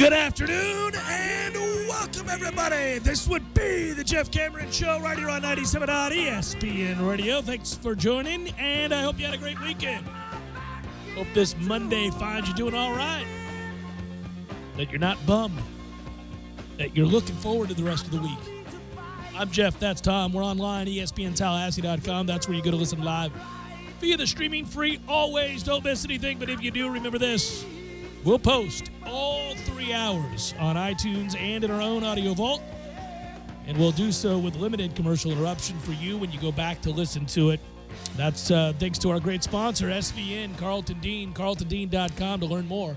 Good afternoon and welcome, everybody. This would be the Jeff Cameron Show right here on 97 ESPN Radio. Thanks for joining, and I hope you had a great weekend. Hope this Monday finds you doing all right. That you're not bummed. That you're looking forward to the rest of the week. I'm Jeff. That's Tom. We're online, ESPNTallahassee.com. That's where you go to listen live via the streaming free. Always don't miss anything, but if you do, remember this. We'll post all 3 hours on iTunes and in our own audio vault, and we'll do so with limited commercial interruption for you when you go back to listen to it. That's thanks to our great sponsor, SVN, Carlton Dean, carltondean.com to learn more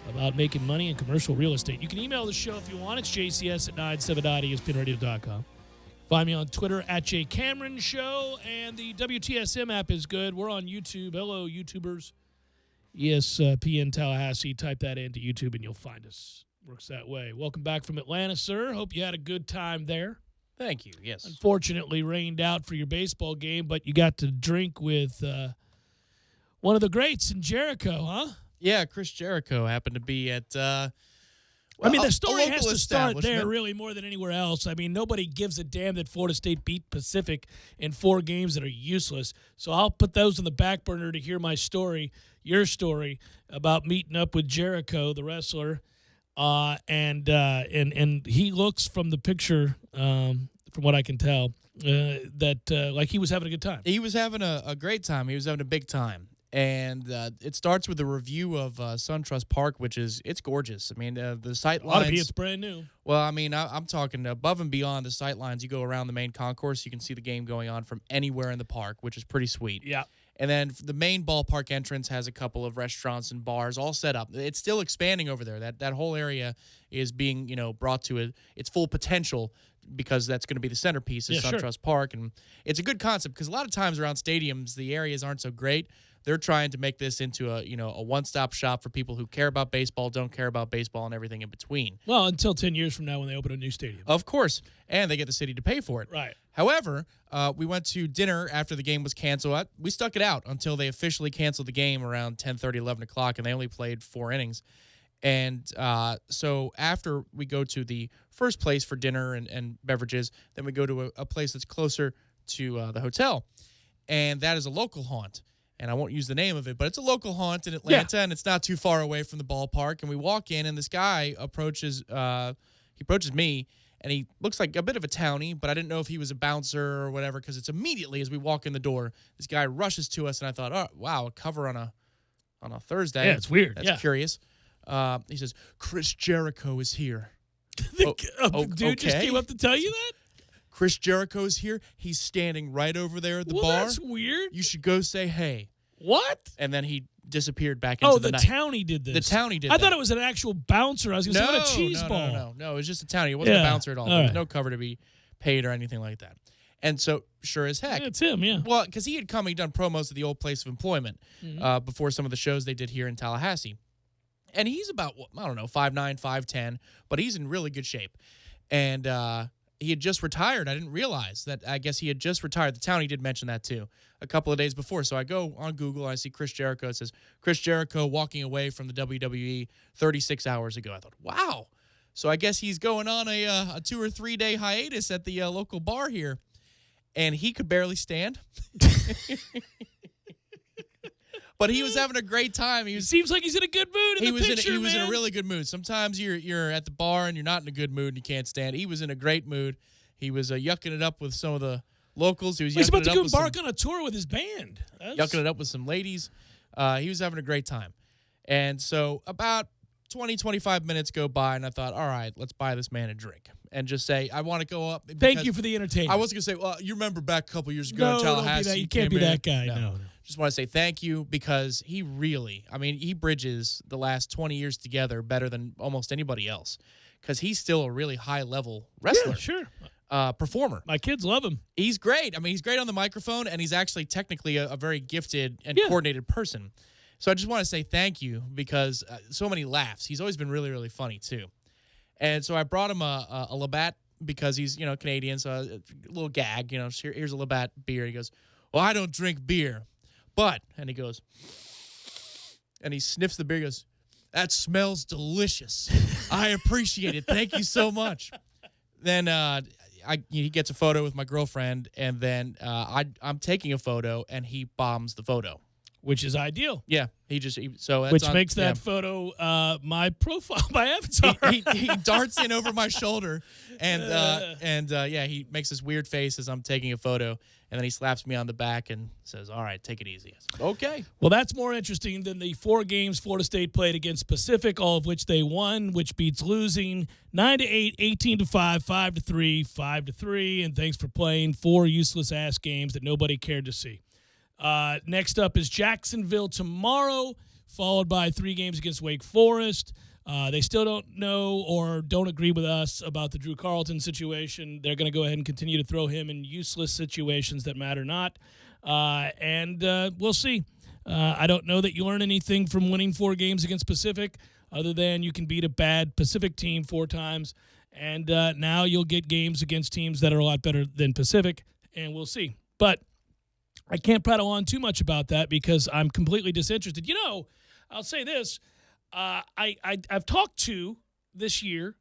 about making money in commercial real estate. You can email the show if you want. It's jcs@97.espnradio.com. Find me on Twitter at JCameronShow, and the WTSM app is good. We're on YouTube. Hello, YouTubers. ESPN Tallahassee. Type that into YouTube and you'll find us. Works that way. Welcome back from Atlanta, sir. Hope you had a good time there. Thank you. Yes. Unfortunately, rained out for your baseball game, but you got to drink with one of the greats in Jericho, huh? Yeah, Chris Jericho happened to be at the story has to start there really more than anywhere else. I mean, nobody gives a damn that Florida State beat Pacific in 4 games that are useless. So I'll put those on the back burner to hear my story, your story, about meeting up with Jericho, the wrestler. And he looks from the picture, from what I can tell, that like he was having a good time. He was having a great time. He was having a big time. And it starts with a review of SunTrust Park, which it's gorgeous. I mean, the sight lines. It's brand new. Well, I mean, I'm talking above and beyond the sight lines. You go around the main concourse, you can see the game going on from anywhere in the park, which is pretty sweet. Yeah. And then the main ballpark entrance has a couple of restaurants and bars all set up. It's still expanding over there. That whole area is being, brought to its full potential because that's going to be the centerpiece of SunTrust Park. And it's a good concept because a lot of times around stadiums, the areas aren't so great. They're trying to make this into a one-stop shop for people who care about baseball, don't care about baseball, and everything in between. Well, until 10 years from now when they open a new stadium. Of course, and they get the city to pay for it. Right. However, we went to dinner after the game was canceled. We stuck it out until they officially canceled the game around 10:30, 11 o'clock, and they only played 4 innings. And so after we go to the first place for dinner and beverages, then we go to a place that's closer to the hotel, and that is a local haunt. And I won't use the name of it, but it's a local haunt in Atlanta, and it's not too far away from the ballpark. And we walk in, and this guy approaches me, and he looks like a bit of a townie, but I didn't know if he was a bouncer or whatever, because it's immediately as we walk in the door, this guy rushes to us, and I thought, oh, wow, a cover on a Thursday. Yeah, it's weird. That's curious. He says, Chris Jericho is here. Dude just came up to tell you that? Chris Jericho is here. He's standing right over there at the bar. That's weird. You should go say hey. What? And then he disappeared back into the night. Oh, the townie did this. The townie did I that. thought it was an actual bouncer. I was going to say, what a cheese ball. No. It was just a townie. It wasn't a bouncer at all. There was right. no cover to be paid or anything like that. And so, sure as heck. Yeah, it's him, yeah. Well, because he'd done promos at the old place of employment before some of the shows they did here in Tallahassee. And he's about, 5'9", 5'10", but he's in really good shape. And he had just retired. I didn't realize that. I guess he had just retired. The townie did mention that, too, a couple of days before. So I go on Google, and I see Chris Jericho. It says, Chris Jericho walking away from the WWE 36 hours ago. I thought, wow. So I guess he's going on a 2 or 3 day hiatus at the local bar here. And he could barely stand. But he was having a great time. He seems like he's in a good mood in the picture, He was in a really good mood. Sometimes you're at the bar and you're not in a good mood and you can't stand. He was in a great mood. He was yucking it up with some of the locals. He's about to go embark on a tour with his band. Yucking it up with some ladies. He was having a great time. And so about 20, 25 minutes go by, and I thought, all right, let's buy this man a drink. And just say, I want to go up. Thank you for the entertainment. I wasn't going to say, well, you remember back a couple years ago in Tallahassee. Don't be that. You can't be that guy. No. Just want to say thank you because he bridges the last 20 years together better than almost anybody else because he's still a really high-level wrestler. Yeah, sure. Performer. My kids love him. He's great. I mean, he's great on the microphone, and he's actually technically a very gifted and coordinated person. So I just want to say thank you because so many laughs. He's always been really, really funny, too. And so I brought him a Labatt because he's, Canadian, so a little gag, here's a Labatt beer. He goes, well, I don't drink beer. But, and he goes, and he sniffs the beer, he goes, that smells delicious. I appreciate it. Thank you so much. Then he gets a photo with my girlfriend, and then I'm taking a photo, and he bombs the photo. Which is ideal. Yeah, so that's which makes that photo my profile, my avatar. He darts in over my shoulder, and he makes this weird face as I'm taking a photo, and then he slaps me on the back and says, "All right, take it easy." I said, okay. Well, that's more interesting than the 4 games Florida State played against Pacific, all of which they won, which beats losing 9-8, 18-5, 5-3, 5-3, and thanks for playing 4 useless ass games that nobody cared to see. Next up is Jacksonville tomorrow, followed by 3 games against Wake Forest. They still don't know or don't agree with us about the Drew Carlton situation. They're going to go ahead and continue to throw him in useless situations that matter not. And we'll see. I don't know that you learn anything from winning 4 games against Pacific other than you can beat a bad Pacific team 4 times. And now you'll get games against teams that are a lot better than Pacific, and we'll see. But I can't prattle on too much about that because I'm completely disinterested. You know, I'll say this. I've talked to this year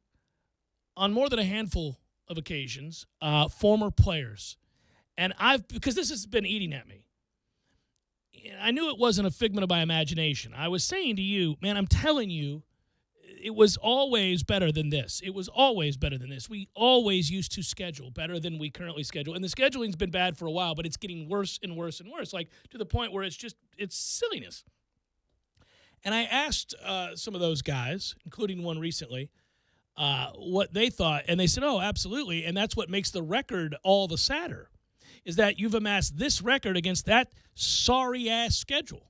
on more than a handful of occasions former players. And because this has been eating at me. I knew it wasn't a figment of my imagination. I was saying to you, man, I'm telling you, it was always better than this. It was always better than this. We always used to schedule better than we currently schedule. And the scheduling's been bad for a while, but it's getting worse and worse and worse, like to the point where it's silliness. And I asked some of those guys, including one recently, what they thought. And they said, oh, absolutely. And that's what makes the record all the sadder, is that you've amassed this record against that sorry-ass schedule.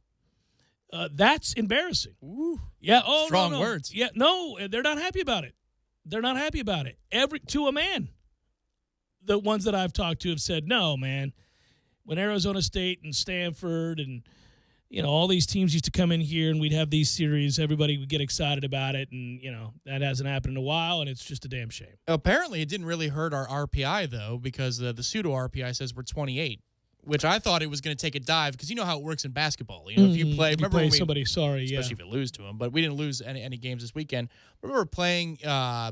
That's embarrassing. Ooh. Yeah. Strong words. Yeah. No, they're not happy about it. They're not happy about it. To a man. The ones that I've talked to have said, no, man. When Arizona State and Stanford and, all these teams used to come in here and we'd have these series, everybody would get excited about it. And, that hasn't happened in a while, and it's just a damn shame. Apparently, it didn't really hurt our RPI, though, because the pseudo RPI says we're 28. Which I thought it was going to take a dive because you know how it works in basketball. If you play, somebody, especially if you lose to them. But we didn't lose any games this weekend. I remember playing. I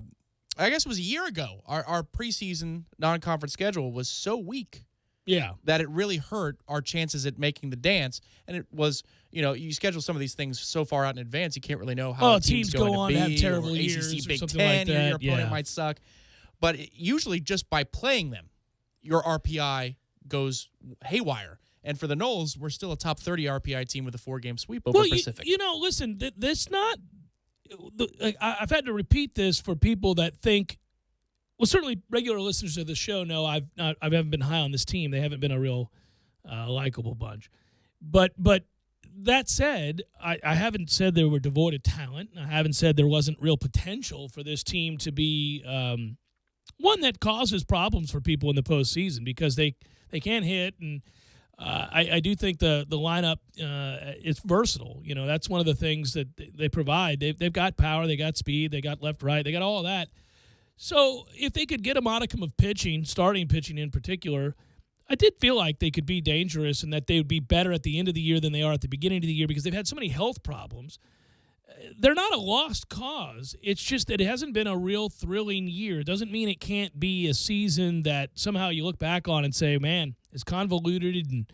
guess it was a year ago. Our preseason non-conference schedule was so weak, that it really hurt our chances at making the dance. And it was, you schedule some of these things so far out in advance, you can't really know how teams go on to have terrible years ACC or Big something Ten, like that. Your opponent might suck, but usually just by playing them, your RPI goes haywire. And for the Noles, we're still a top 30 RPI team with a 4-game sweep over Pacific. Listen, this not. I've had to repeat this for people that think. Well, certainly regular listeners of the show know I haven't been high on this team. They haven't been a real likable bunch. But that said, I haven't said they were devoid of talent. I haven't said there wasn't real potential for this team to be one that causes problems for people in the postseason because they can't hit, and I do think the lineup is versatile. That's one of the things that they provide. They've got power, they got speed, they got left, right, they got all of that. So if they could get a modicum of pitching, starting pitching in particular, I did feel like they could be dangerous and that they would be better at the end of the year than they are at the beginning of the year because they've had so many health problems. They're not a lost cause. It's just that it hasn't been a real thrilling year. It doesn't mean it can't be a season that somehow you look back on and say, man, as convoluted and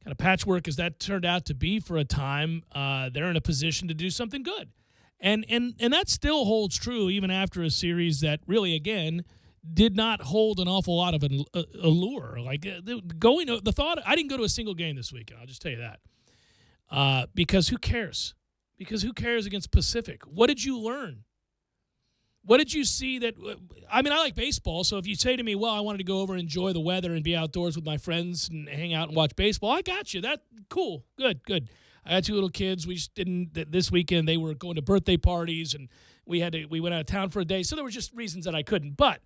kind of patchwork as that turned out to be for a time, they're in a position to do something good. And that still holds true even after a series that really, again, did not hold an awful lot of an allure. Like the thought, I didn't go to a single game this weekend. I'll just tell you that. Because who cares? Because who cares against Pacific? What did you learn? What did you see that – I like baseball, so if you say to me, well, I wanted to go over and enjoy the weather and be outdoors with my friends and hang out and watch baseball, I got you. That cool. Good. I had 2 little kids. We just didn't – this weekend they were going to birthday parties, and we went out of town for a day, so there were just reasons that I couldn't. But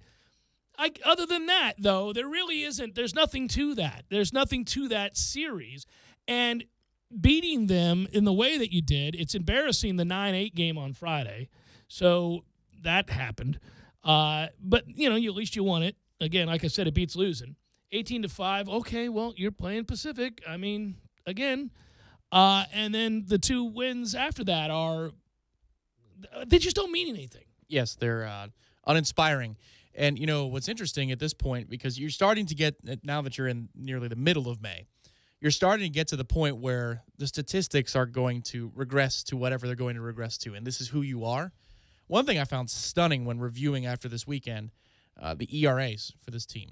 other than that, though, there really isn't – there's nothing to that. There's nothing to that series. And – beating them in the way that you did, it's embarrassing the 9-8 game on Friday. So that happened. But, at least you won it. Again, like I said, it beats losing. 18-5, okay, well, you're playing Pacific. Again. And then the 2 wins after that they just don't mean anything. Yes, they're uninspiring. And, what's interesting at this point, because you're starting to get, now that you're in nearly the middle of May, you're starting to get to the point where the statistics are going to regress to whatever they're going to regress to, and this is who you are. One thing I found stunning when reviewing after this weekend, the ERAs for this team.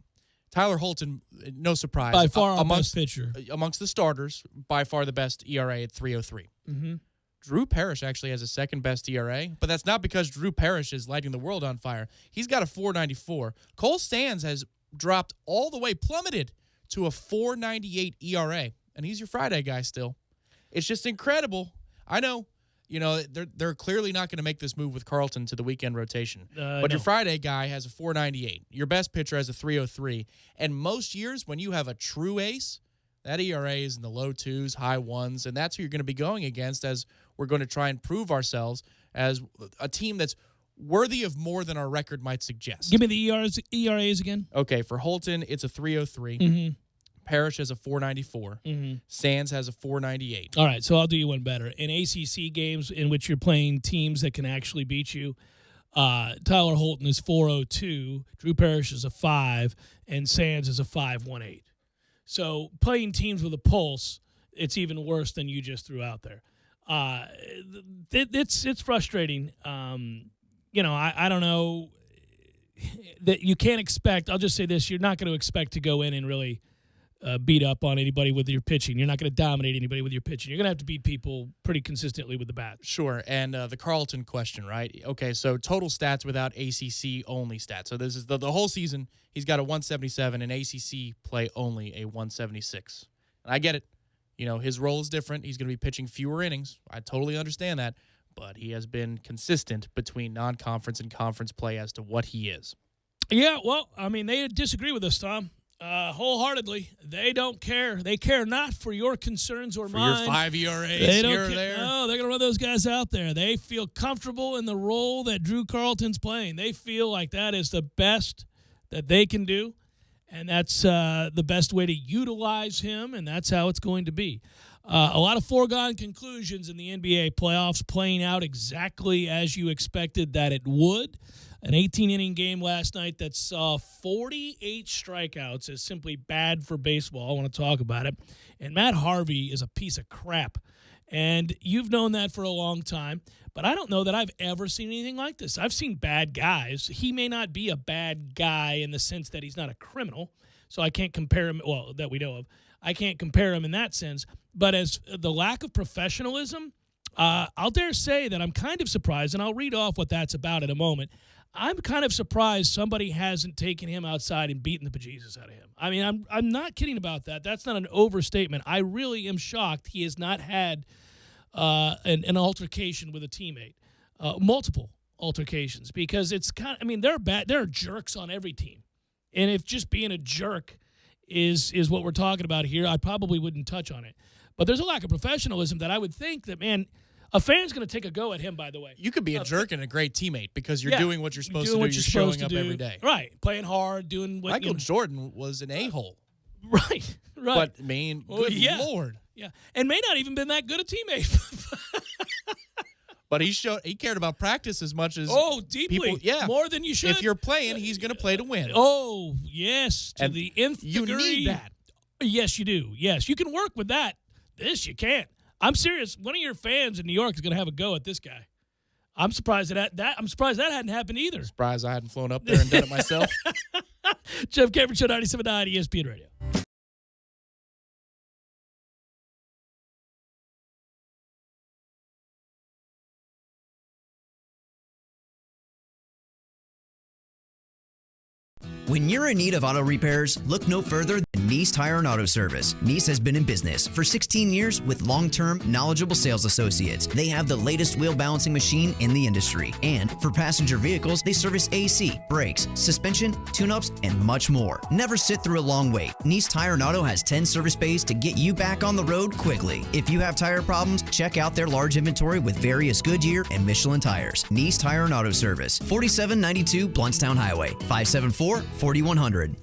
Tyler Holton, no surprise. By far our best pitcher. Amongst the starters, by far the best ERA at 3.03. Mm-hmm. Drew Parrish actually has a second-best ERA, but that's not because Drew Parrish is lighting the world on fire. He's got a 4.94. Cole Sands has dropped all the way, plummeted to a 4.98 ERA, and he's your Friday guy still. It's just incredible. I know, they're clearly not going to make this move with Carlton to the weekend rotation. But your Friday guy has a 4.98. Your best pitcher has a 3.03. And most years when you have a true ace, that ERA is in the low twos, high ones, and that's who you're going to be going against as we're going to try and prove ourselves as a team that's worthy of more than our record might suggest. Give me the ERAs again. Okay, for Holton, it's a 3.03. Mm-hmm. Parrish has a 4.94. Mm-hmm. Sands has a 4.98. All right, so I'll do you one better. In ACC games in which you're playing teams that can actually beat you, Tyler Holton is 4.02, Drew Parrish is a 5, and Sands is a 5.18. So playing teams with a pulse, it's even worse than you just threw out there. It's frustrating. I don't know that you can't expect. I'll just say this: you're not going to expect to go in and really beat up on anybody with your pitching. You're not going to dominate anybody with your pitching. You're going to have to beat people pretty consistently with the bat. Sure, and the Carlton question, right? Okay, so total stats without ACC only stats. So this is the whole season. He's got a 177, and ACC play only a 176. And I get it. His role is different. He's going to be pitching fewer innings. I totally understand that. But he has been consistent between non-conference and conference play as to what he is. Yeah, well, they disagree with us, Tom. Wholeheartedly. They don't care. They care not for your concerns or mine. For your 5 ERAs they don't here or care. there. No, they're going to run those guys out there. They feel comfortable in the role that Drew Carlton's playing. They feel like that is the best that they can do, and that's the best way to utilize him, and that's how it's going to be. A lot of foregone conclusions in the NBA playoffs playing out exactly as you expected that it would. An 18-inning game last night that saw 48 strikeouts is simply bad for baseball. I want to talk about it. And Matt Harvey is a piece of crap. And you've known that for a long time. But I don't know that I've ever seen anything like this. I've seen bad guys. He may not be a bad guy in the sense that he's not a criminal. So I can't compare him, well, that we know of. I can't compare him in that sense. But as the lack of professionalism, I'll dare say that I'm kind of surprised, and I'll read off what that's about in a moment. I'm kind of surprised somebody hasn't taken him outside and beaten the bejesus out of him. I'm not kidding about that. That's not an overstatement. I really am shocked he has not had an altercation with a teammate, multiple altercations, because it's kind of, they're bad. There are jerks on every team. And if just being a jerk is what we're talking about here, I probably wouldn't touch on it. But there's a lack of professionalism that I would think that, a fan's going to take a go at him, by the way. You could be a jerk and a great teammate because you're doing what you're supposed to do. You're showing up every day. Right. Playing hard, doing what Michael Jordan was an a-hole. Right. But, good Lord. Yeah. And may not even been that good a teammate. But he cared about practice as much as deeply. People, yeah. More than you should. If you're playing, he's going to play to win. Oh, yes. To the nth degree. You need that. Yes, you do. Yes. You can work with that. This you can't. I'm serious. One of your fans in New York is going to have a go at this guy. I'm surprised that hadn't happened either. Surprised I hadn't flown up there and done it myself. Jeff Cameron Show, 97.9 ESPN Radio. When you're in need of auto repairs, look no further than Nice Tire and Auto Service. Nice has been in business for 16 years with long-term, knowledgeable sales associates. They have the latest wheel balancing machine in the industry. And for passenger vehicles, they service AC, brakes, suspension, tune-ups, and much more. Never sit through a long wait. Nice Tire and Auto has 10 service bays to get you back on the road quickly. If you have tire problems, check out their large inventory with various Goodyear and Michelin tires. Nice Tire and Auto Service, 4792 Bluntstown Highway, 574-4100.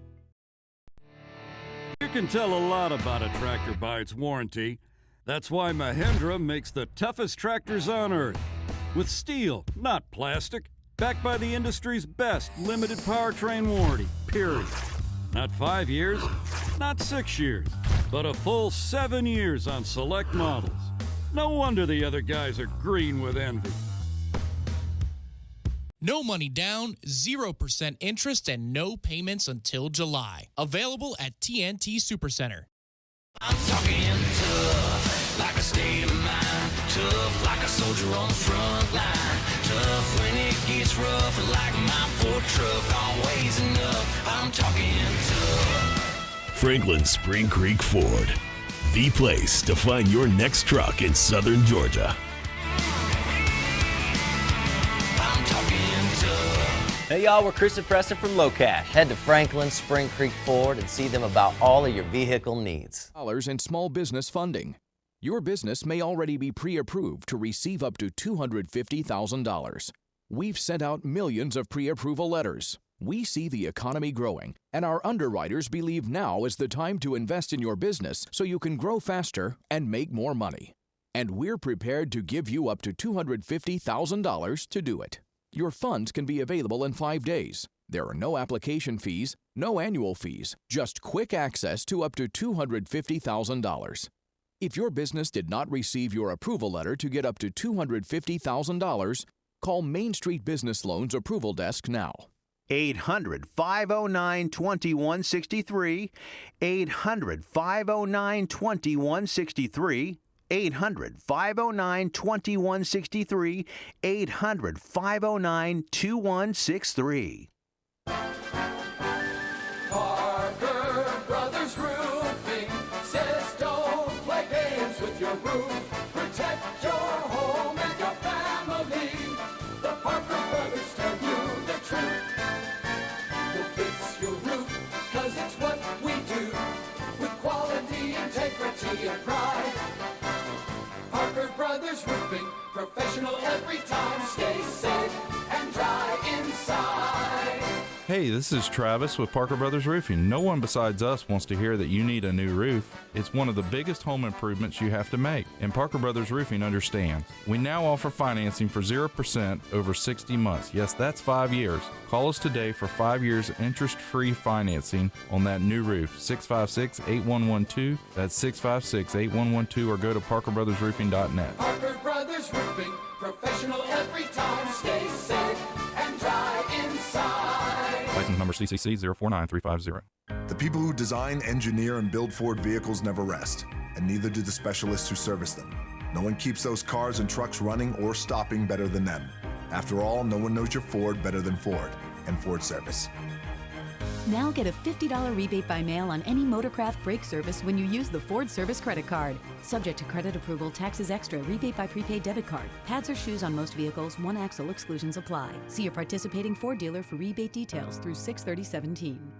You can tell a lot about a tractor by its warranty. That's why Mahindra makes the toughest tractors on earth. With steel, not plastic. Backed by the industry's best limited powertrain warranty, period. Not 5 years, not 6 years, but a full 7 years on select models. No wonder the other guys are green with envy. No money down, 0% interest, and no payments until July. Available at TNT Supercenter. I'm talking tough, like a state of mind. Tough, like a soldier on the front line. Tough when it gets rough, like my Ford truck, always enough. I'm talking tough. Franklin Spring Creek Ford, the place to find your next truck in southern Georgia. I'm talking tough. Hey y'all, we're Chris and Preston from Low Cash. Head to Franklin Spring Creek Ford and see them about all of your vehicle needs. In small business funding. Your business may already be pre-approved to receive up to $250,000. We've sent out millions of pre-approval letters. We see the economy growing, and our underwriters believe now is the time to invest in your business so you can grow faster and make more money. And we're prepared to give you up to $250,000 to do it. Your funds can be available in 5 days. There are no application fees, no annual fees, just quick access to up to $250,000. If your business did not receive your approval letter to get up to $250,000, call Main Street Business Loans Approval Desk now. 800-509-2163, 800-509-2163, 800-509-2163, 800-509-2163. Parker Brothers Roofing says don't play games with your roof. Protect your home and your family. The Parker Brothers tell you the truth. We'll fix your roof, 'cause it's what we do. With quality, integrity, and pride. Parker Brothers Roofing, professional every time. Stay safe and dry inside. Hey, this is Travis with Parker Brothers Roofing. No one besides us wants to hear that you need a new roof. It's one of the biggest home improvements you have to make, and Parker Brothers Roofing understands. We now offer financing for 0% over 60 months. Yes, that's 5 years. Call us today for 5 years interest-free financing on that new roof. 656-8112. That's 656-8112, or go to parkerbrothersroofing.net. Parker Brothers Roofing, professional every time. Stay safe and dry inside. License number CCC 049350. The people who design, engineer, and build Ford vehicles never rest, and neither do the specialists who service them. No one keeps those cars and trucks running or stopping better than them. After all, no one knows your Ford better than Ford and Ford Service. Now get a $50 rebate by mail on any Motorcraft brake service when you use the Ford Service credit card. Subject to credit approval, taxes extra, rebate by prepaid debit card. Pads or shoes on most vehicles, one axle exclusions apply. See your participating Ford dealer for rebate details through 6/30/17.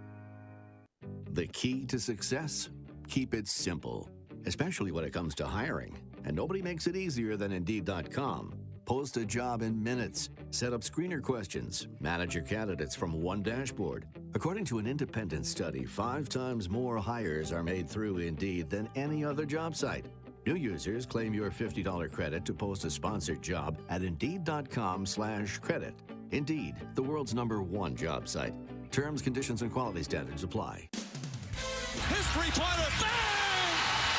The key to success? Keep it simple, especially when it comes to hiring. And nobody makes it easier than Indeed.com. Post a job in minutes. Set up screener questions. Manage your candidates from one dashboard. According to an independent study, 5 times more hires are made through Indeed than any other job site. New users claim your $50 credit to post a sponsored job at Indeed.com/credit. Indeed, the world's #1 job site. Terms, conditions, and quality standards apply. His three-pointer, bang!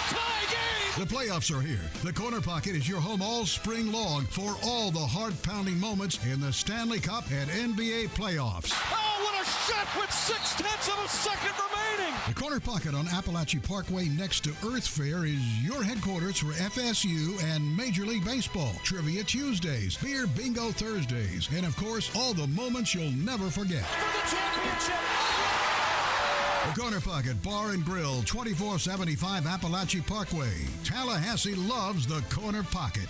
Tie game! The playoffs are here. The Corner Pocket is your home all spring long for all the heart-pounding moments in the Stanley Cup and NBA playoffs. Oh, what a shot with 0.6 of a second remaining! The Corner Pocket on Appalachian Parkway next to Earth Fair is your headquarters for FSU and Major League Baseball. Trivia Tuesdays, Beer Bingo Thursdays, and of course, all the moments you'll never forget. For the championship! The Corner Pocket Bar and Grill, 2475 Appalachian Parkway. Tallahassee loves the Corner Pocket.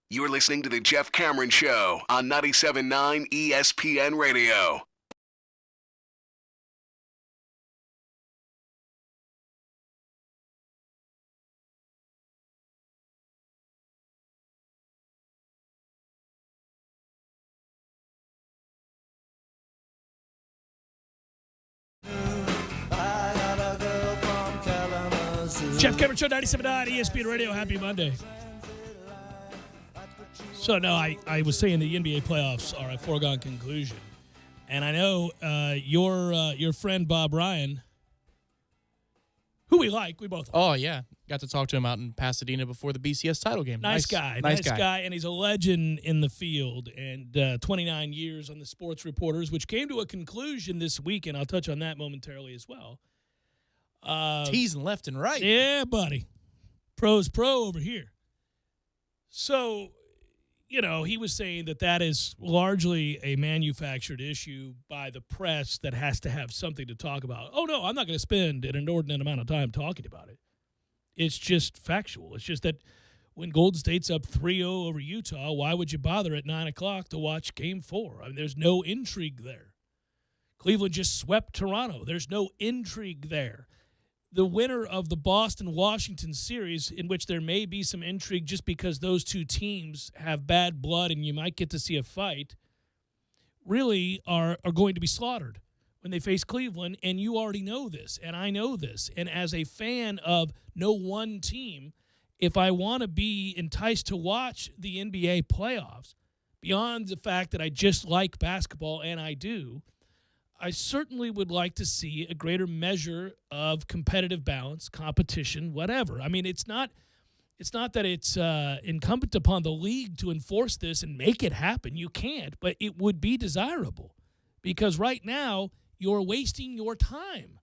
You're listening to the Jeff Cameron Show on 97.9 ESPN Radio. Jeff Cameron Show, 97.9 ESPN Radio. Happy Monday. So, no, I was saying the NBA playoffs are a foregone conclusion. And I know your friend Bob Ryan, who we like, we both like. Oh, yeah. Got to talk to him out in Pasadena before the BCS title game. Nice guy, and he's a legend in the field, and 29 years on the Sports Reporters, which came to a conclusion this week, and I'll touch on that momentarily as well. Teasing left and right. Yeah, buddy. Pro's pro over here. So, he was saying that is largely a manufactured issue by the press that has to have something to talk about. Oh, no, I'm not going to spend an inordinate amount of time talking about it. It's just factual. It's just that when Golden State's up 3-0 over Utah, why would you bother at 9 o'clock to watch Game 4? I mean, there's no intrigue there. Cleveland just swept Toronto. There's no intrigue there. The winner of the Boston-Washington series, in which there may be some intrigue just because those two teams have bad blood and you might get to see a fight, really are going to be slaughtered when they face Cleveland, and you already know this, and I know this. And as a fan of no one team, if I want to be enticed to watch the NBA playoffs, beyond the fact that I just like basketball, and I do, I certainly would like to see a greater measure of competitive balance, competition, whatever. I mean, it's not that it's incumbent upon the league to enforce this and make it happen. You can't, but it would be desirable, because right now you're wasting your time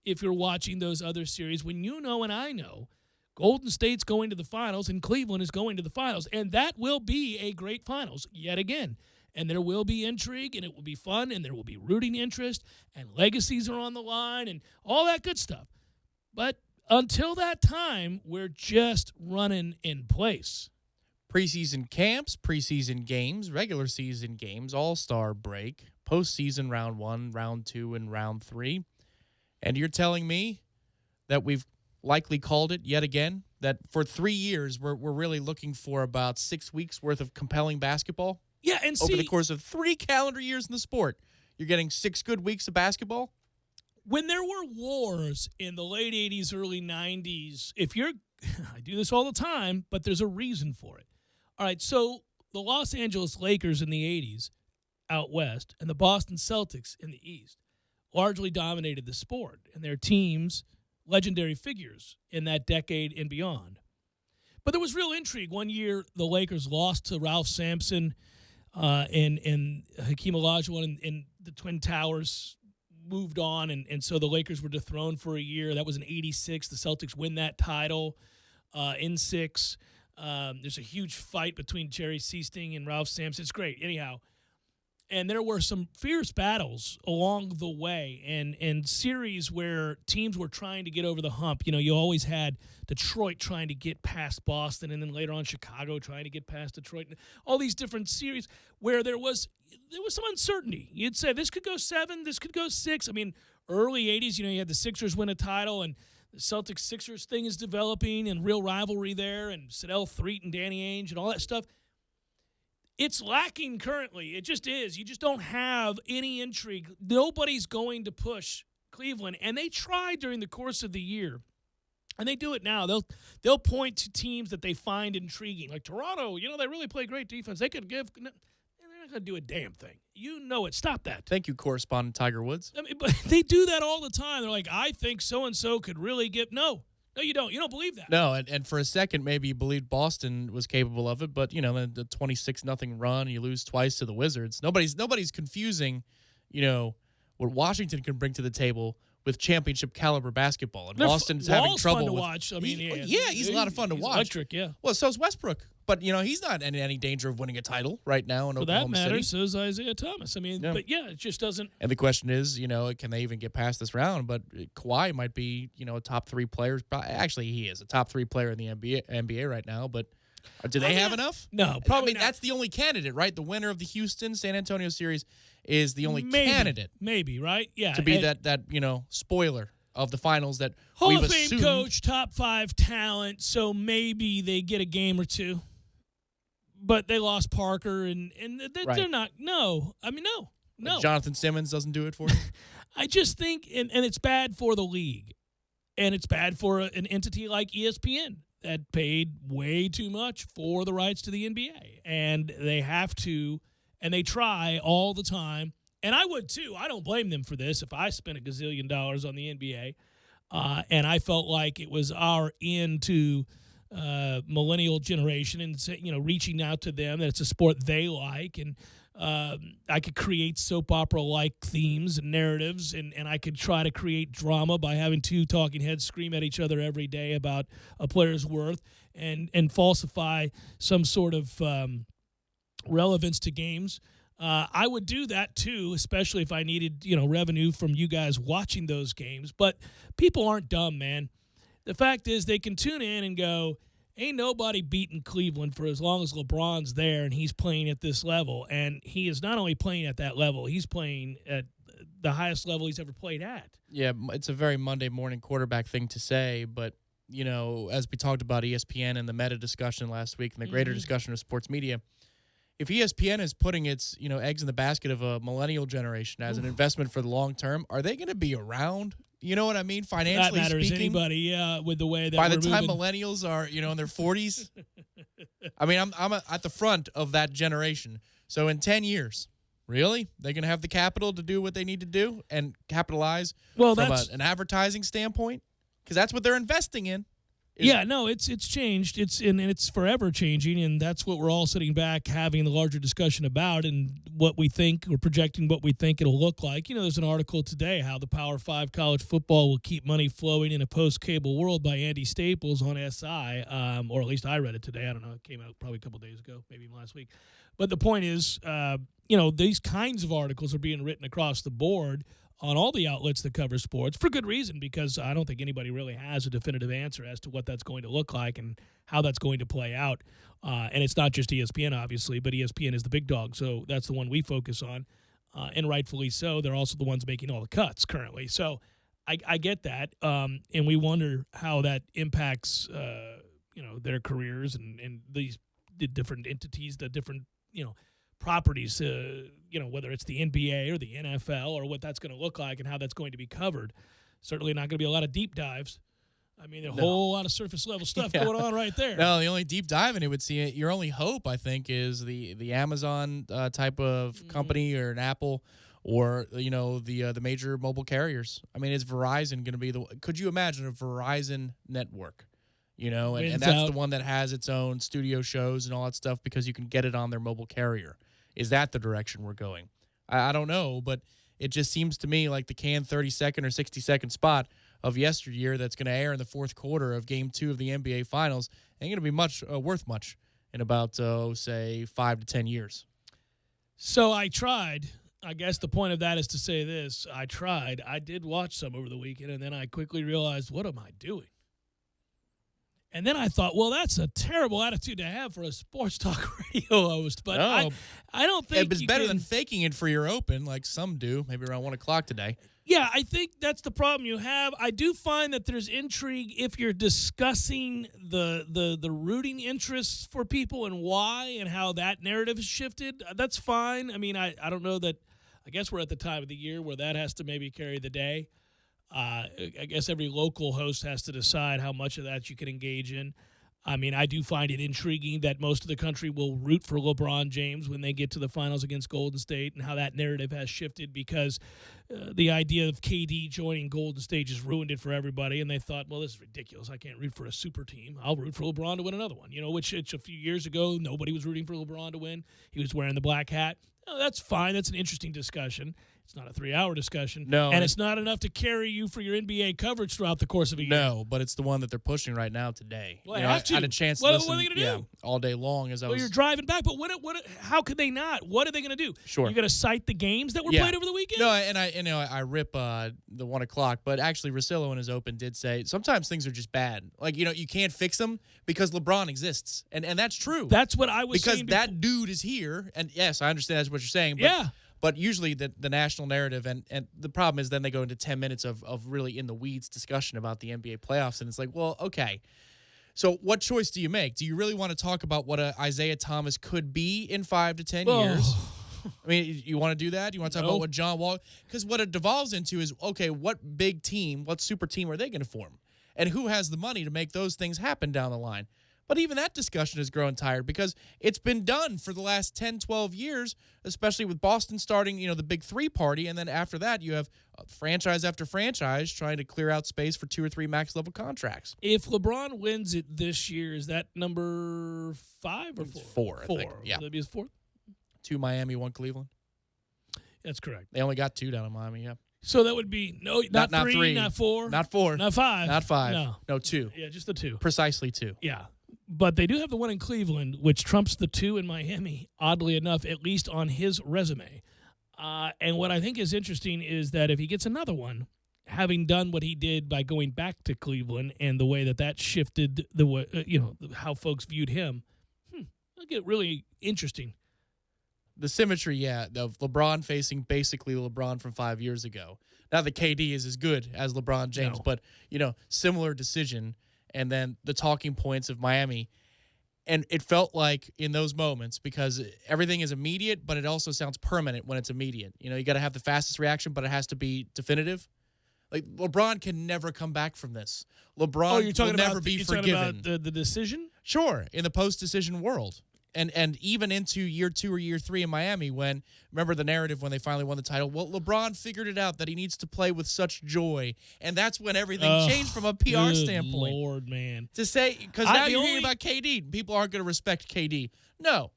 if you're watching those other series when you know and I know Golden State's going to the finals and Cleveland is going to the finals, and that will be a great finals yet again. And there will be intrigue, and it will be fun, and there will be rooting interest, and legacies are on the line, and all that good stuff. But until that time, we're just running in place. Preseason camps, preseason games, regular season games, all-star break, postseason round 1, round 2, and round 3. And you're telling me that we've likely called it yet again, that for 3 years we're really looking for about 6 weeks worth of compelling basketball? Yeah, and over the course of 3 calendar years in the sport, you're getting 6 good weeks of basketball? When there were wars in the late 80s, early 90s, I do this all the time, but there's a reason for it. All right, so the Los Angeles Lakers in the 80s out west and the Boston Celtics in the east largely dominated the sport, and their teams, legendary figures in that decade and beyond. But there was real intrigue. One year, the Lakers lost to Ralph Sampson, and Hakeem Olajuwon and the Twin Towers moved on, and so the Lakers were dethroned for a year. That was in 86. The Celtics win that title in 6. There's a huge fight between Jerry Sichting and Ralph Sampson. It's great. Anyhow, and there were some fierce battles along the way and series where teams were trying to get over the hump. You always had Detroit trying to get past Boston, and then later on Chicago trying to get past Detroit. All these different series where there was some uncertainty. You'd say this could go 7, this could go 6. I mean, early 80s, you had the Sixers win a title, and the Celtics-Sixers thing is developing, and real rivalry there, and Sedell Threatt and Danny Ainge and all that stuff. It's lacking currently. It just is. You just don't have any intrigue. Nobody's going to push Cleveland, and they tried during the course of the year, and they do it now. They'll point to teams that they find intriguing, like Toronto. They really play great defense. They could give. They're not going to do a damn thing. You know it. Stop that. Thank you, correspondent Tiger Woods. I mean, but they do that all the time. They're like, I think so and so could really get. No, you don't. You don't believe that. No, and for a second, maybe you believed Boston was capable of it, but the 26-0 run, you lose twice to the Wizards. Nobody's confusing, what Washington can bring to the table with championship caliber basketball, and Boston's having trouble. Fun to watch. I mean, he's a lot of fun to watch. Electric, yeah. Well, so's Westbrook, but he's not in any danger of winning a title right now in Oklahoma City. For that matter, so's Isaiah Thomas. I mean, but it just doesn't. And the question is, can they even get past this round? But Kawhi might be, a top 3 player. Actually, he is a top 3 player in the NBA right now. But do they have enough? No, probably not. That's the only candidate, right? The winner of the Houston-San Antonio series is the only candidate. Maybe, right? Yeah. To be that spoiler of the finals that Hall we've of Fame assumed. coach, top 5 talent, so maybe they get a game or 2. But they lost Parker, and they're not. No. I mean, no. Jonathan Simmons doesn't do it for you? I just think, and it's bad for the league, and it's bad for an entity like ESPN. that paid way too much for the rights to the NBA. And they have to, and they try all the time. And I would too. I don't blame them for this. If I spent $1 gazillion on the NBA and I felt like it was our end to millennial generation and, reaching out to them, that it's a sport they like, and I could create soap opera-like themes and narratives, and I could try to create drama by having two talking heads scream at each other every day about a player's worth and falsify some sort of relevance to games. I would do that too, especially if I needed, revenue from you guys watching those games. But people aren't dumb, man. The fact is they can tune in and go, ain't nobody beating Cleveland for as long as LeBron's there and he's playing at this level. And he is not only playing at that level, he's playing at the highest level he's ever played at. Yeah, it's a very Monday morning quarterback thing to say, but, as we talked about ESPN and the meta discussion last week and the greater discussion of sports media, if ESPN is putting its, eggs in the basket of a millennial generation as an investment for the long term, are they going to be around? You know what I mean? Financially that matters speaking, anybody, with the way that by we're the time moving. millennials are, in their 40s, I mean, I'm at the front of that generation. So in 10 years, really, they're going to have the capital to do what they need to do and capitalize from an advertising standpoint? Because that's what they're investing in. Yeah, no, it's changed. It's forever changing, and that's what we're all sitting back having the larger discussion about, and what we think, we're projecting what we think it'll look like. There's an article today how the Power 5 college football will keep money flowing in a post-cable world by Andy Staples on SI, or at least I read it today. I don't know. It came out probably a couple days ago, maybe last week. But the point is, these kinds of articles are being written across the board on all the outlets that cover sports for good reason, because I don't think anybody really has a definitive answer as to what that's going to look like and how that's going to play out. And it's not just ESPN, obviously, but ESPN is the big dog, so that's the one we focus on, and rightfully so. They're also the ones making all the cuts currently. So I get that, and we wonder how that impacts, their careers and the different entities, the different, properties, whether it's the NBA or the NFL or what that's going to look like and how that's going to be covered. Certainly not going to be a lot of deep dives. I mean, a whole lot of surface level stuff going on right there. No, the only deep dive in it would see it. Your only hope, I think, is the Amazon type of company or an Apple or, the major mobile carriers. I mean, is Verizon going to be could you imagine a Verizon network? And that's the one that has its own studio shows and all that stuff because you can get it on their mobile carrier. Is that the direction we're going? I don't know, but it just seems to me like the canned 30-second or 60-second spot of yesteryear that's going to air in the fourth quarter of Game 2 of the NBA Finals ain't going to be much worth much in about, say, 5 to 10 years. So I tried. I guess the point of that is to say this. I tried. I did watch some over the weekend, and then I quickly realized, what am I doing? And then I thought, well, that's a terrible attitude to have for a sports talk radio host. But I don't think it's better than faking it for your open, like some do, maybe around 1 o'clock today. Yeah, I think that's the problem you have. I do find that there's intrigue if you're discussing the rooting interests for people and why and how that narrative has shifted. That's fine. I mean, I don't know that. I guess we're at the time of the year where that has to maybe carry the day. I guess every local host has to decide how much of that you can engage in. I mean, I do find it intriguing that most of the country will root for LeBron James when they get to the finals against Golden State, and how that narrative has shifted because the idea of KD joining Golden State just ruined it for everybody, and they thought, well, this is ridiculous. I can't root for a super team. I'll root for LeBron to win another one, which a few years ago, nobody was rooting for LeBron to win. He was wearing the black hat. Oh, that's fine. That's an interesting discussion. It's not a 3-hour discussion. No. And it's not enough to carry you for your NBA coverage throughout the course of a year. No, but it's the one that they're pushing right now today. Well, I have to. I had a chance to listen what are they going to do? all day long as I was. Well, you're driving back, but how could they not? What are they going to do? Sure. You're going to cite the games that were played over the weekend? No, and I rip the 1 o'clock, but actually Russillo in his open did say sometimes things are just bad. Like, you can't fix them because LeBron exists. And that's true. That's what I was saying. Because saying that dude is here. And yes, I understand that's what you're saying. But yeah. But usually the national narrative, and the problem is then they go into 10 minutes of really in-the-weeds discussion about the NBA playoffs, and it's like, well, okay. So what choice do you make? Do you really want to talk about what Isaiah Thomas could be in 5 to 10 years? I mean, you want to do that? You want to talk about what John Wall – because what it devolves into is, okay, what big team, what super team are they going to form? And who has the money to make those things happen down the line? But even that discussion is growing tired because it's been done for the last 10, 12 years, especially with Boston starting, the big three party. And then after that, you have franchise after franchise trying to clear out space for 2 or 3 max level contracts. If LeBron wins it this year, is that number 5 or 4? 4, I think. Yeah. Will that be his 4th? 2 Miami, 1 Cleveland. That's correct. They only got 2 down in Miami, yeah. So that would be not 3, not 4. Not 4. Not 5. Not 5. No. 2. Yeah, just the 2. Precisely 2. Yeah. But they do have the one in Cleveland, which trumps the 2 in Miami, oddly enough, at least on his resume. And what I think is interesting is that if he gets another one, having done what he did by going back to Cleveland and the way that shifted the way, how folks viewed him, it'll get really interesting. The symmetry, of LeBron facing basically LeBron from 5 years ago. Not that KD is as good as LeBron James, but, similar decision. And then the talking points of Miami. And it felt like in those moments, because everything is immediate, but it also sounds permanent when it's immediate. You got to have the fastest reaction, but it has to be definitive. Like, LeBron can never come back from this. LeBron will never be forgiven. About the decision? Sure, in the post-decision world. And even into year 2 or year 3 in Miami when, remember the narrative when they finally won the title? Well, LeBron figured it out that he needs to play with such joy. And that's when everything changed from a PR standpoint. Lord, man. To say, because now you're hearing about KD. People aren't going to respect KD. No.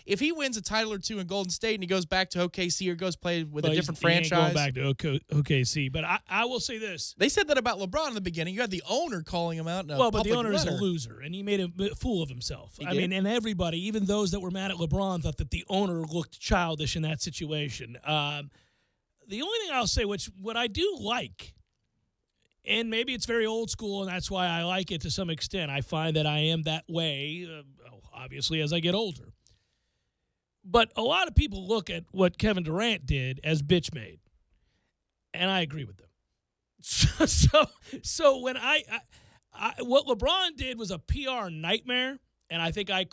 If he wins a title or 2 in Golden State and he goes back to OKC or goes play with a different franchise. He ain't going back to OKC. But I will say this. They said that about LeBron in the beginning. You had the owner calling him out in a but the owner letter. is a loser, and he made a fool of himself. He did. And everybody, even those that were mad at LeBron, thought that the owner looked childish in that situation. The only thing I'll say, what I do like, and maybe it's very old school, and that's why I like it to some extent. I find that I am that way, obviously, as I get older. But a lot of people look at what Kevin Durant did as bitch made, and I agree with them. So when what LeBron did was a PR nightmare, and I think I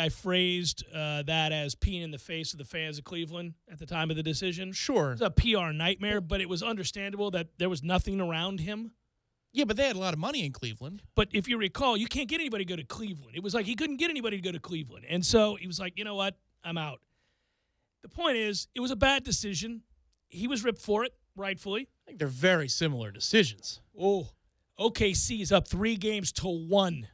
phrased that as peeing in the face of the fans of Cleveland at the time of the decision. Sure, it's a PR nightmare, but it was understandable that there was nothing around him. Yeah, but they had a lot of money in Cleveland. But if you recall, you can't get anybody to go to Cleveland. It was like he couldn't get anybody to go to Cleveland. And so he was like, you know what? I'm out. The point is, it was a bad decision. He was ripped for it, rightfully. I think they're very similar decisions. Oh, OKC is up 3-1.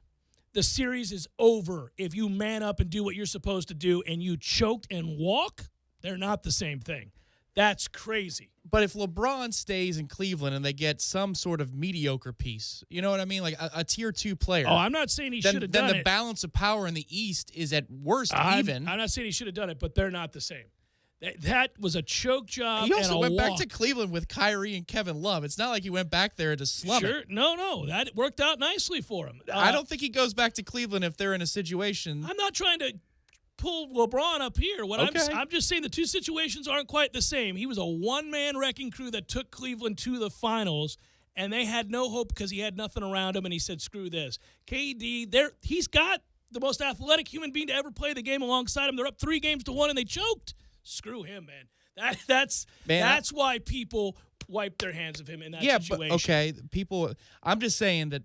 The series is over. If you man up and do what you're supposed to do and you choked and walk, they're not the same thing. That's crazy. But if LeBron stays in Cleveland and they get some sort of mediocre piece, you know what I mean? Like a tier 2 player. Oh, I'm not saying he should have done it. Then the balance of power in the East is at worst even. I'm not saying he should have done it, but they're not the same. That was a choke job. He also went walk. back to Cleveland with Kyrie and Kevin Love. It's not like he went back there to slum it. No. That worked out nicely for him. I don't think he goes back to Cleveland if they're in a situation. I'm not trying to pull LeBron up here. I'm just saying the two situations aren't quite the same. He was a one-man wrecking crew that took Cleveland to the finals, and they had no hope because he had nothing around him, and he said, screw this. KD, he's got the most athletic human being to ever play the game alongside him. They're up 3-1, and they choked. Screw him, man. That's why people wipe their hands of him in that situation. But I'm just saying that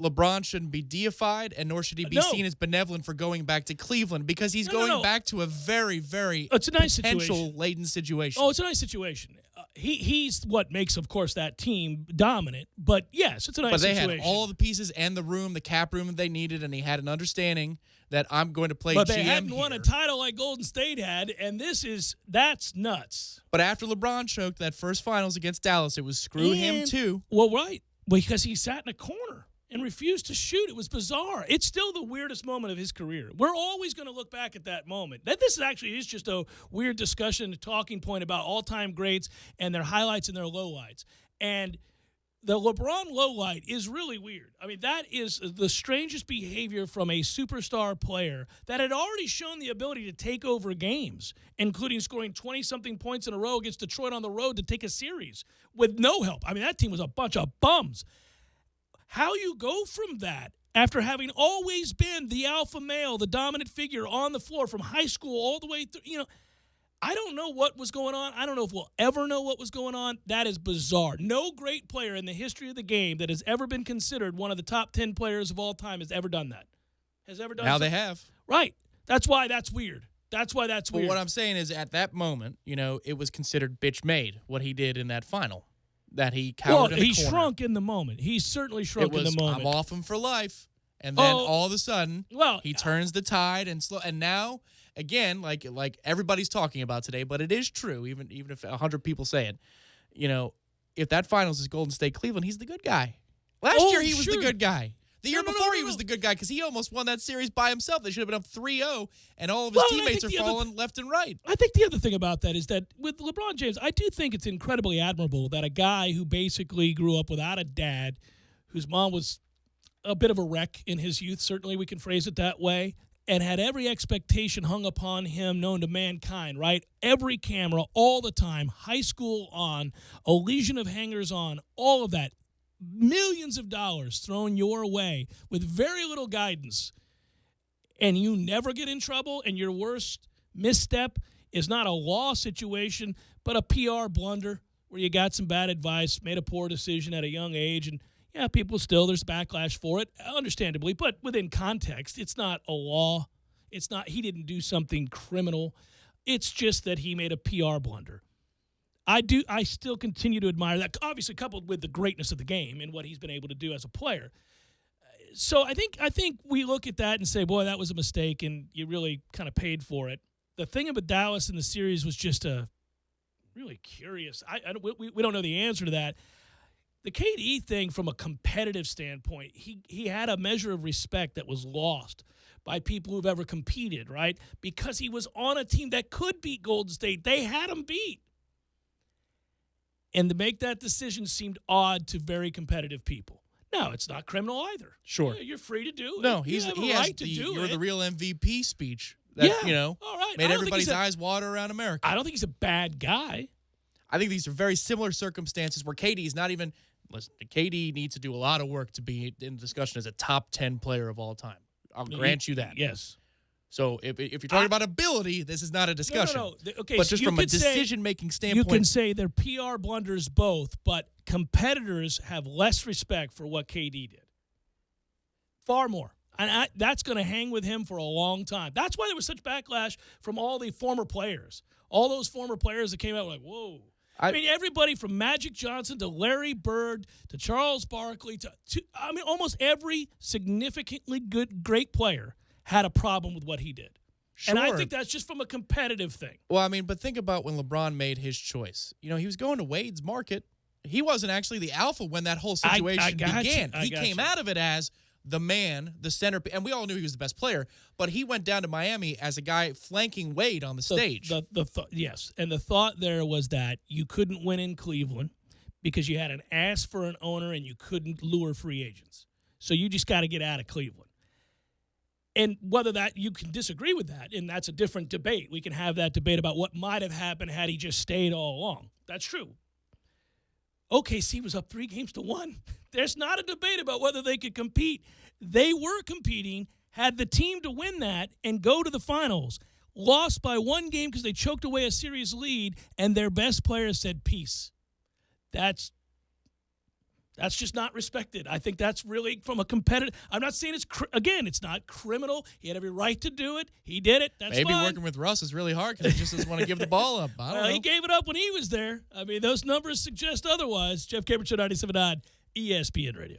LeBron shouldn't be deified, and nor should he be seen as benevolent for going back to Cleveland because he's going back to a very, very it's a nice potential-laden situation. Oh, it's a nice situation. He's what makes, of course, that team dominant. But, yes, it's a nice situation. But they had all the pieces and the room, the cap room that they needed, and he had an understanding that I'm going to play GM But they hadn't won a title like Golden State had, and that's nuts. But after LeBron choked that first finals against Dallas, it was screw him too. Well, right, because he sat in a corner and refused to shoot. It was bizarre. It's still the weirdest moment of his career. We're always going to look back at that moment. This is just a weird discussion, a talking point about all-time greats and their highlights and their lowlights. And the LeBron lowlight is really weird. I mean, that is the strangest behavior from a superstar player that had already shown the ability to take over games, including scoring 20-something points in a row against Detroit on the road to take a series with no help. I mean, that team was a bunch of bums. How you go from that after having always been the alpha male, the dominant figure on the floor from high school all the way through, I don't know what was going on. I don't know if we'll ever know what was going on. That is bizarre. No great player in the history of the game that has ever been considered one of the top 10 players of all time has ever done that. Has ever done Now something. they have. Right. That's why that's weird. That's why that's But weird. what I'm saying is at that moment, it was considered bitch made what he did in that final. That he cowered in the he corner. shrunk in the moment. He certainly shrunk in the moment. I'm off him for life. And then all of a sudden, he turns the tide and now, again, like everybody's talking about today, but it is true, even if 100 people say it. If that finals is Golden State Cleveland, he's the good guy. Last year he was the good guy. The year before he was the good guy because he almost won that series by himself. They should have been up 3-0, and all of his teammates are falling left and right. I think the other thing about that is that with LeBron James, I do think it's incredibly admirable that a guy who basically grew up without a dad, whose mom was a bit of a wreck in his youth, certainly we can phrase it that way, and had every expectation hung upon him known to mankind, right? Every camera, all the time, high school on, a legion of hangers on, all of that. Millions of dollars thrown your way with very little guidance, and you never get in trouble, and your worst misstep is not a law situation, but a PR blunder where you got some bad advice, made a poor decision at a young age, and there's backlash for it, understandably, but within context, it's not a law. It's not, he didn't do something criminal. It's just that he made a PR blunder. I still continue to admire that, obviously coupled with the greatness of the game and what he's been able to do as a player. So I think we look at that and say, boy, that was a mistake, and you really kind of paid for it. The thing about Dallas in the series was just a really curious. We don't know the answer to that. The KD thing, from a competitive standpoint, he had a measure of respect that was lost by people who've ever competed, right? Because he was on a team that could beat Golden State. They had him beat. And to make that decision seemed odd to very competitive people. No, it's not criminal either. Sure. You're free to do it. No, he has you're the real MVP speech that, all right. made everybody's eyes water around America. I don't think he's a bad guy. I think these are very similar circumstances where KD is not even – listen, KD needs to do a lot of work to be in discussion as a top 10 player of all time. I'll grant you that. Yes. So if you're talking about ability, this is not a discussion. No. Okay, but so just from a decision-making standpoint. You can say they're PR blunders both, but competitors have less respect for what KD did. Far more. And that's going to hang with him for a long time. That's why there was such backlash from all the former players. All those former players that came out were like, whoa. I mean, everybody from Magic Johnson to Larry Bird to Charles Barkley to almost every significantly great player had a problem with what he did. Sure. And I think that's just from a competitive thing. Well, I mean, but think about when LeBron made his choice. He was going to Wade's market. He wasn't actually the alpha when that whole situation began. He came out of it as the man, the center, and we all knew he was the best player, but he went down to Miami as a guy flanking Wade on the stage. Yes, and the thought there was that you couldn't win in Cleveland because you had an ass for an owner and you couldn't lure free agents. So you just got to get out of Cleveland. And whether that you can disagree with that, and that's a different debate. We can have that debate about what might have happened had he just stayed all along. That's true. OKC was up 3-1. There's not a debate about whether they could compete. They were competing, had the team to win that and go to the finals. Lost by one game because they choked away a series lead, and their best player said peace. That's just not respected. I think that's really from a competitive. I'm not saying it's not criminal. He had every right to do it. He did it. That's Maybe fine. working with Russ is really hard because he just doesn't want to give the ball up. I don't know. He gave it up when he was there. I mean, those numbers suggest otherwise. Jeff Cameron Show, 97.9 ESPN Radio.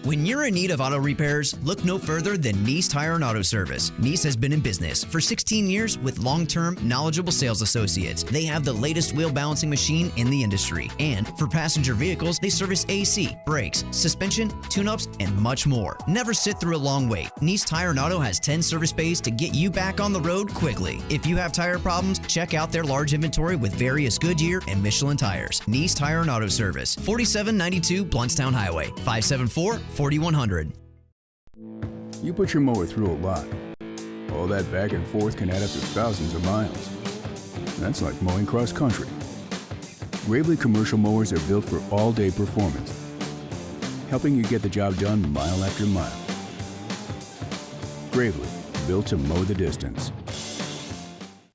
When you're in need of auto repairs, look no further than Nice Tire and Auto Service. Nice has been in business for 16 years with long-term, knowledgeable sales associates. They have the latest wheel balancing machine in the industry. And for passenger vehicles, they service AC, brakes, suspension, tune-ups, and much more. Never sit through a long wait. Nice Tire and Auto has 10 service bays to get you back on the road quickly. If you have tire problems, check out their large inventory with various Goodyear and Michelin tires. Nice Tire and Auto Service, 4792 Bluntstown Highway, 574-4100. You put your mower through a lot. All that back and forth can add up to thousands of miles. That's like mowing cross country. Gravely commercial mowers are built for all-day performance, helping you get the job done mile after mile. Gravely, built to mow the distance.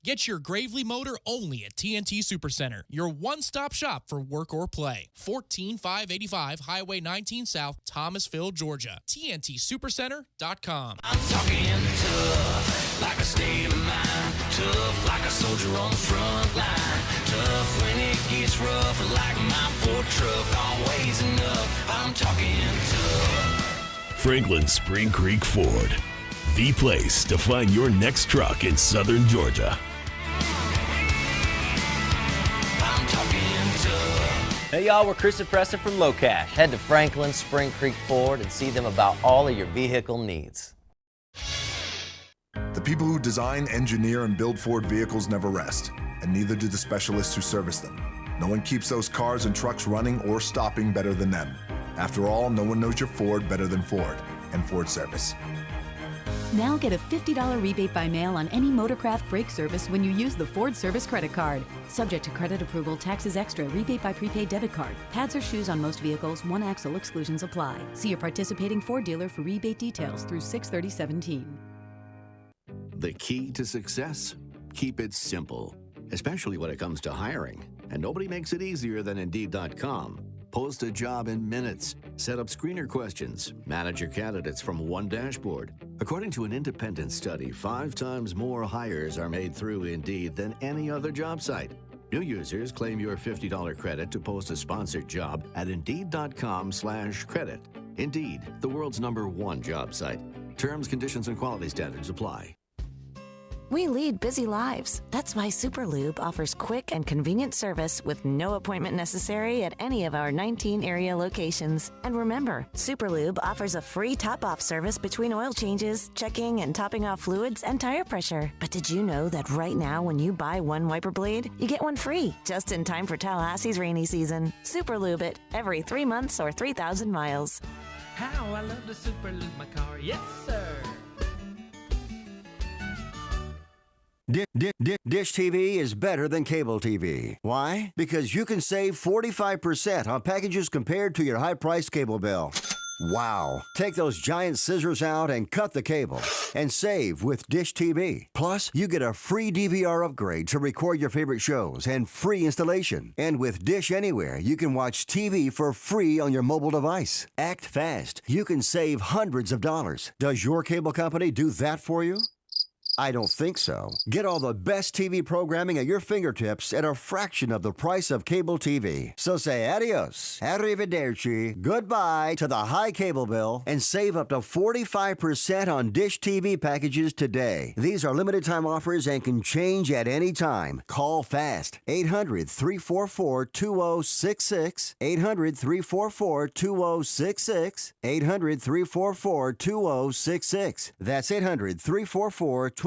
Get your Gravely motor only at TNT Supercenter, your one-stop shop for work or play. 14585 Highway 19 South, Thomasville, Georgia. TNTSupercenter.com. I'm talking tough, like a state of mind. Tough, like a soldier on the front line. Tough when it gets rough, like my Ford truck, always enough. I'm talking tough. Franklin Spring Creek Ford, the place to find your next truck in southern Georgia. Hey y'all, we're Chris and Preston from Low Cash. Head to Franklin Spring Creek Ford and see them about all of your vehicle needs. The people who design, engineer, and build Ford vehicles never rest, and neither do the specialists who service them. No one keeps those cars and trucks running or stopping better than them. After all, no one knows your Ford better than Ford and Ford Service. Now get a $50 rebate by mail on any Motorcraft brake service when you use the Ford Service credit card. Subject to credit approval, taxes extra, rebate by prepaid debit card. Pads or shoes on most vehicles, one axle exclusions apply. See your participating Ford dealer for rebate details through 6/30/17. The key to success? Keep it simple, especially when it comes to hiring. And nobody makes it easier than Indeed.com. Post a job in minutes. Set up screener questions. Manage your candidates from one dashboard. According to an independent study, 5 times more hires are made through Indeed than any other job site. New users claim your $50 credit to post a sponsored job at Indeed.com/credit. Indeed, the world's #1 job site. Terms, conditions, and quality standards apply. We lead busy lives. That's why Superlube offers quick and convenient service with no appointment necessary at any of our 19 area locations. And remember, Superlube offers a free top-off service between oil changes, checking and topping off fluids, and tire pressure. But did you know that right now when you buy one wiper blade, you get one free, just in time for Tallahassee's rainy season? Superlube it every 3 months or 3,000 miles. How I love to Superlube my car. Yes, sir. Dish TV is better than cable TV. Why? Because you can save 45% on packages compared to your high-priced cable bill. Wow. Take those giant scissors out and cut the cable and save with Dish TV. Plus, you get a free DVR upgrade to record your favorite shows and free installation. And with Dish Anywhere, you can watch TV for free on your mobile device. Act fast. You can save hundreds of dollars. Does your cable company do that for you? I don't think so. Get all the best TV programming at your fingertips at a fraction of the price of cable TV. So say adios, arrivederci, goodbye to the high cable bill and save up to 45% on Dish TV packages today. These are limited time offers and can change at any time. Call fast. 800-344-2066. 800-344-2066. 800-344-2066. That's 800-344-2066.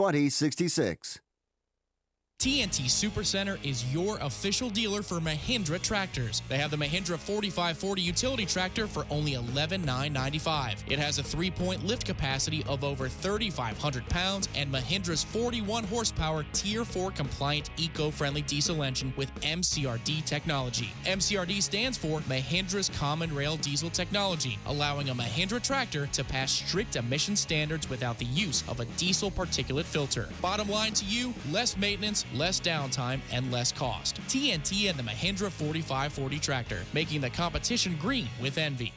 TNT Supercenter is your official dealer for Mahindra tractors. They have the Mahindra 4540 utility tractor for only $11,995. It has a 3-point lift capacity of over 3,500 pounds and Mahindra's 41 horsepower Tier 4 compliant eco-friendly diesel engine with MCRD technology. MCRD stands for Mahindra's Common Rail Diesel Technology, allowing a Mahindra tractor to pass strict emission standards without the use of a diesel particulate filter. Bottom line to you, less maintenance, less downtime, and less cost. TNT and the Mahindra 4540 tractor, making the competition green with envy.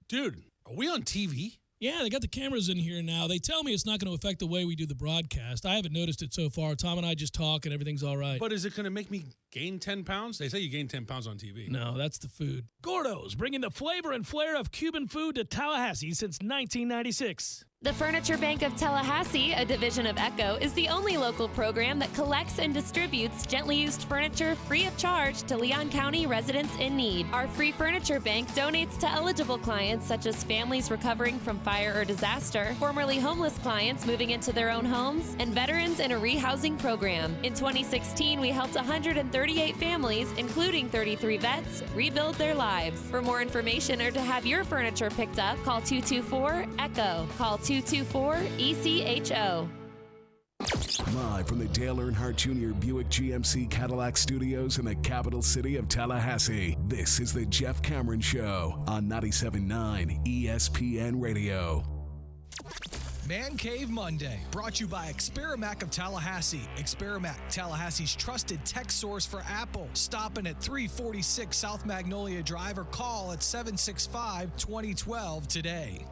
Dude, are we on TV? Yeah, they got the cameras in here now. They tell me it's not going to affect the way we do the broadcast. I haven't noticed it so far. Tom and I just talk and everything's all right. But is it going to make me gain 10 pounds? They say you gain 10 pounds on TV. No, that's the food. Gordo's, bringing the flavor and flair of Cuban food to Tallahassee since 1996. The Furniture Bank of Tallahassee, a division of ECHO, is the only local program that collects and distributes gently used furniture free of charge to Leon County residents in need. Our free furniture bank donates to eligible clients such as families recovering from fire or disaster, formerly homeless clients moving into their own homes, and veterans in a rehousing program. In 2016, we helped 138 families, including 33 vets, rebuild their lives. For more information or to have your furniture picked up, call 224-ECHO. Call 224-ECHO. Live from the Dale Earnhardt Jr. Buick GMC Cadillac Studios in the capital city of Tallahassee, this is the Jeff Cameron Show on 97.9 ESPN Radio. Man Cave Monday, brought to you by Experamac of Tallahassee. Experamac, Tallahassee's trusted tech source for Apple. Stopping at 346 South Magnolia Drive or call at 765-2012 today.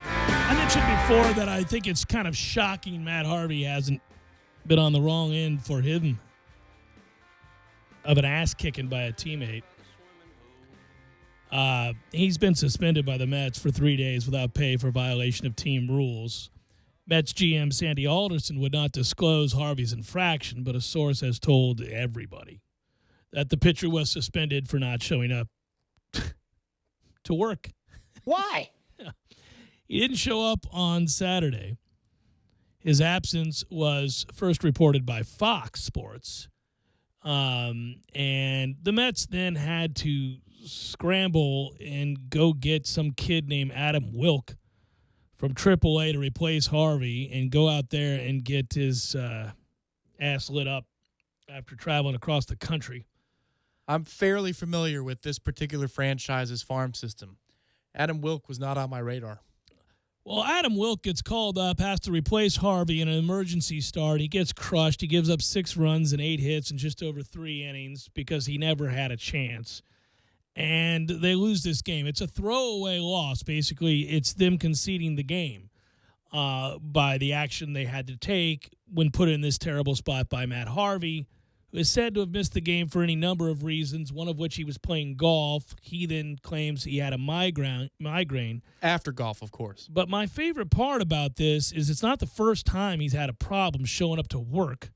I mentioned before that I think it's kind of shocking Matt Harvey hasn't been on the wrong end for him of an ass kicking by a teammate. He's been suspended by the Mets for 3 days without pay for violation of team rules. Mets GM Sandy Alderson would not disclose Harvey's infraction, but a source has told everybody that the pitcher was suspended for not showing up to work. Why? He didn't show up on Saturday. His absence was first reported by Fox Sports. And the Mets then had to scramble and go get some kid named Adam Wilk from AAA to replace Harvey and go out there and get his ass lit up after traveling across the country. I'm fairly familiar with this particular franchise's farm system. Adam Wilk was not on my radar. Well, Adam Wilk gets called up, has to replace Harvey in an emergency start. He gets crushed. He gives up 6 runs and 8 hits in just over 3 innings because he never had a chance. And they lose this game. It's a throwaway loss. Basically, it's them conceding the game by the action they had to take when put in this terrible spot by Matt Harvey, who is said to have missed the game for any number of reasons, one of which he was playing golf. He then claims he had a migraine. After golf, of course. But my favorite part about this is it's not the first time he's had a problem showing up to work.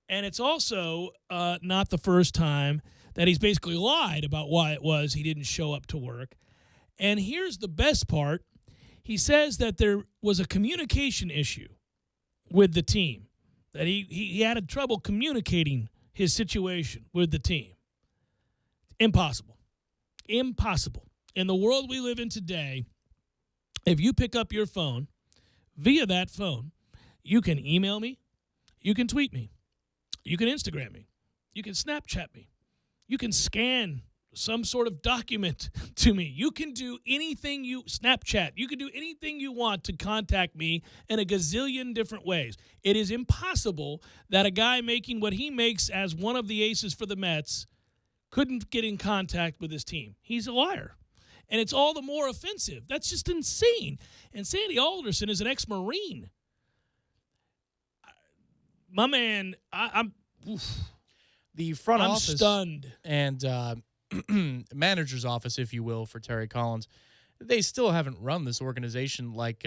And it's also not the first time that he's basically lied about why it was he didn't show up to work. And here's the best part. He says that there was a communication issue with the team, that he had trouble communicating his situation with the team. Impossible. Impossible. In the world we live in today, if you pick up your phone, via that phone, you can email me, you can tweet me, you can Instagram me, you can Snapchat me, you can scan some sort of document to me. You can do anything Snapchat. You can do anything you want to contact me in a gazillion different ways. It is impossible that a guy making what he makes as one of the aces for the Mets couldn't get in contact with his team. He's a liar. And it's all the more offensive. That's just insane. And Sandy Alderson is an ex-Marine. My man, I'm the front I'm office stunned. And manager's office, if you will, for Terry Collins, they still haven't run this organization like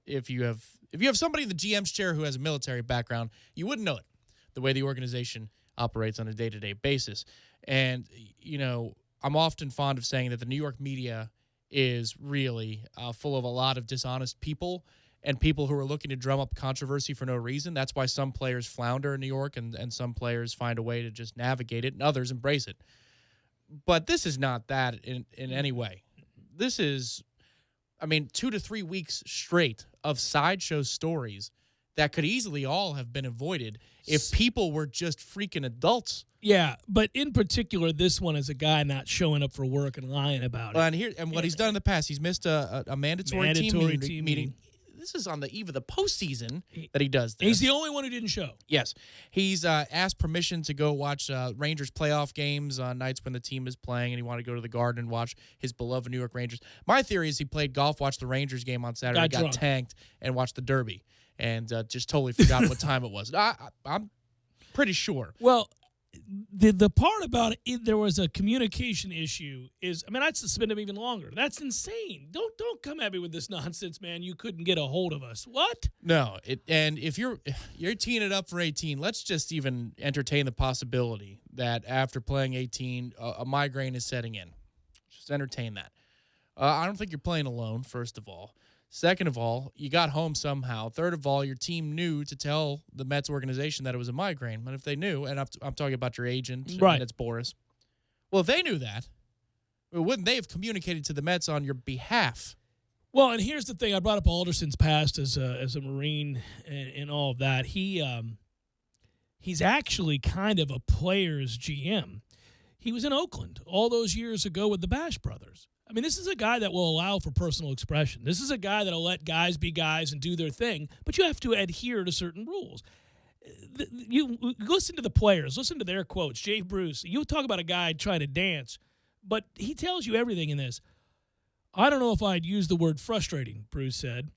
if you have somebody in the GM's chair who has a military background, you wouldn't know it, the way the organization operates on a day-to-day basis. And, you know, I'm often fond of saying that the New York media is really full of a lot of dishonest people and people who are looking to drum up controversy for no reason. That's why some players flounder in New York and some players find a way to just navigate it and others embrace it. But this is not that in any way. This is, 2 to 3 weeks straight of sideshow stories that could easily all have been avoided if people were just freaking adults. Yeah, but in particular, this one is a guy not showing up for work and lying about it. And what he's done in the past, he's missed a mandatory team meeting. This is on the eve of the postseason that he does this. He's the only one who didn't show. Yes. He's asked permission to go watch Rangers playoff games on nights when the team is playing, and he wanted to go to the Garden and watch his beloved New York Rangers. My theory is he played golf, watched the Rangers game on Saturday, got tanked, and watched the Derby, and just totally forgot what time it was. I'm pretty sure. Well, the part about it, there was a communication issue is, I'd suspend him even longer. That's insane. Don't come at me with this nonsense, man. You couldn't get a hold of us. What? No, and if you're teeing it up for 18, let's just even entertain the possibility that after playing 18, a migraine is setting in. Just entertain that. I don't think you're playing alone, first of all. Second of all, you got home somehow. Third of all, your team knew to tell the Mets organization that it was a migraine. And if they knew, and I'm talking about your agent, right. and it's Boris. Well, if they knew that, Wouldn't they have communicated to the Mets on your behalf? Well, and here's the thing. I brought up Alderson's past as a Marine and all of that. He's actually kind of a player's GM. He was in Oakland all those years ago with the Bash Brothers. I mean, this is a guy that will allow for personal expression. This is a guy that will let guys be guys and do their thing, but you have to adhere to certain rules. You listen to the players. Listen to their quotes. Jay Bruce, you talk about a guy trying to dance, but he tells you everything in this. I don't know if I'd use the word frustrating, Bruce said.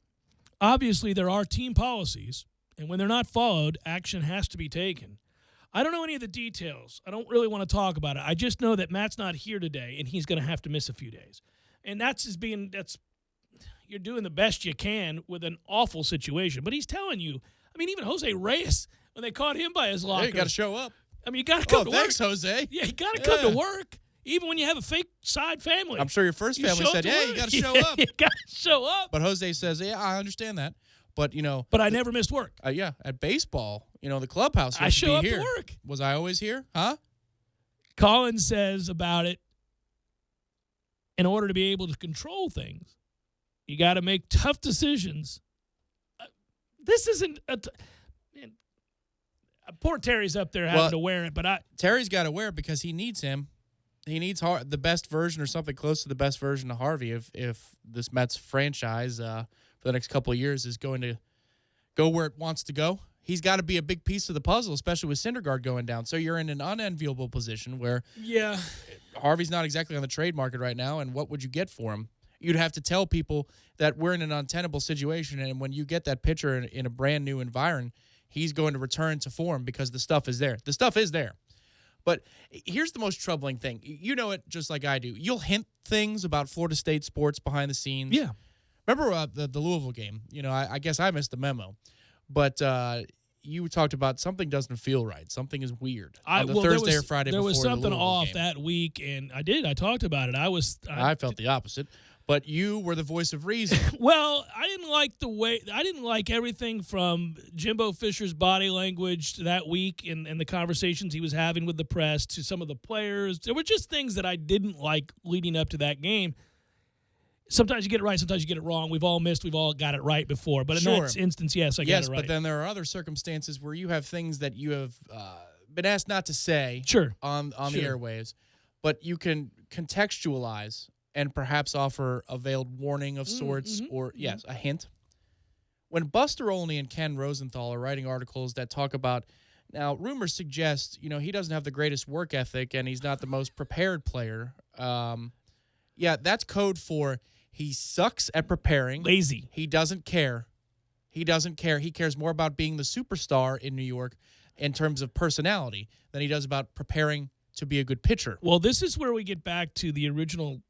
Obviously, there are team policies, and when they're not followed, action has to be taken. I don't know any of the details. I don't really want to talk about it. I just know that Matt's not here today, and he's going to have to miss a few days. And you're doing the best you can with an awful situation. But he's telling you, I mean, even Jose Reyes, when they caught him by his locker. You got to show up. I mean, you got to come to work. Thanks, Jose. Yeah, you got to come to work, even when you have a fake side family. I'm sure your first family said, yeah, you got to show up. You got to show up. But Jose says, yeah, I understand that. But, But I never missed work. Yeah, at baseball, the clubhouse. I show up here. to work. Was I always here? Huh? Collins says about it, in order to be able to control things, you got to make tough decisions. This isn't man, poor Terry's up there having to wear it, but Terry's got to wear it because he needs him. He needs the best version or something close to the best version of Harvey if this Mets franchise for the next couple of years is going to go where it wants to go. He's got to be a big piece of the puzzle, especially with Syndergaard going down. So you're in an unenviable position where Harvey's not exactly on the trade market right now, and what would you get for him? You'd have to tell people that we're in an untenable situation, and when you get that pitcher in a brand-new environment, he's going to return to form because the stuff is there. The stuff is there. But here's the most troubling thing. You know it just like I do. You'll hint things about Florida State sports behind the scenes. Yeah. Remember the Louisville game? I guess I missed the memo. But you talked about something doesn't feel right. Something is weird on the Thursday or Friday before the Louisville game. There was something off that week, and I talked about it. I felt the opposite. But you were the voice of reason. Well, I didn't like everything from Jimbo Fisher's body language that week and the conversations he was having with the press to some of the players. There were just things that I didn't like leading up to that game. Sometimes you get it right, sometimes you get it wrong. We've all missed, we've all got it right before. But in that instance, yes, I got it right. But then there are other circumstances where you have things that you have been asked not to say on the airwaves, but you can contextualize and perhaps offer a veiled warning of sorts or, a hint. When Buster Olney and Ken Rosenthal are writing articles that talk about, now, rumors suggest, he doesn't have the greatest work ethic and he's not the most prepared player. That's code for he sucks at preparing. Lazy. He doesn't care. He cares more about being the superstar in New York in terms of personality than he does about preparing to be a good pitcher. Well, this is where we get back to the original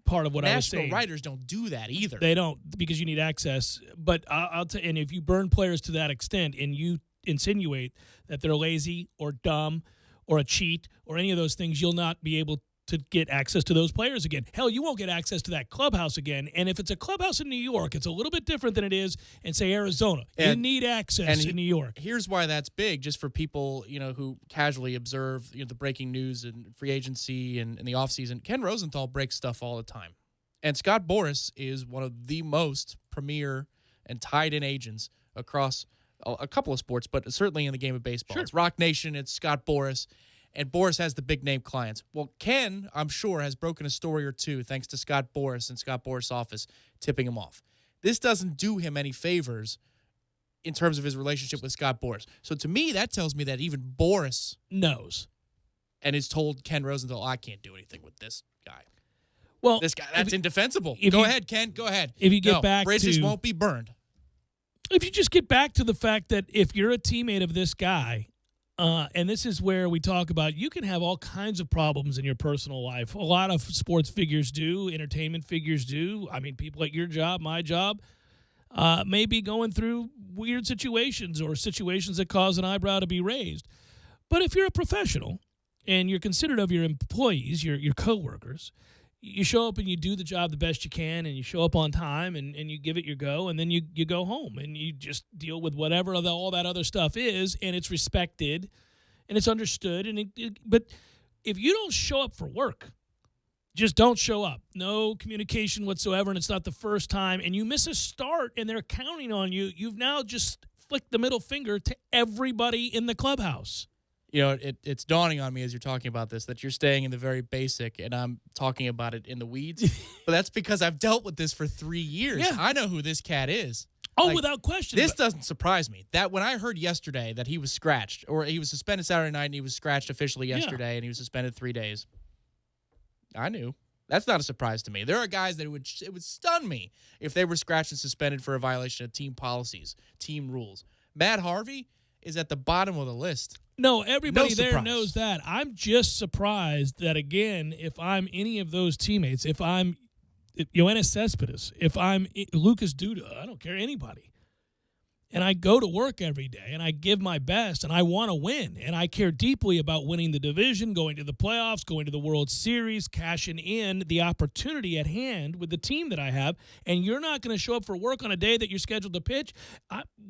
part of what I was saying. National writers don't do that either. They don't, because you need access. But I'll tell you, and if you burn players to that extent and you insinuate that they're lazy or dumb or a cheat or any of those things, you'll not be able to get access to those players again. Hell, you won't get access to that clubhouse again. And if it's a clubhouse in New York, it's a little bit different than it is in, say, Arizona. You need access in New York. Here's why that's big, just for people, who casually observe the breaking news and free agency and the offseason. Ken Rosenthal breaks stuff all the time. And Scott Boras is one of the most premier and tied-in agents across a couple of sports, but certainly in the game of baseball. Sure. It's Rock Nation, it's Scott Boras. And Boras has the big-name clients. Well, Ken, I'm sure, has broken a story or two thanks to Scott Boras and Scott Boras' office tipping him off. This doesn't do him any favors in terms of his relationship with Scott Boras. So to me, that tells me that even Boras knows and has told Ken Rosenthal, I can't do anything with this guy. Well, this guy, that's indefensible. Go ahead, Ken. Go ahead. If you get back bridges won't be burned. If you just get back to the fact that if you're a teammate of this guy, and this is where we talk about you can have all kinds of problems in your personal life. A lot of sports figures do, entertainment figures do. I mean, people at your job, my job, may be going through weird situations or situations that cause an eyebrow to be raised. But if you're a professional and you're considerate of your employees, your coworkers, you show up and you do the job the best you can, and you show up on time, and you give it your go, and then you go home, and you just deal with whatever all that other stuff is, and it's respected, and it's understood. But if you don't show up for work, just don't show up. No communication whatsoever, and it's not the first time. And you miss a start, and they're counting on you. You've now just flicked the middle finger to everybody in the clubhouse. You know, it's dawning on me as you're talking about this that you're staying in the very basic, and I'm talking about it in the weeds. But that's because I've dealt with this for 3 years. Yeah. I know who this cat is. Oh, without question. This doesn't surprise me. That when I heard yesterday that he was scratched, or he was suspended Saturday night and he was scratched officially yesterday, and he was suspended 3 days, I knew. That's not a surprise to me. There are guys that it would stun me if they were scratched and suspended for a violation of team policies, team rules. Matt Harvey is at the bottom of the list. No, everybody there surprise. knows that. I'm just surprised that, again, if I'm any of those teammates, if I'm Yoenis Cespedes, if I'm Lucas Duda, I don't care, anybody. And I go to work every day, and I give my best, and I want to win. And I care deeply about winning the division, going to the playoffs, going to the World Series, cashing in the opportunity at hand with the team that I have. And you're not going to show up for work on a day that you're scheduled to pitch.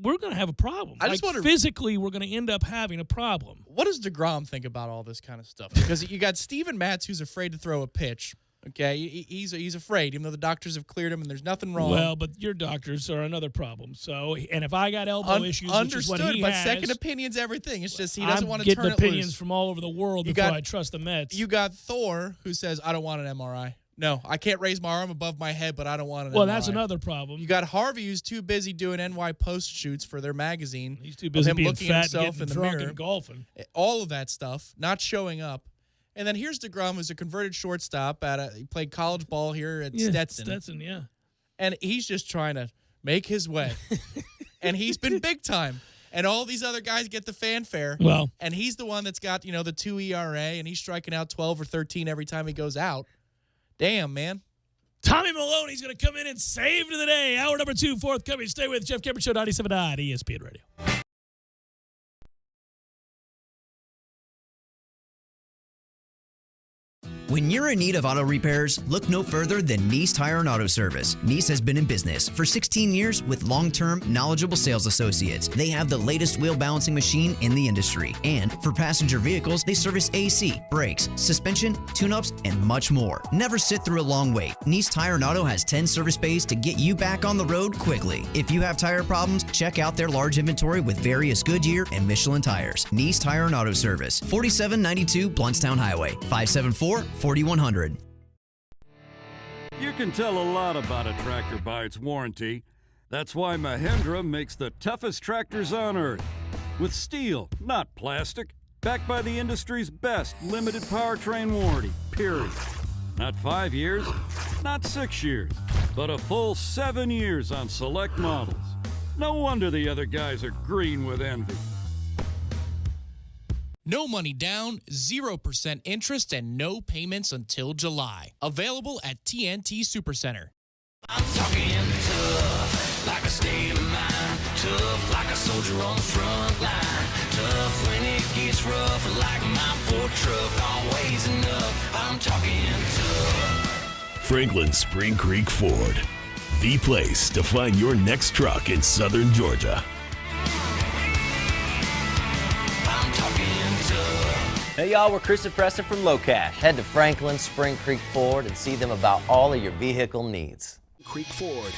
We're going to have a problem. I just wonder, physically, we're going to end up having a problem. What does DeGrom think about all this kind of stuff? Because you got Steven Matz, who's afraid to throw a pitch. Okay, he's afraid, even though the doctors have cleared him and there's nothing wrong. Well, but your doctors are another problem. So, and if I got elbow issues, understood, which is what he but has, second opinion's everything. It's just he doesn't want to turn getting it opinions loose. from all over the world before I trust the Mets. You got Thor, who says, I don't want an MRI. No, I can't raise my arm above my head, but I don't want an MRI. Well, that's another problem. You got Harvey, who's too busy doing NY post shoots for their magazine. He's too busy him being looking fat, at himself getting in the drunk, mirror. and golfing. All of that stuff, not showing up. And then here's DeGrom, who's a converted shortstop. He played college ball here at Stetson. Yeah. And he's just trying to make his way. And he's been big time. And all these other guys get the fanfare. Well. And he's the one that's got, the 2 ERA, and he's striking out 12 or 13 every time he goes out. Damn, man. Tommy Maloney's going to come in and save the day. Hour number 2, forthcoming. Stay with Jeff Cameron Show, 97.9 ESPN Radio. When you're in need of auto repairs, look no further than Nice Tire and Auto Service. Nice has been in business for 16 years with long-term, knowledgeable sales associates. They have the latest wheel balancing machine in the industry. And for passenger vehicles, they service AC, brakes, suspension, tune-ups, and much more. Never sit through a long wait. Nice Tire and Auto has 10 service bays to get you back on the road quickly. If you have tire problems, check out their large inventory with various Goodyear and Michelin tires. Nice Tire and Auto Service, 4792 Bluntstown Highway, 574-4100. You can tell a lot about a tractor by its warranty. That's why Mahindra makes the toughest tractors on earth. With steel, not plastic. Backed by the industry's best limited powertrain warranty, period. Not 5 years, not 6 years, but a full 7 years on select models. No wonder the other guys are green with envy. No money down, 0% interest, and no payments until July. Available at TNT Supercenter. I'm talking tough, like a state of mind. Tough, like a soldier on the front line. Tough when it gets rough, like my Ford truck. Always enough, I'm talking tough. Franklin Spring Creek Ford, the place to find your next truck in southern Georgia. I'm talking tough. Hey y'all, we're Chris and Preston from Low Cash. Head to Franklin Spring Creek Ford and see them about all of your vehicle needs. Creek Ford.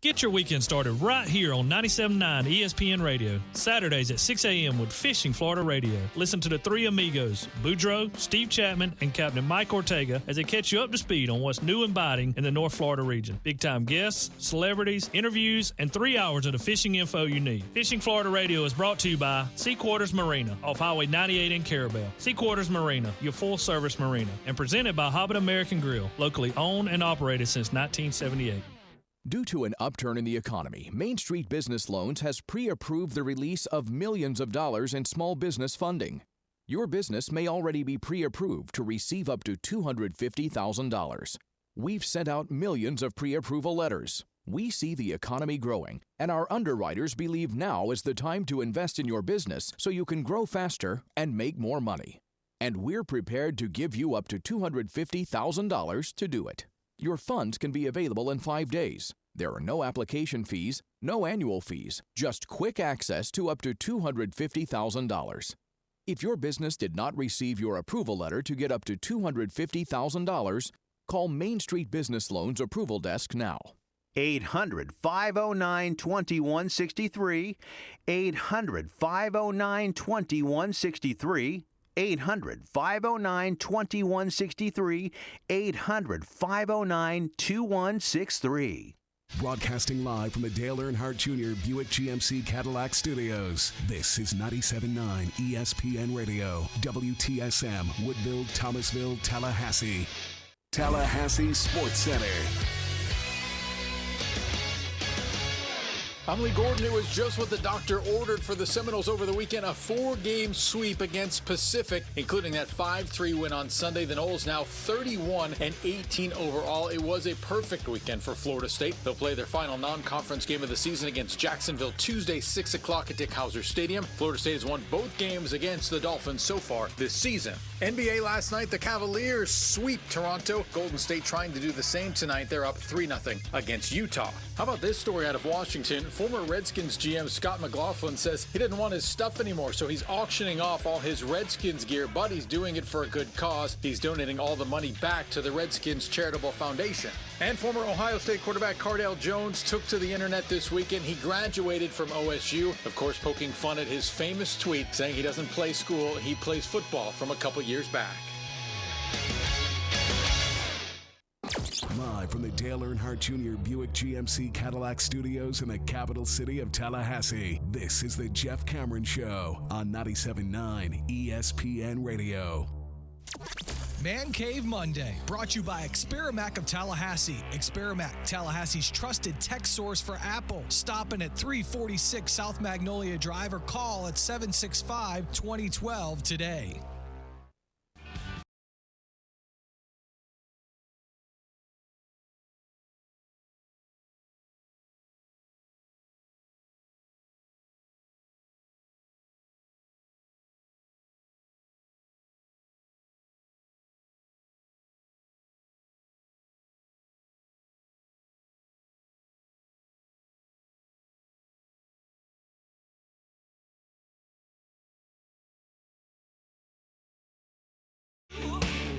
Get your weekend started right here on 97.9 ESPN Radio. Saturdays at 6 a.m. with Fishing Florida Radio. Listen to the three amigos, Boudreaux, Steve Chapman, and Captain Mike Ortega as they catch you up to speed on what's new and biting in the North Florida region. Big-time guests, celebrities, interviews, and 3 hours of the fishing info you need. Fishing Florida Radio is brought to you by Sea Quarters Marina off Highway 98 in Carabel. Sea Quarters Marina, your full-service marina, and presented by Hobbit American Grill, locally owned and operated since 1978. Due to an upturn in the economy, Main Street Business Loans has pre-approved the release of millions of dollars in small business funding. Your business may already be pre-approved to receive up to $250,000. We've sent out millions of pre-approval letters. We see the economy growing, and our underwriters believe now is the time to invest in your business so you can grow faster and make more money. And we're prepared to give you up to $250,000 to do it. Your funds can be available in 5 days. There are no application fees, no annual fees, just quick access to up to $250,000. If your business did not receive your approval letter to get up to $250,000, call Main Street Business Loans Approval Desk now. 800-509-2163. 800-509-2163. 800-509-2163. 800-509-2163. Broadcasting live from the Dale Earnhardt Jr. Buick GMC Cadillac Studios. This is 97.9 ESPN Radio, WTSM, Woodville, Thomasville, Tallahassee. Tallahassee Sports Center. I'm Lee Gordon. It was just what the doctor ordered for the Seminoles over the weekend, a 4-game sweep against Pacific, including that 5-3 win on Sunday. The Noles now 31-18 overall. It was a perfect weekend for Florida State. They'll play their final non-conference game of the season against Jacksonville Tuesday, 6 o'clock at Dick Howser Stadium. Florida State has won both games against the Dolphins so far this season. NBA last night, the Cavaliers sweep Toronto. Golden State trying to do the same tonight. They're up 3-0 against Utah. How about this story out of Washington? Former Redskins GM Scott McLaughlin says he didn't want his stuff anymore, so he's auctioning off all his Redskins gear, but he's doing it for a good cause. He's donating all the money back to the Redskins Charitable Foundation. And former Ohio State quarterback Cardale Jones took to the internet this weekend. He graduated from OSU, of course poking fun at his famous tweet saying he doesn't play school, he plays football from a couple years back. Live from the Dale Earnhardt Jr. Buick GMC Cadillac Studios in the capital city of Tallahassee, this is the Jeff Cameron Show on 97.9 ESPN Radio. Man Cave Monday, brought to you by Experamac of Tallahassee. Experamac, Tallahassee's trusted tech source for Apple. Stop in at 346 South Magnolia Drive or call at 765-2012 today.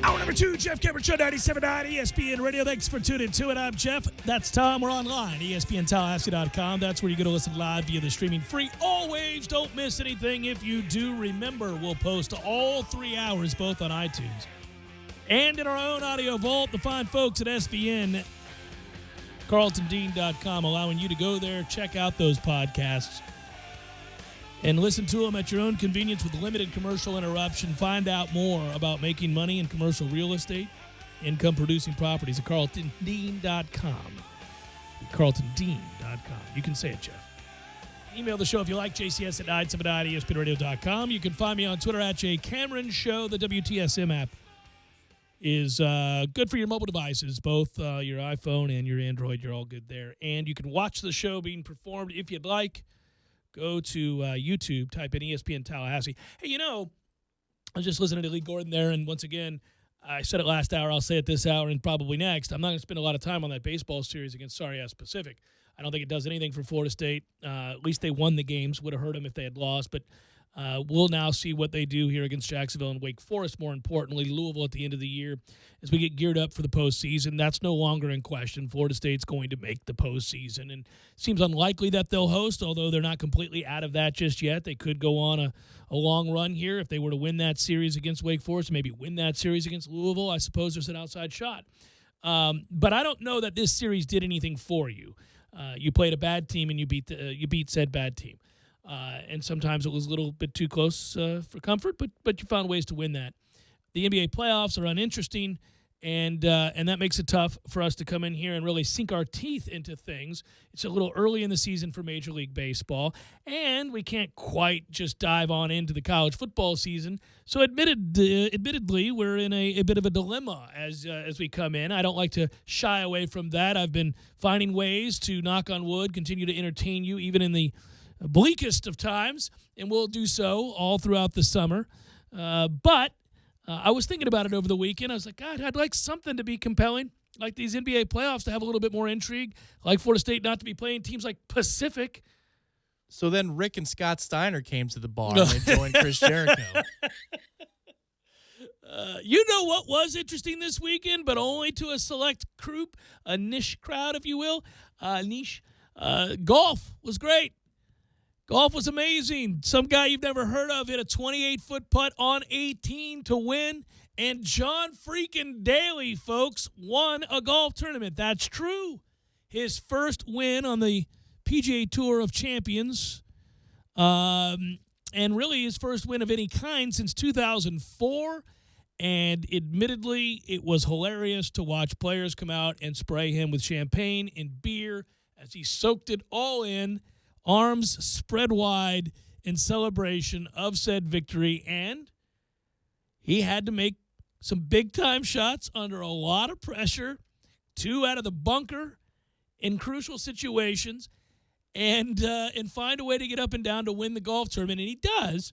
Hour number 2, Jeff Cameron Show, 97.9 ESPN Radio. Thanks for tuning to it. I'm Jeff. That's Tom. We're online, ESPNTallahassee.com. That's where you go to listen live via the streaming free. Always don't miss anything. If you do, remember, we'll post all 3 hours both on iTunes and in our own audio vault. The fine folks at SBN, CarltonDean.com, allowing you to go there, check out those podcasts, and listen to them at your own convenience with limited commercial interruption. Find out more about making money in commercial real estate, income-producing properties at CarltonDean.com. CarltonDean.com. You can say it, Jeff. Email the show if you like, jcs at 979ESPNradio.com. You can find me on Twitter at JCameronShow. The WTSM app is good for your mobile devices, both your iPhone and your Android. You're all good there. And you can watch the show being performed if you'd like. Go to YouTube, type in ESPN Tallahassee. Hey, you know, I was just listening to Lee Gordon there, and once again, I said it last hour, I'll say it this hour, and probably next. I'm not going to spend a lot of time on that baseball series against Sorry-Ass Pacific. I don't think it does anything for Florida State. At least they won the games. Would have hurt them if they had lost, but we'll now see what they do here against Jacksonville and Wake Forest, more importantly, Louisville at the end of the year. As we get geared up for the postseason, that's no longer in question. Florida State's going to make the postseason, and it seems unlikely that they'll host, although they're not completely out of that just yet. They could go on a long run here if they were to win that series against Wake Forest, maybe win that series against Louisville. I suppose there's an outside shot. But I don't know that this series did anything for you. You played a bad team, and you beat said bad team. And sometimes it was a little bit too close for comfort, but you found ways to win that. The NBA playoffs are uninteresting, and that makes it tough for us to come in here and really sink our teeth into things. It's a little early in the season for Major League Baseball, and we can't quite just dive on into the college football season. So admittedly, we're in a bit of a dilemma as we come in. I don't like to shy away from that. I've been finding ways to, knock on wood, continue to entertain you even in the bleakest of times, and we'll do so all throughout the summer. But I was thinking about it over the weekend. I was like, God, I'd like something to be compelling, like these NBA playoffs to have a little bit more intrigue, like Florida State not to be playing teams like Pacific. So then Rick and Scott Steiner came to the bar and they joined Chris Jericho. You know what was interesting this weekend, but only to a select group, a niche crowd, if you will. Golf was great. Golf was amazing. Some guy you've never heard of hit a 28-foot putt on 18 to win. And John freaking Daly, folks, won a golf tournament. That's true. His first win on the PGA Tour of Champions. And really his first win of any kind since 2004. And admittedly, it was hilarious to watch players come out and spray him with champagne and beer as he soaked it all in, arms spread wide in celebration of said victory. And he had to make some big-time shots under a lot of pressure, 2 out of the bunker in crucial situations, and find a way to get up and down to win the golf tournament, and he does.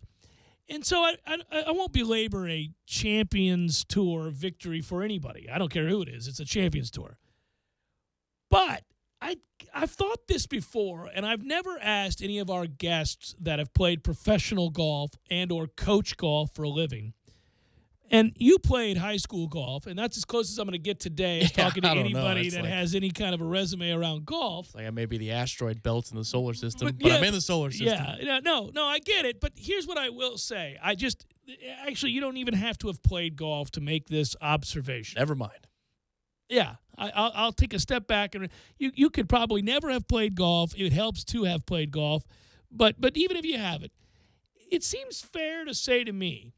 And so I won't belabor a Champions Tour victory for anybody. I don't care who it is. It's a Champions Tour. But I've thought this before, and I've never asked any of our guests that have played professional golf and or coach golf for a living. And you played high school golf, and that's as close as I'm going to get today as talking to anybody that has any kind of a resume around golf. Like maybe the asteroid belts in the solar system, but I'm in the solar system. Yeah, no, I get it. But here's what I will say. Actually, you don't even have to have played golf to make this observation. Never mind. Yeah, I'll take a step back. And you could probably never have played golf. It helps to have played golf. But even if you haven't, it seems fair to say to me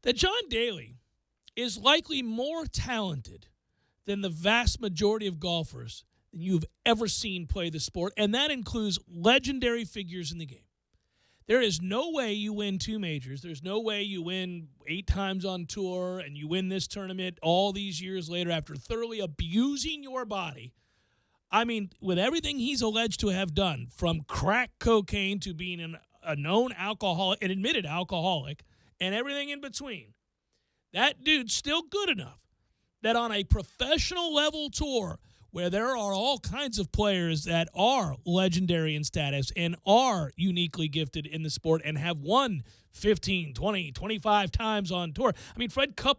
that John Daly is likely more talented than the vast majority of golfers than you've ever seen play the sport, and that includes legendary figures in the game. There is no way you win 2 majors. There's no way you win 8 times on tour and you win this tournament all these years later after thoroughly abusing your body. I mean, with everything he's alleged to have done, from crack cocaine to being a known alcoholic, an admitted alcoholic, and everything in between, that dude's still good enough that on a professional level tour where there are all kinds of players that are legendary in status and are uniquely gifted in the sport and have won 15, 20, 25 times on tour. I mean,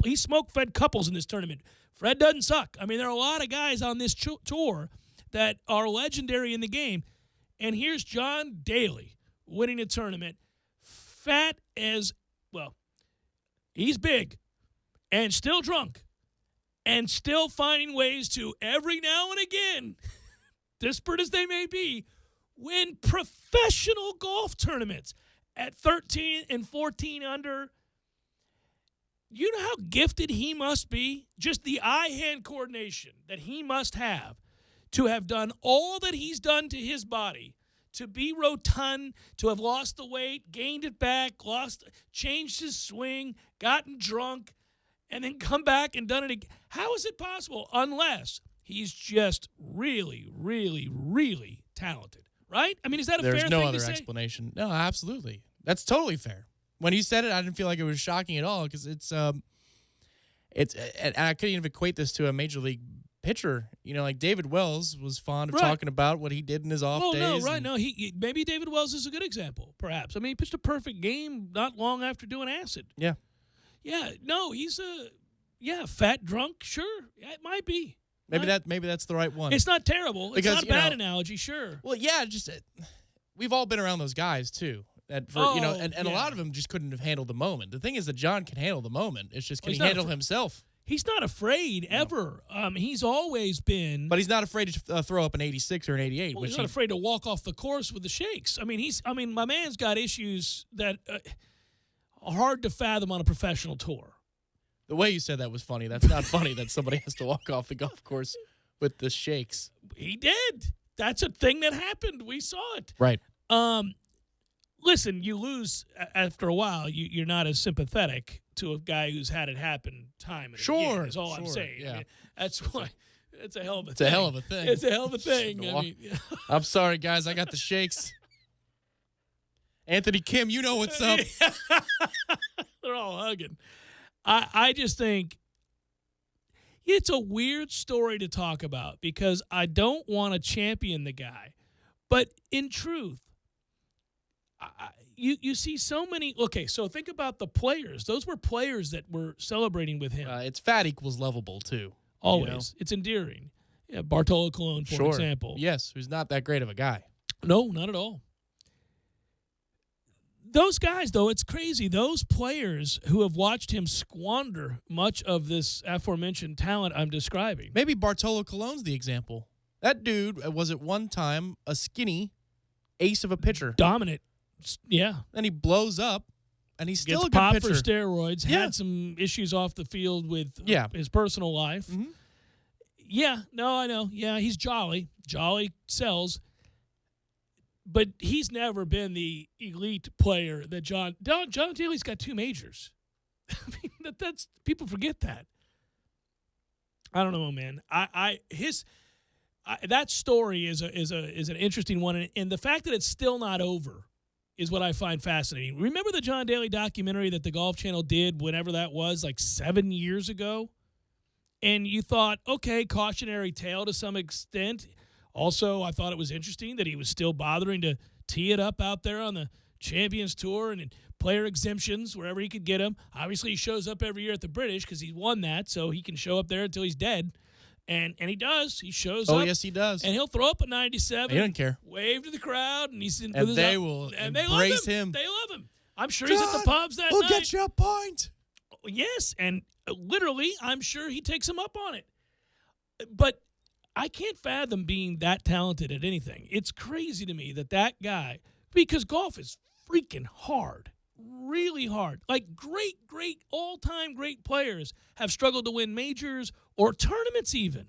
he smoked Fred Couples in this tournament. Fred doesn't suck. I mean, there are a lot of guys on this tour that are legendary in the game. And here's John Daly winning a tournament, fat as, well, he's big and still drunk and still finding ways to, every now and again, disparate as they may be, win professional golf tournaments at 13 and 14 under. You know how gifted he must be? Just the eye-hand coordination that he must have to have done all that he's done to his body, to be rotund, to have lost the weight, gained it back, changed his swing, gotten drunk, and then come back and done it again. How is it possible? Unless he's just really, really, really talented, right? I mean, is that a fair thing to say? There's no other explanation. No, absolutely. That's totally fair. When he said it, I didn't feel like it was shocking at all because it's and I couldn't even equate this to a major league pitcher. You know, like David Wells was fond of talking about what he did in his off days. No, right. No, maybe David Wells is a good example, perhaps. I mean, he pitched a perfect game not long after doing acid. Yeah. Yeah, no, he's fat, drunk, sure. Yeah, it might be. Maybe that's the right one. It's not terrible. It's not a bad analogy, sure. Well, yeah, just we've all been around those guys too. And a lot of them just couldn't have handled the moment. The thing is that John can handle the moment. It's just can he handle himself? He's not afraid ever. He's always been. But he's not afraid to throw up an 86 or an 88. Well, he's not afraid to walk off the course with the shakes. I mean, my man's got issues that are hard to fathom on a professional tour. The way you said that was funny. That's not funny that somebody has to walk off the golf course with the shakes. He did. That's a thing that happened. We saw it. Right. Listen, you lose after a while. You're not as sympathetic to a guy who's had it happen time and again. Is all I'm saying. Yeah. That's why it's a hell of a thing. It's a hell of a thing. It's a hell of a thing. I'm sorry, guys. I got the shakes. Anthony Kim, you know what's up. They're all hugging. I just think it's a weird story to talk about because I don't want to champion the guy. But in truth, you see so many. Okay, so think about the players. Those were players that were celebrating with him. It's fat equals lovable too. Always, you know? It's endearing. Yeah, Bartolo Colon, for example. Yes, who's not that great of a guy. No, not at all. Those guys, though, it's crazy. Those players who have watched him squander much of this aforementioned talent I'm describing. Maybe Bartolo Colon's the example. That dude was at one time a skinny ace of a pitcher. Dominant. Yeah. Then he blows up, and he's still Gets a good popped pitcher. for steroids. Yeah. Had some issues off the field with his personal life. Mm-hmm. Yeah, no, I know. Yeah, he's jolly. Jolly sells. But he's never been the elite player that John Daly's got 2 majors. I mean, that's people forget that. I don't know, man. That story is an interesting one, and the fact that it's still not over is what I find fascinating. Remember the John Daly documentary that the Golf Channel did, whenever that was, like 7 years ago? And you thought, okay, cautionary tale to some extent. Also, I thought it was interesting that he was still bothering to tee it up out there on the Champions Tour and in player exemptions wherever he could get them. Obviously, he shows up every year at the British because he won that, so he can show up there until he's dead. And he does. He shows up. Oh, yes, he does. And he'll throw up a 97. He doesn't care. Wave to the crowd, and he's in. And with they his, will and they embrace love him. They love him. I'm sure he's at the pubs that night. We'll get you a pint. Yes, and literally, I'm sure he takes him up on it. But I can't fathom being that talented at anything. It's crazy to me that guy, because golf is freaking hard, really hard. Like great, all-time great players have struggled to win majors or tournaments even.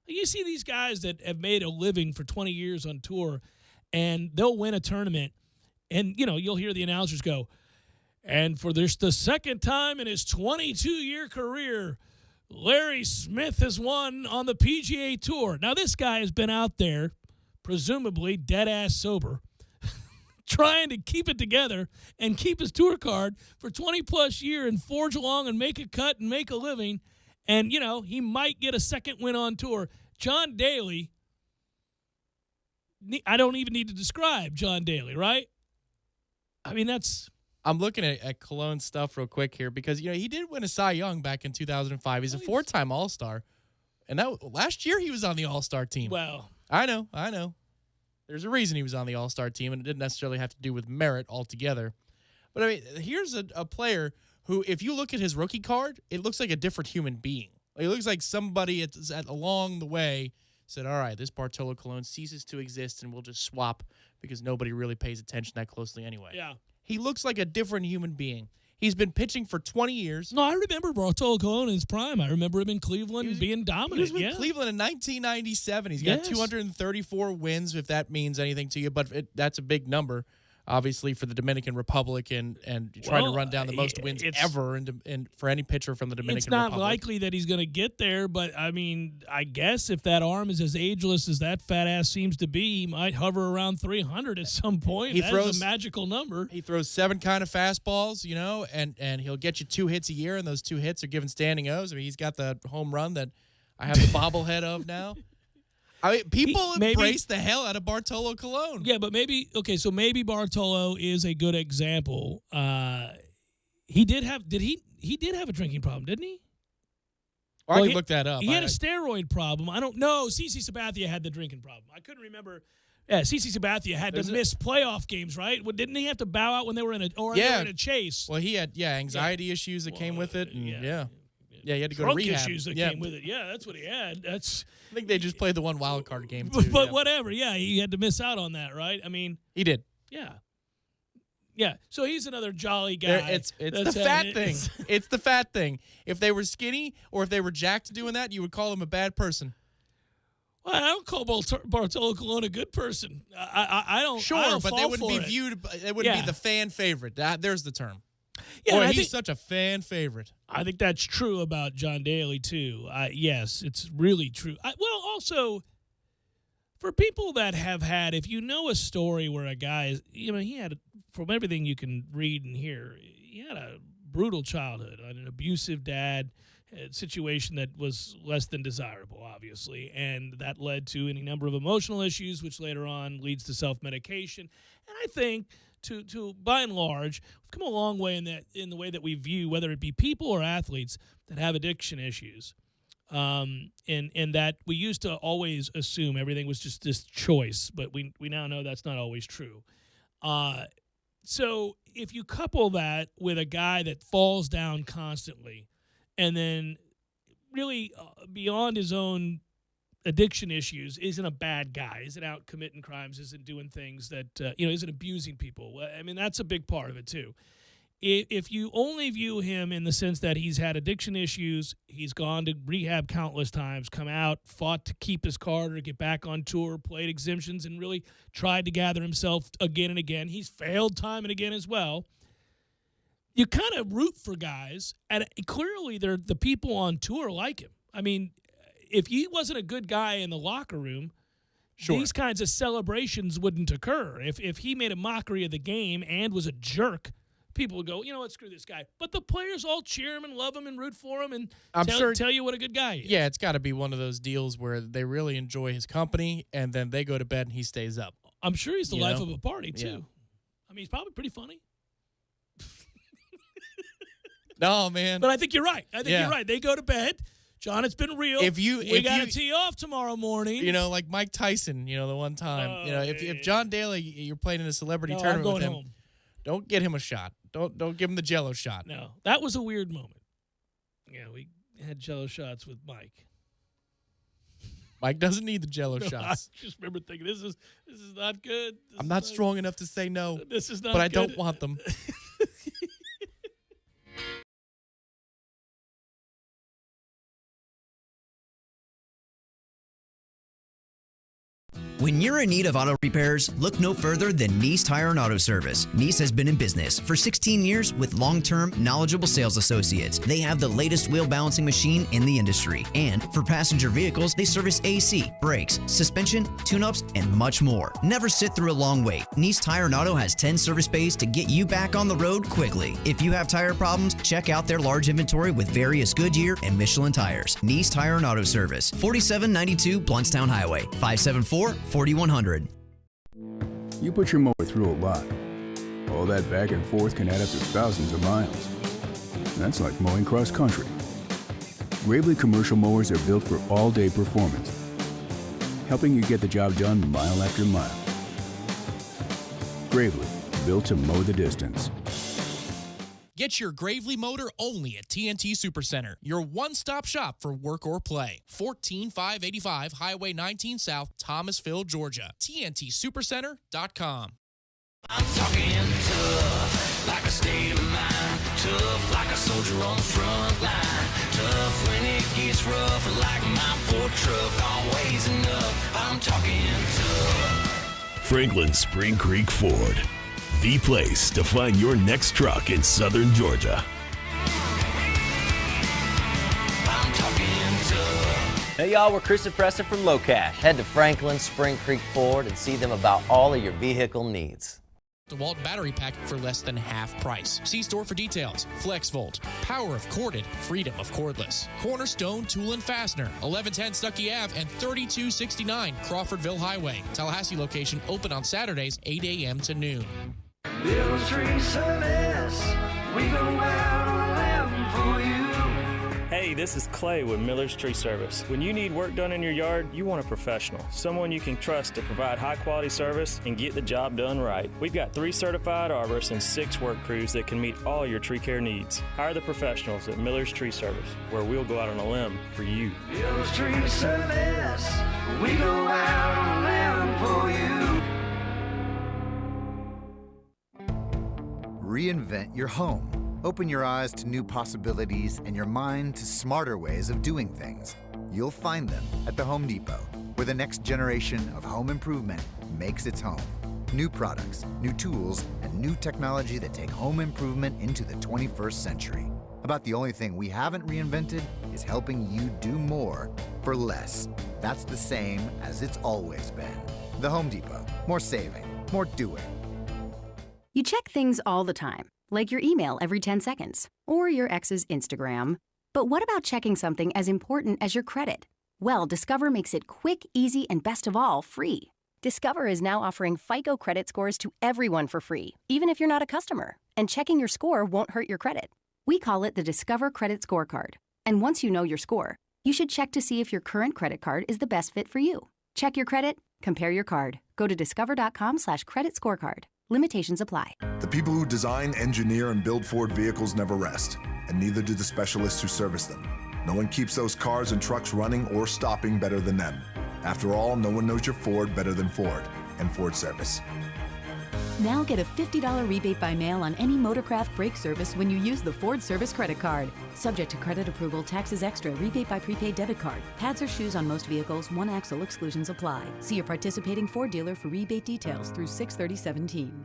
You see these guys that have made a living for 20 years on tour, and they'll win a tournament, and, you'll hear the announcers go, and for the second time in his 22-year career, Larry Smith has won on the PGA Tour. Now, this guy has been out there, presumably dead-ass sober, trying to keep it together and keep his tour card for 20-plus years and forge along and make a cut and make a living. And, he might get a second win on tour. John Daly, I don't even need to describe John Daly, right? I mean, I'm looking at Colon's stuff real quick here because, he did win a Cy Young back in 2005. He's a 4-time All-Star. And last year he was on the All-Star team. Well, I know. There's a reason he was on the All-Star team, and it didn't necessarily have to do with merit altogether. But, I mean, here's a player who, if you look at his rookie card, it looks like a different human being. It looks like somebody along the way said, all right, this Bartolo Colon ceases to exist, and we'll just swap because nobody really pays attention that closely anyway. Yeah. He looks like a different human being. He's been pitching for 20 years. No, I remember Bartolo Colon in his prime. I remember him in Cleveland being dominant. He was with Cleveland in 1997. He's got 234 wins, if that means anything to you, but that's a big number, obviously, for the Dominican Republic and trying to run down the most wins ever and for any pitcher from the Dominican Republic. It's not likely that he's going to get there, but, I mean, I guess if that arm is as ageless as that fat ass seems to be, he might hover around 300 at some point. That's a magical number. He throws 7 kind of fastballs, and he'll get you 2 hits a year, and those 2 hits are given standing O's. I mean, he's got the home run that I have the bobblehead of now. I mean, people embrace the hell out of Bartolo Colon. Yeah, but maybe Bartolo is a good example. He did have a drinking problem, didn't he? I can look that up. He had a steroid problem. I don't know. CC Sabathia had the drinking problem. I couldn't remember. Yeah, CC Sabathia had to miss playoff games, right? Well, didn't he have to bow out when they were in a chase? Well, he had anxiety issues that came with it. And Yeah, he had to go to Drunk rehab. issues that came with it. Yeah, that's what he had. I think they just played the one wild card game too. But whatever. Yeah, he had to miss out on that, right? I mean, he did. Yeah. Yeah. So he's another jolly guy. It's the fat thing. It's the fat thing. If they were skinny or if they were jacked doing that, you would call them a bad person. Well, I don't call Bartolo Colon a good person. I don't. Sure, I don't but they wouldn't be it. viewed. They wouldn't be the fan favorite. There's the term. Yeah, Boy, he's such a fan favorite. I think that's true about John Daly, too. Yes, it's really true. Well, also, for people that have had, if you know a story where a guy is, he had, from everything you can read and hear, he had a brutal childhood, an abusive dad, a situation that was less than desirable, obviously, and that led to any number of emotional issues, which later on leads to self-medication. And I think, to by and large, we've come a long way in the way that we view whether it be people or athletes that have addiction issues. In that we used to always assume everything was just this choice, but we now know that's not always true. So if you couple that with a guy that falls down constantly and then really beyond his own addiction issues isn't a bad guy, isn't out committing crimes, isn't doing things that, isn't abusing people. I mean, that's a big part of it too. If you only view him in the sense that he's had addiction issues, he's gone to rehab countless times, come out, fought to keep his card or get back on tour, played exemptions, and really tried to gather himself again and again. He's failed time and again as well. You kind of root for guys, and clearly the people on tour like him. I mean, if he wasn't a good guy in the locker room, these kinds of celebrations wouldn't occur. If he made a mockery of the game and was a jerk, people would go, you know what, screw this guy. But the players all cheer him and love him and root for him and tell you what a good guy he is. Yeah, it's got to be one of those deals where they really enjoy his company, and then they go to bed and he stays up. I'm sure he's the life of a party, too. Yeah. I mean, he's probably pretty funny. No, man. But I think you're right. You're right. They go to bed. John, it's been real. We got to tee off tomorrow morning. You know, like Mike Tyson, the one time. If John Daly, you're playing in a celebrity tournament I'm with him, home. Don't get him a shot. Don't give him the Jello shot. No, that was a weird moment. Yeah, we had Jello shots with Mike. Mike doesn't need the Jello No, shots. I just remember thinking, this is not good. I'm not strong enough to say no. This is not but I good. don't want them. When you're in need of auto repairs, look no further than Nice Tire and Auto Service. Nice has been in business for 16 years with long-term, knowledgeable sales associates. They have the latest wheel balancing machine in the industry. And for passenger vehicles, they service AC, brakes, suspension, tune-ups, and much more. Never sit through a long wait. Nice Tire and Auto has 10 service bays to get you back on the road quickly. If you have tire problems, check out their large inventory with various Goodyear and Michelin tires. Nice Tire and Auto Service, 4792 Bluntstown Highway, 574-4100. You put your mower through a lot. All that back and forth can add up to thousands of miles. That's like mowing cross country. Gravely commercial mowers are built for all-day performance, helping you get the job done mile after mile. Gravely, built to mow the distance. Get your Gravely motor only at TNT Supercenter, your one-stop shop for work or play. 14585 Highway 19 South, Thomasville, Georgia. TNTSupercenter.com. I'm talking tough, like a state of mind. Tough, like a soldier on the front line. Tough when it gets rough, like my Ford truck, always enough. I'm talking tough. Franklin Spring Creek Ford, the place to find your next truck in southern Georgia. I'm talking tough. Hey y'all, we're Chris and Preston from Low Cash. Head to Franklin Spring Creek Ford and see them about all of your vehicle needs. The Walton battery pack for less than half price. See store for details. FlexVolt, power of corded, freedom of cordless. Cornerstone Tool and Fastener, 1110 Stuckey Ave and 3269 Crawfordville Highway. Tallahassee location open on Saturdays, 8 a.m. to noon. Miller's Tree Service, we go out on a limb for you. Hey, this is Clay with Miller's Tree Service. When you need work done in your yard, you want a professional, someone you can trust to provide high-quality service and get the job done right. We've got 3 certified arborists and 6 work crews that can meet all your tree care needs. Hire the professionals at Miller's Tree Service, where we'll go out on a limb for you. Miller's Tree Service, we go out on a limb for you. Reinvent your home. Open your eyes to new possibilities and your mind to smarter ways of doing things. You'll find them at the Home Depot, where the next generation of home improvement makes its home. New products, new tools, and new technology that take home improvement into the 21st century. About the only thing we haven't reinvented is helping you do more for less. That's the same as it's always been. The Home Depot. More saving, more doing. You check things all the time, like your email every 10 seconds, or your ex's Instagram. But what about checking something as important as your credit? Well, Discover makes it quick, easy, and best of all, free. Discover is now offering FICO credit scores to everyone for free, even if you're not a customer. And checking your score won't hurt your credit. We call it the Discover Credit Scorecard. And once you know your score, you should check to see if your current credit card is the best fit for you. Check your credit, compare your card. Go to discover.com/credit scorecard. Limitations apply. The people who design, engineer, and build Ford vehicles never rest, and neither do the specialists who service them. No one keeps those cars and trucks running or stopping better than them. After all, no one knows your Ford better than Ford and Ford Service. Now get a $50 rebate by mail on any Motorcraft brake service when you use the Ford Service credit card. Subject to credit approval, taxes extra, rebate by prepaid debit card. Pads or shoes on most vehicles, one axle exclusions apply. See your participating Ford dealer for rebate details through 6/30/17.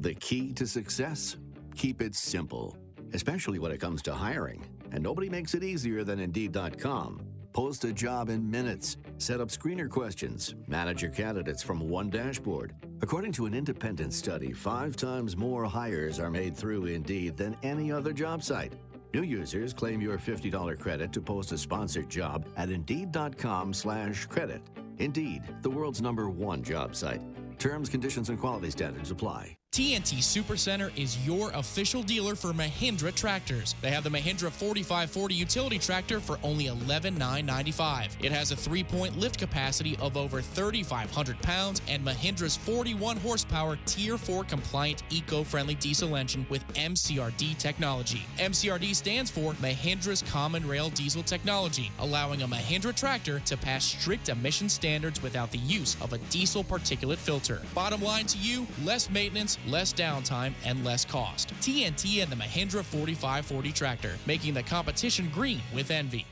The key to success? Keep it simple, especially when it comes to hiring. And nobody makes it easier than Indeed.com. Post a job in minutes. Set up screener questions. Manage your candidates from one dashboard. According to an independent study, 5 times more hires are made through Indeed than any other job site. New users claim your $50 credit to post a sponsored job at Indeed.com/credit. Indeed, the world's #1 job site. Terms, conditions, and quality standards apply. TNT Supercenter is your official dealer for Mahindra tractors. They have the Mahindra 4540 utility tractor for only $11,995. It has a 3-point lift capacity of over 3,500 pounds and Mahindra's 41 horsepower Tier 4 compliant eco-friendly diesel engine with MCRD technology. MCRD stands for Mahindra's Common Rail Diesel Technology, allowing a Mahindra tractor to pass strict emission standards without the use of a diesel particulate filter. Bottom line to you, less maintenance, less downtime, and less cost. TNT and the Mahindra 4540 tractor, making the competition green with envy.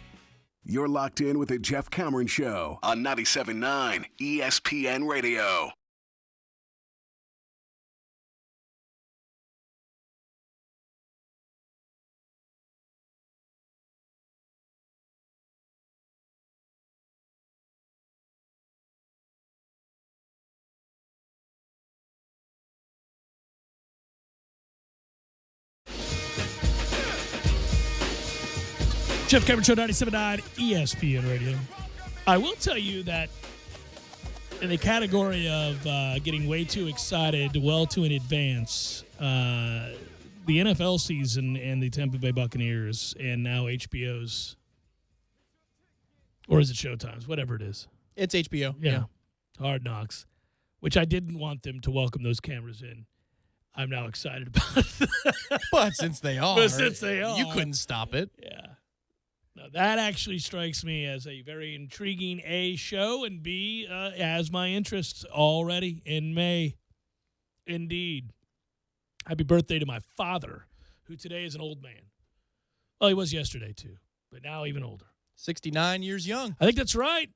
You're locked in with the Jeff Cameron Show on 97.9 ESPN Radio. Jeff Cameron Show, 97.9 ESPN Radio. I will tell you that in the category of getting way too excited well too in advance, the NFL season and the Tampa Bay Buccaneers and now HBO's, or is it Showtime's, whatever it is. It's HBO. Yeah. Hard Knocks, which I didn't want them to welcome those cameras in. I'm now excited about it. But since they are, you couldn't stop it. Yeah. Now, that actually strikes me as a very intriguing A, show, and B, has my interest already in May. Indeed. Happy birthday to my father, who today is an old man. Well, he was yesterday, too, but now even older. 69 years young. I think that's right.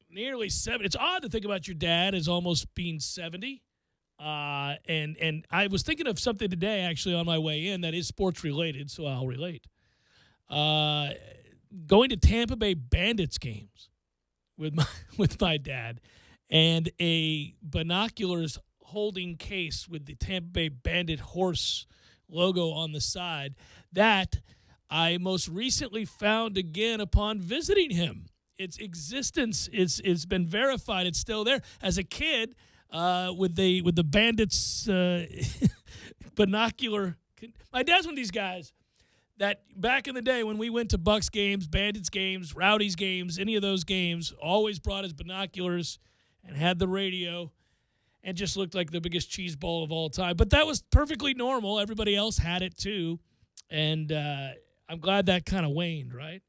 Nearly 70. It's odd to think about your dad as almost being 70. And I was thinking of something today, actually, on my way in that is sports-related, so I'll relate. Going to Tampa Bay Bandits games with my dad, and a binoculars holding case with the Tampa Bay Bandit horse logo on the side that I most recently found again upon visiting him. Its existence it's been verified. It's still there. As a kid, with the Bandits binocular, my dad's one of these guys that back in the day when we went to Bucks games, Bandits games, Rowdies games, any of those games, always brought his binoculars and had the radio and just looked like the biggest cheese ball of all time. But that was perfectly normal. Everybody else had it too. And I'm glad that kind of waned, right?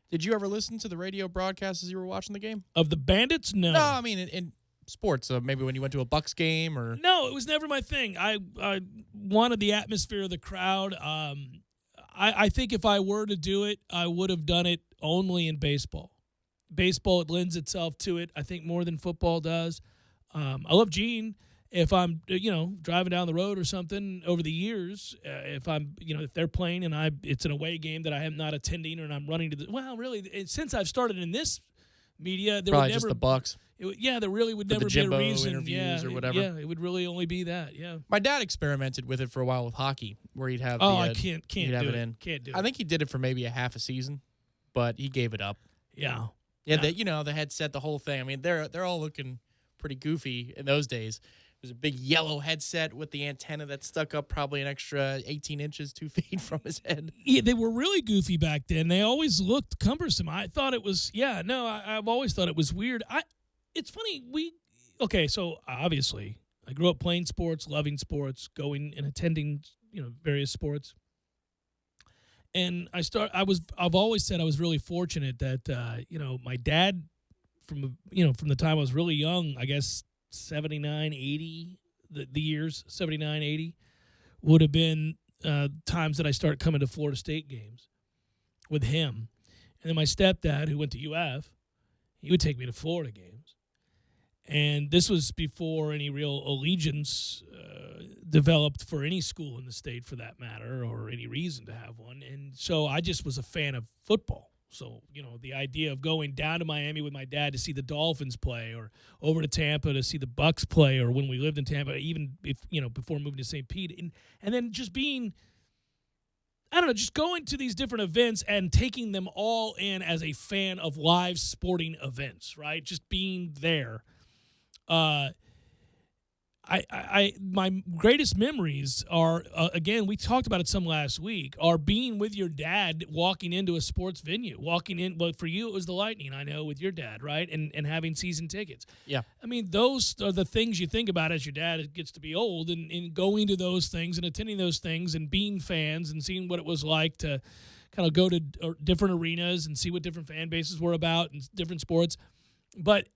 Did you ever listen to the radio broadcast as you were watching the game? Of the Bandits? No. No, I mean in sports. Maybe when you went to a Bucks game or... No, it was never my thing. I wanted the atmosphere of the crowd. I think if I were to do it, I would have done it only in baseball. Baseball, it lends itself to it, I think, more than football does. I love Gene. If I'm, driving down the road or something over the years, if I'm, if they're playing and it's an away game that I am not attending and I'm running to really, since I've started in this media. There Probably would just never, the Bucks. There really would For the never be a Jimbo reason. interviews Yeah, or whatever. Yeah, it would really only be that. Yeah. My dad experimented with it for a while with hockey, where he'd have. Oh, the, I can't he'd have do it it. in. Can't do I it. think he did it for maybe a half a season, but he gave it up. Yeah. Yeah, the headset, the whole thing. I mean, they're all looking pretty goofy in those days. It was a big yellow headset with the antenna that stuck up probably an extra 18 inches, 2 feet from his head. Yeah, they were really goofy back then. They always looked cumbersome. I thought it was, I've always thought it was weird. It's funny, so obviously I grew up playing sports, loving sports, going and attending, various sports. And I've always said I was really fortunate that, my dad from the time I was really young, I guess 79, 80, the years 79, 80 would have been times that I started coming to Florida State games with him. And then my stepdad, who went to UF, he would take me to Florida games. And this was before any real allegiance developed for any school in the state, for that matter, or any reason to have one. And so I just was a fan of football. So, the idea of going down to Miami with my dad to see the Dolphins play, or over to Tampa to see the Bucks play, or when we lived in Tampa, even if, before moving to St. Pete, and then just being, just going to these different events and taking them all in as a fan of live sporting events, right? Just being there. My greatest memories are, again, we talked about it some last week, are being with your dad walking into a sports venue, but for you it was the Lightning, I know, with your dad, right? And having season tickets. Yeah. I mean, those are the things you think about as your dad gets to be old, and going to those things and attending those things and being fans and seeing what it was like to kind of go to different arenas and see what different fan bases were about and different sports. But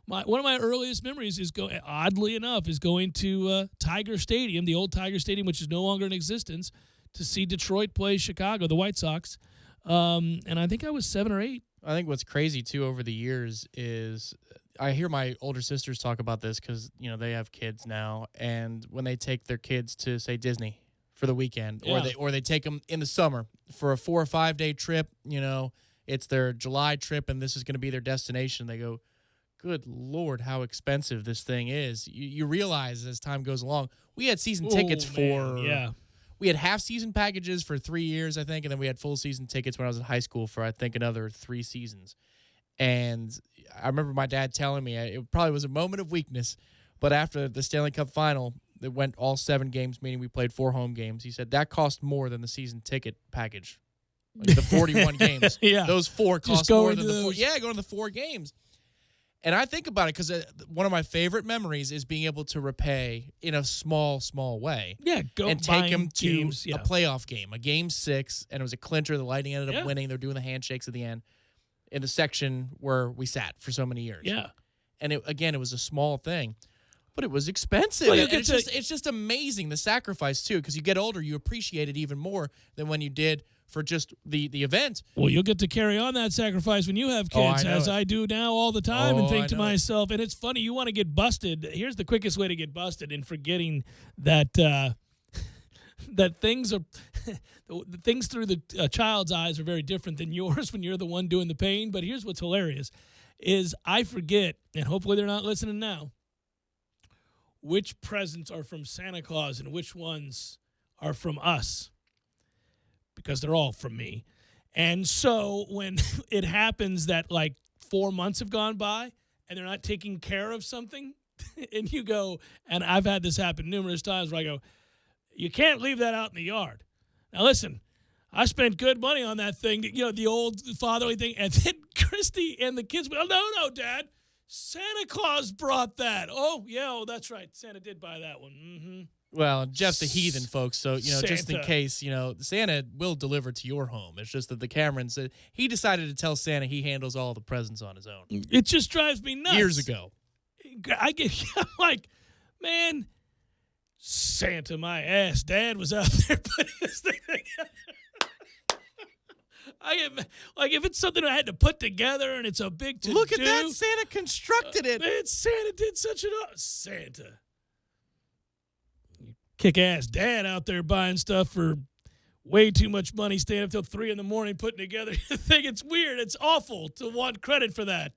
one of my earliest memories is oddly enough, going to Tiger Stadium, the old Tiger Stadium, which is no longer in existence, to see Detroit play Chicago, the White Sox. And I think I was 7 or 8. I think what's crazy too over the years is I hear my older sisters talk about this because they have kids now, and when they take their kids to, say, Disney for the weekend, or they take them in the summer for a 4 or 5 day trip, it's their July trip, and this is going to be their destination. They go, good Lord, how expensive this thing is. You realize as time goes along, we had season tickets we had half-season packages for 3 years, I think, and then we had full-season tickets when I was in high school for, I think, another 3 seasons. And I remember my dad telling me, it probably was a moment of weakness, but after the Stanley Cup final, it went all 7 games, meaning we played 4 home games. He said that cost more than the season ticket package. Like the 41 games. Yeah. Those 4 Just cost more going than to the 4. those. Yeah, going to the 4 games. And I think about it because one of my favorite memories is being able to repay in a small way. Yeah, and take them to games, a playoff game, a game 6, and it was a clincher. The Lightning ended up winning. They're doing the handshakes at the end in the section where we sat for so many years. Yeah. And it was a small thing, but it was expensive. Well, And it's just amazing, the sacrifice, too, because you get older, you appreciate it even more than when you did for just the event. Well, you'll get to carry on that sacrifice when you have kids, I do now all the time, and think to myself, and it's funny, you want to get busted. Here's the quickest way to get busted in forgetting that that things are the things through the child's eyes are very different than yours when you're the one doing the pain. But here's what's hilarious is I forget, and hopefully they're not listening now, which presents are from Santa Claus and which ones are from us, because they're all from me. And so when it happens that like 4 months have gone by and they're not taking care of something, and you go, and I've had this happen numerous times where I go, you can't leave that out in the yard. Now listen, I spent good money on that thing, the old fatherly thing, and then Christy and the kids went, oh, no, Dad, Santa Claus brought that. Oh, yeah, that's right. Santa did buy that one. Mm-hmm. Well, Jeff's a heathen, folks, so, just in Santa. case, Santa will deliver to your home. It's just that the Camerons, he decided to tell Santa he handles all the presents on his own. It just drives me nuts. Years ago. I'm like, man, Santa, my ass. Dad was out there putting this thing together. If it's something I had to put together and it's a big to-do. Look at that. Santa constructed it. Man, Santa did such an... Santa. Kick-ass dad out there buying stuff for way too much money, staying up till 3 a.m. putting together the thing. It's weird. It's awful to want credit for that.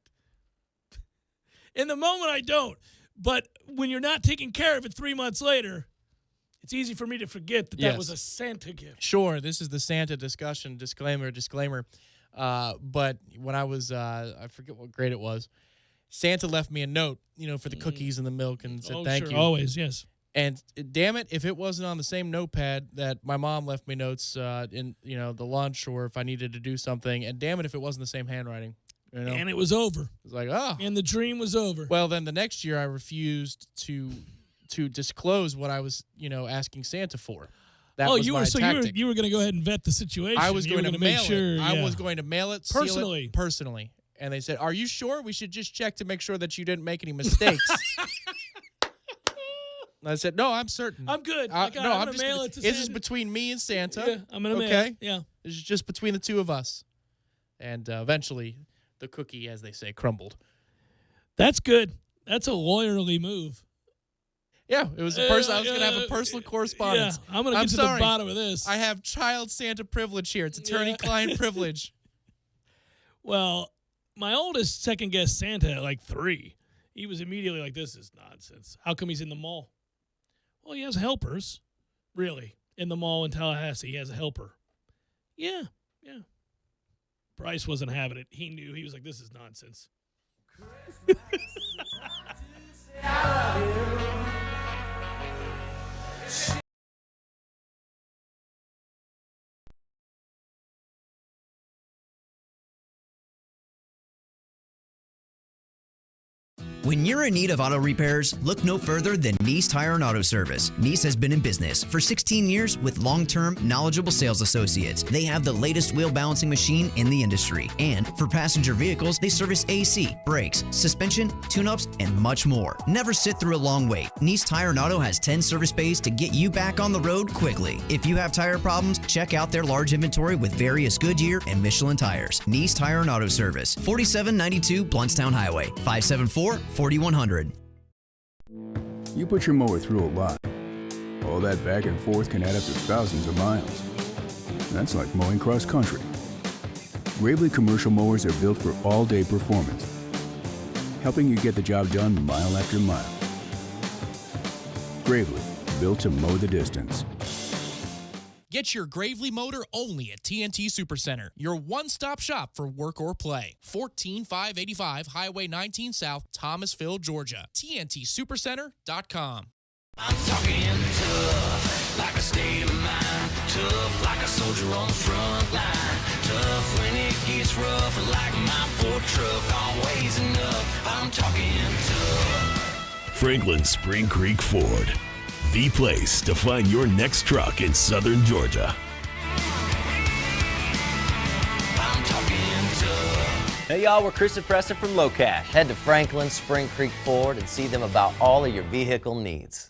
In the moment, I don't. But when you're not taking care of it 3 months later, it's easy for me to forget that that was a Santa gift. Sure, this is the Santa discussion, disclaimer. But when I was, I forget what grade it was, Santa left me a note, for the cookies and the milk and said thank you. Always, yes. And damn it, if it wasn't on the same notepad that my mom left me notes in, the lunch, or if I needed to do something, and damn it if it wasn't the same handwriting. And it was over. It was like, oh. And the dream was over. Well, then the next year I refused to disclose what I was, asking Santa for. That was my tactic. You were going to go ahead and vet the situation. I was going to mail it. Yeah. I was going to mail it personally. Seal it personally. And they said, "Are you sure? We should just check to make sure that you didn't make any mistakes." I said, "No, I'm certain. I'm good. I'm going to mail it to Santa. This is between me and Santa. Yeah, I'm going to mail it. Yeah. This is just between the two of us." And eventually, the cookie, as they say, crumbled. That's good. That's a lawyerly move. Yeah, it was a person. I was going to have a personal correspondence. Yeah, I'm going to get to the bottom of this. I have child Santa privilege here. It's attorney-client privilege. Well, my oldest second-guessed Santa at like 3. He was immediately like, this is nonsense. How come he's in the mall? Well, he has helpers, really, in the mall in Tallahassee. He has a helper. Yeah. Bryce wasn't having it. He knew. He was like, this is nonsense. When you're in need of auto repairs, look no further than Nice Tire and Auto Service. Nice has been in business for 16 years with long-term, knowledgeable sales associates. They have the latest wheel balancing machine in the industry. And for passenger vehicles, they service AC, brakes, suspension, tune-ups, and much more. Never sit through a long wait. Nice Tire and Auto has 10 service bays to get you back on the road quickly. If you have tire problems, check out their large inventory with various Goodyear and Michelin tires. Nice Tire and Auto Service, 4792 Bluntstown Highway, 574-4100. You put your mower through a lot. All that back and forth can add up to thousands of miles. That's like mowing cross country. Gravely commercial mowers are built for all-day performance, helping you get the job done mile after mile. Gravely, built to mow the distance. Get your Gravely motor only at TNT Supercenter, your one-stop shop for work or play. 14585 Highway 19 South, Thomasville, Georgia. TNTSupercenter.com. I'm talking tough, like a state of mind. Tough, like a soldier on the front line. Tough when it gets rough, like my Ford truck, always enough. I'm talking tough. Franklin Spring Creek Ford, the place to find your next truck in southern Georgia. I'm talking tough. Hey y'all, we're Chris and Preston from Low Cash. Head to Franklin Spring Creek Ford and see them about all of your vehicle needs.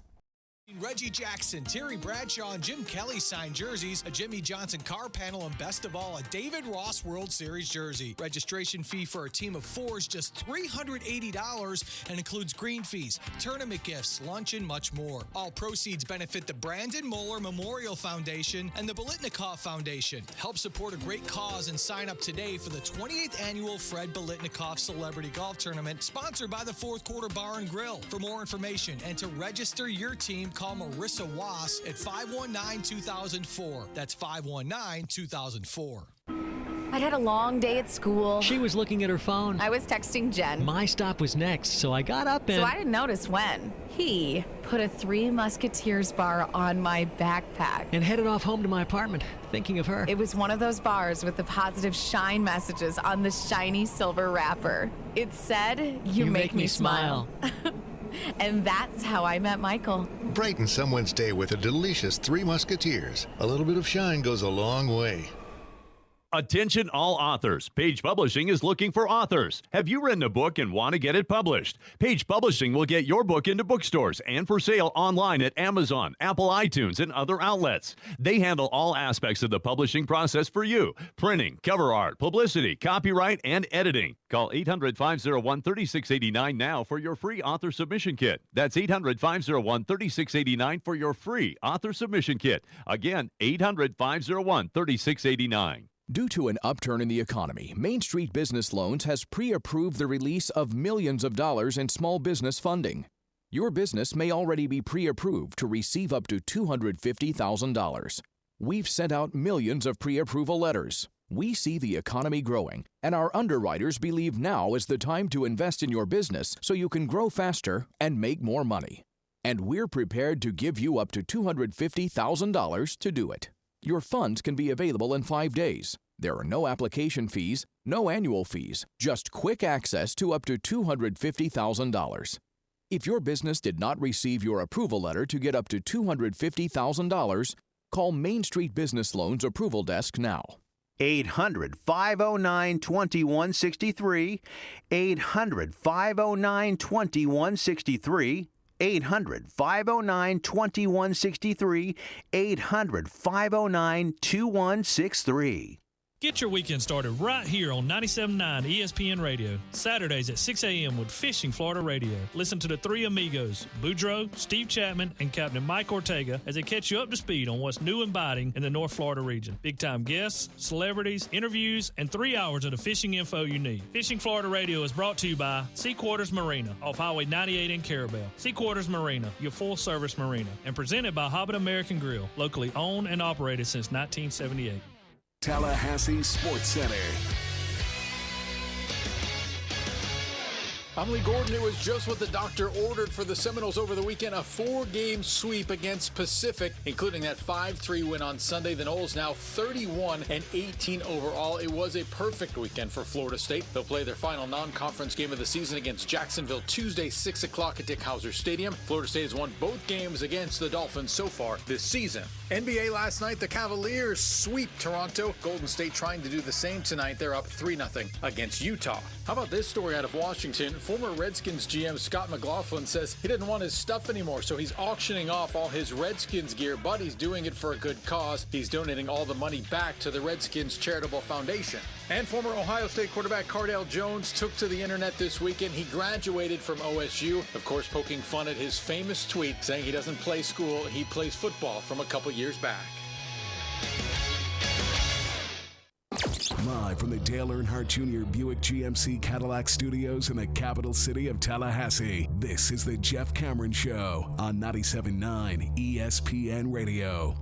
Reggie Jackson, Terry Bradshaw, and Jim Kelly signed jerseys, a Jimmy Johnson car panel, and best of all, a David Ross World Series jersey. Registration fee for a team of 4 is just $380 and includes green fees, tournament gifts, lunch, and much more. All proceeds benefit the Brandon Moeller Memorial Foundation and the Bolitnikoff Foundation. Help support a great cause and sign up today for the 28th annual Fred Bolitnikoff Celebrity Golf Tournament, sponsored by the Fourth Quarter Bar and Grill. For more information and to register your team, call Marissa Wass at 519-2004. That's 519-2004. I'd had a long day at school. She was looking at her phone. I was texting Jen. My stop was next, so I got up and... So I didn't notice when. He put a Three Musketeers bar on my backpack. And headed off home to my apartment, thinking of her. It was one of those bars with the positive shine messages on the shiny silver wrapper. It said, you make me smile. And that's how I met Michael. Brighten someone's day with a delicious Three Musketeers. A little bit of shine goes a long way. Attention all authors. Page Publishing is looking for authors. Have you written a book and want to get it published? Page Publishing will get your book into bookstores and for sale online at Amazon, Apple iTunes, and other outlets. They handle all aspects of the publishing process for you. Printing, cover art, publicity, copyright, and editing. Call 800-501-3689 now for your free author submission kit. That's 800-501-3689 for your free author submission kit. Again, 800-501-3689. Due to an upturn in the economy, Main Street Business Loans has pre-approved the release of millions of dollars in small business funding. Your business may already be pre-approved to receive up to $250,000. We've sent out millions of pre-approval letters. We see the economy growing, and our underwriters believe now is the time to invest in your business so you can grow faster and make more money. And we're prepared to give you up to $250,000 to do it. Your funds can be available in 5 days. There are no application fees, no annual fees, just quick access to up to $250,000. If your business did not receive your approval letter to get up to $250,000, call Main Street Business Loans Approval Desk now. 800-509-2163, 800-509-2163, 800-509-2163, 800-509-2163. Get your weekend started right here on 97.9 ESPN Radio. Saturdays at 6 a.m. with Fishing Florida Radio. Listen to the three amigos, Boudreaux, Steve Chapman, and Captain Mike Ortega as they catch you up to speed on what's new and biting in the North Florida region. Big-time guests, celebrities, interviews, and 3 hours of the fishing info you need. Fishing Florida Radio is brought to you by Sea Quarters Marina off Highway 98 in Carabel. Sea Quarters Marina, your full-service marina, and presented by Hobbit American Grill, locally owned and operated since 1978. Tallahassee Sports Center. I'm Lee Gordon. It was just what the doctor ordered for the Seminoles over the weekend, a 4-game sweep against Pacific, including that 5-3 win on Sunday. The Noles now 31-18 overall. It was a perfect weekend for Florida State. They'll play their final non-conference game of the season against Jacksonville Tuesday, 6 o'clock at Dick Howser Stadium. Florida State has won both games against the Dolphins so far this season. NBA last night, the Cavaliers sweep Toronto. Golden State trying to do the same tonight. They're up 3-0 against Utah. How about this story out of Washington? Former Redskins GM Scott McLaughlin says he didn't want his stuff anymore, so he's auctioning off all his Redskins gear, but he's doing it for a good cause. He's donating all the money back to the Redskins Charitable Foundation. And former Ohio State quarterback Cardale Jones took to the internet this weekend. He graduated from OSU, of course poking fun at his famous tweet saying he doesn't play school, he plays football from a couple years back. Live from the Dale Earnhardt Jr. Buick GMC Cadillac Studios in the capital city of Tallahassee, this is the Jeff Cameron Show on 97.9 ESPN Radio.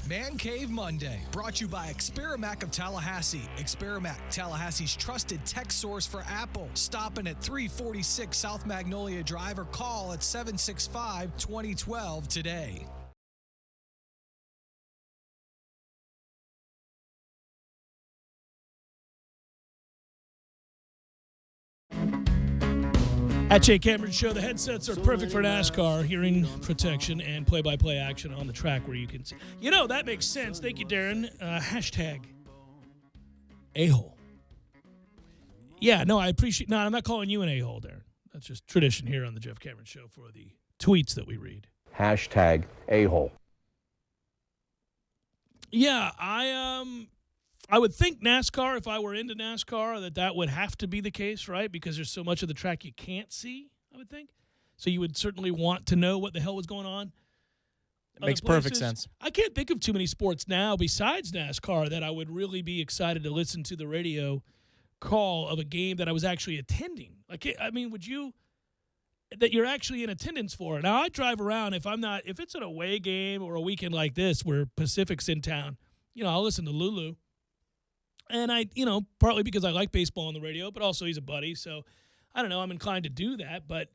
Man Cave Monday, brought to you by Experamac of Tallahassee. Experamac, Tallahassee's trusted tech source for Apple. Stopping at 346 South Magnolia Drive or call at 765-2012 today. At Jay Cameron Show, the headsets are perfect for NASCAR, hearing protection, and play-by-play action on the track where you can see. You know, that makes sense. Thank you, Darren. Hashtag a-hole. Yeah, no, I appreciate. No, I'm not calling you an a-hole, Darren. That's just tradition here on the Jeff Cameron Show for the tweets that we read. Hashtag a-hole. Yeah, I would think NASCAR, if I were into NASCAR, that would have to be the case, right? Because there's so much of the track you can't see, I would think. So you would certainly want to know what the hell was going on. It makes perfect sense. I can't think of too many sports now besides NASCAR that I would really be excited to listen to the radio call of a game that I was actually attending. Like, I mean, would you that you're actually in attendance for? Now, I drive around if it's an away game or a weekend like this where Pacific's in town, I'll listen to Lulu. And I, partly because I like baseball on the radio, but also he's a buddy. So, I don't know, I'm inclined to do that. But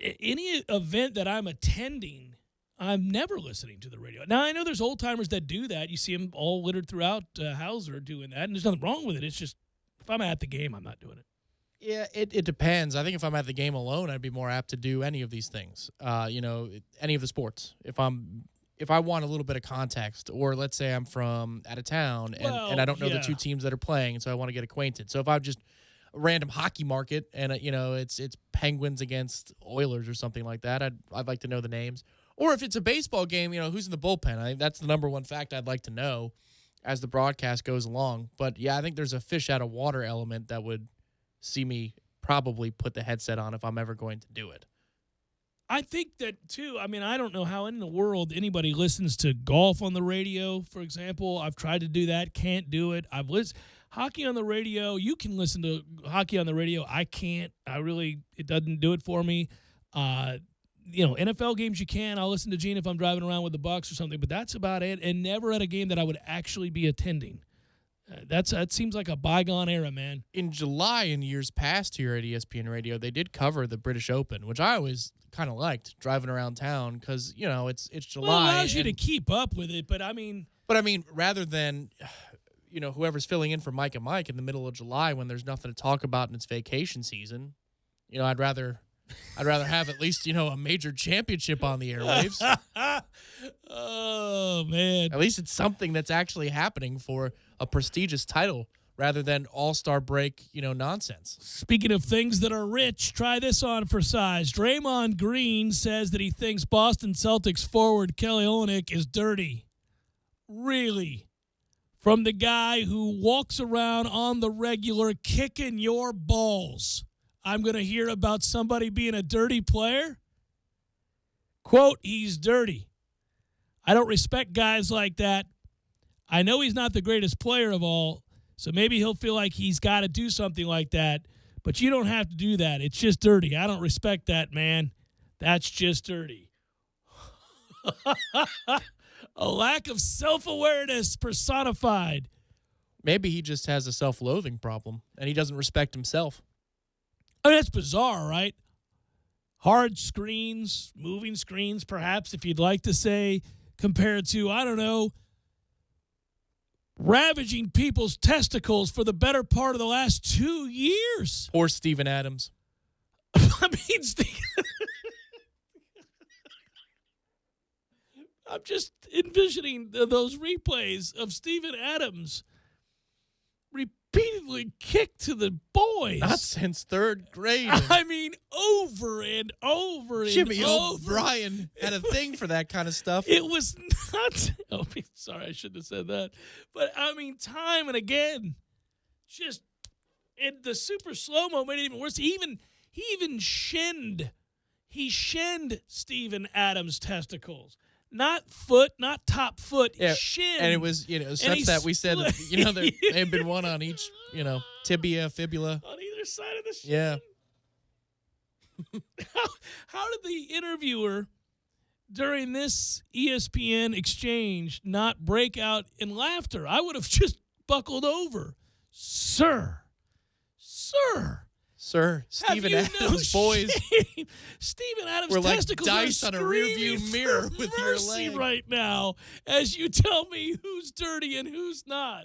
any event that I'm attending, I'm never listening to the radio. Now, I know there's old-timers that do that. You see them all littered throughout Hauser doing that. And there's nothing wrong with it. It's just, if I'm at the game, I'm not doing it. Yeah, it depends. I think if I'm at the game alone, I'd be more apt to do any of these things. Any of the sports. If I want a little bit of context, or let's say I'm from out of town and I don't know the two teams that are playing, so I want to get acquainted. So if I'm just a random hockey market and it's Penguins against Oilers or something like that, I'd like to know the names. Or if it's a baseball game, who's in the bullpen. I think that's the number one fact I'd like to know as the broadcast goes along. But yeah, I think there's a fish out of water element that would see me probably put the headset on if I'm ever going to do it. I think that, too, I mean, I don't know how in the world anybody listens to golf on the radio, for example. I've tried to do that, can't do it. I've listened hockey on the radio. You can listen to hockey on the radio. I can't. It doesn't do it for me. NFL games you can. I'll listen to Gene if I'm driving around with the Bucks or something, but that's about it, and never at a game that I would actually be attending. That seems like a bygone era, man. In July, in years past here at ESPN Radio, they did cover the British Open, which I always kind of liked driving around town because, it's July. Well, it allows you to keep up with it, but I mean, rather than, whoever's filling in for Mike and Mike in the middle of July when there's nothing to talk about and it's vacation season, I'd rather have at least, a major championship on the airwaves. Oh, man. At least it's something that's actually happening for a prestigious title rather than all-star break, nonsense. Speaking of things that are rich, try this on for size. Draymond Green says that he thinks Boston Celtics forward Kelly Olynyk is dirty. Really? From the guy who walks around on the regular kicking your balls. I'm going to hear about somebody being a dirty player? Quote, he's dirty. I don't respect guys like that. I know he's not the greatest player of all, so maybe he'll feel like he's got to do something like that, but you don't have to do that. It's just dirty. I don't respect that, man. That's just dirty. A lack of self-awareness personified. Maybe he just has a self-loathing problem, and he doesn't respect himself. I mean, that's bizarre, right? Hard screens, moving screens, perhaps, if you'd like to say, compared to, I don't know, ravaging people's testicles for the better part of the last 2 years. Poor Steven Adams. I mean, I'm just envisioning those replays of Steven Adams repeatedly kicked to the boys. Not since third grade. I mean, over and over and Jimmy over. O'Brien had a thing for that kind of stuff. It was not. Oh, sorry, I shouldn't have said that. But I mean, time and again, just in the super slow mo made it even worse. He even shinned. He shinned Steven Adams' testicles. Not foot, not top foot, shin. And it was, such that we said, there had been one on each, tibia, fibula. On either side of the shin. Yeah. How did the interviewer during this ESPN exchange not break out in laughter? I would have just buckled over. Sir, Steven Adams' boys. Steven Adams' we're like testicles dice are on a rearview mirror with your leg right now as you tell me who's dirty and who's not.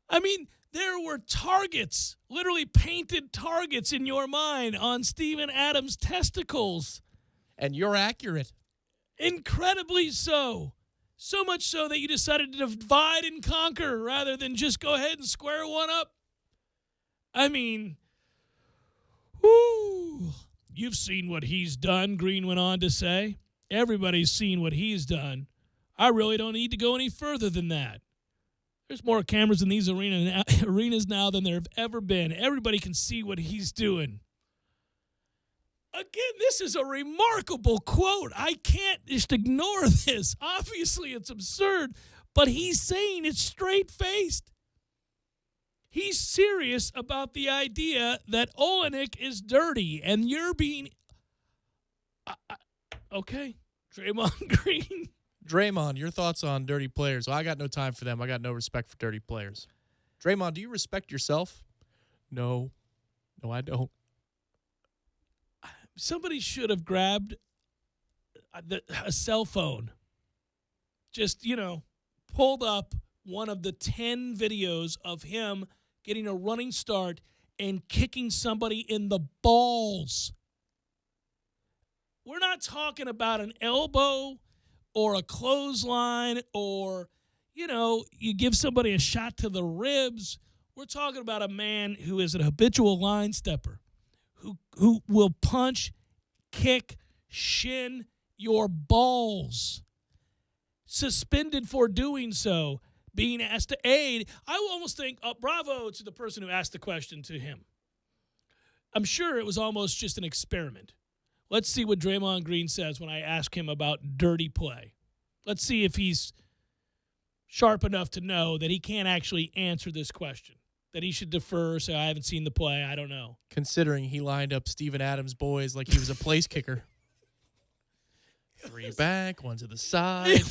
I mean, there were targets, literally painted targets in your mind on Steven Adams' testicles. And you're accurate. Incredibly so. So much so that you decided to divide and conquer rather than just go ahead and square one up. I mean, whoo. You've seen what he's done, Green went on to say. Everybody's seen what he's done. I really don't need to go any further than that. There's more cameras in these arenas now than there have ever been. Everybody can see what he's doing. Again, this is a remarkable quote. I can't just ignore this. Obviously, it's absurd, but he's saying it straight-faced. He's serious about the idea that Olynyk is dirty, and you're being... okay, Draymond Green. Draymond, your thoughts on dirty players? Well, I got no time for them. I got no respect for dirty players. Draymond, do you respect yourself? No. No, I don't. Somebody should have grabbed a cell phone. Just, pulled up one of the 10 videos of him getting a running start and kicking somebody in the balls. We're not talking about an elbow or a clothesline or, you give somebody a shot to the ribs. We're talking about a man who is an habitual line stepper, who will punch, kick, shin your balls. Suspended for doing so. Being asked to aid, I will almost think, bravo to the person who asked the question to him. I'm sure it was almost just an experiment. Let's see what Draymond Green says when I ask him about dirty play. Let's see if he's sharp enough to know that he can't actually answer this question, that he should defer, say, I haven't seen the play, I don't know. Considering he lined up Steven Adams' boys like he was a place kicker. 3 back, 1 to the side.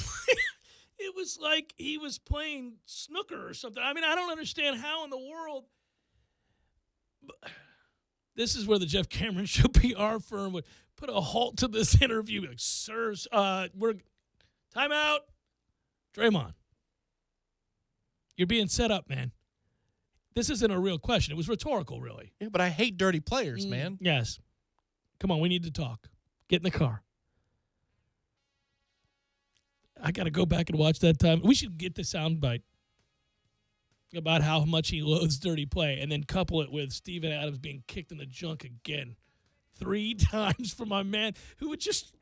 It was like he was playing snooker or something. I mean, I don't understand how in the world. This is where the Jeff Cameron Show PR firm would put a halt to this interview. Like, sirs, we're timeout. Draymond, you're being set up, man. This isn't a real question. It was rhetorical, really. Yeah, but I hate dirty players, man. Yes. Come on, we need to talk. Get in the car. I got to go back and watch that time. We should get the soundbite about how much he loathes dirty play and then couple it with Steven Adams being kicked in the junk again 3 times for my man who would just...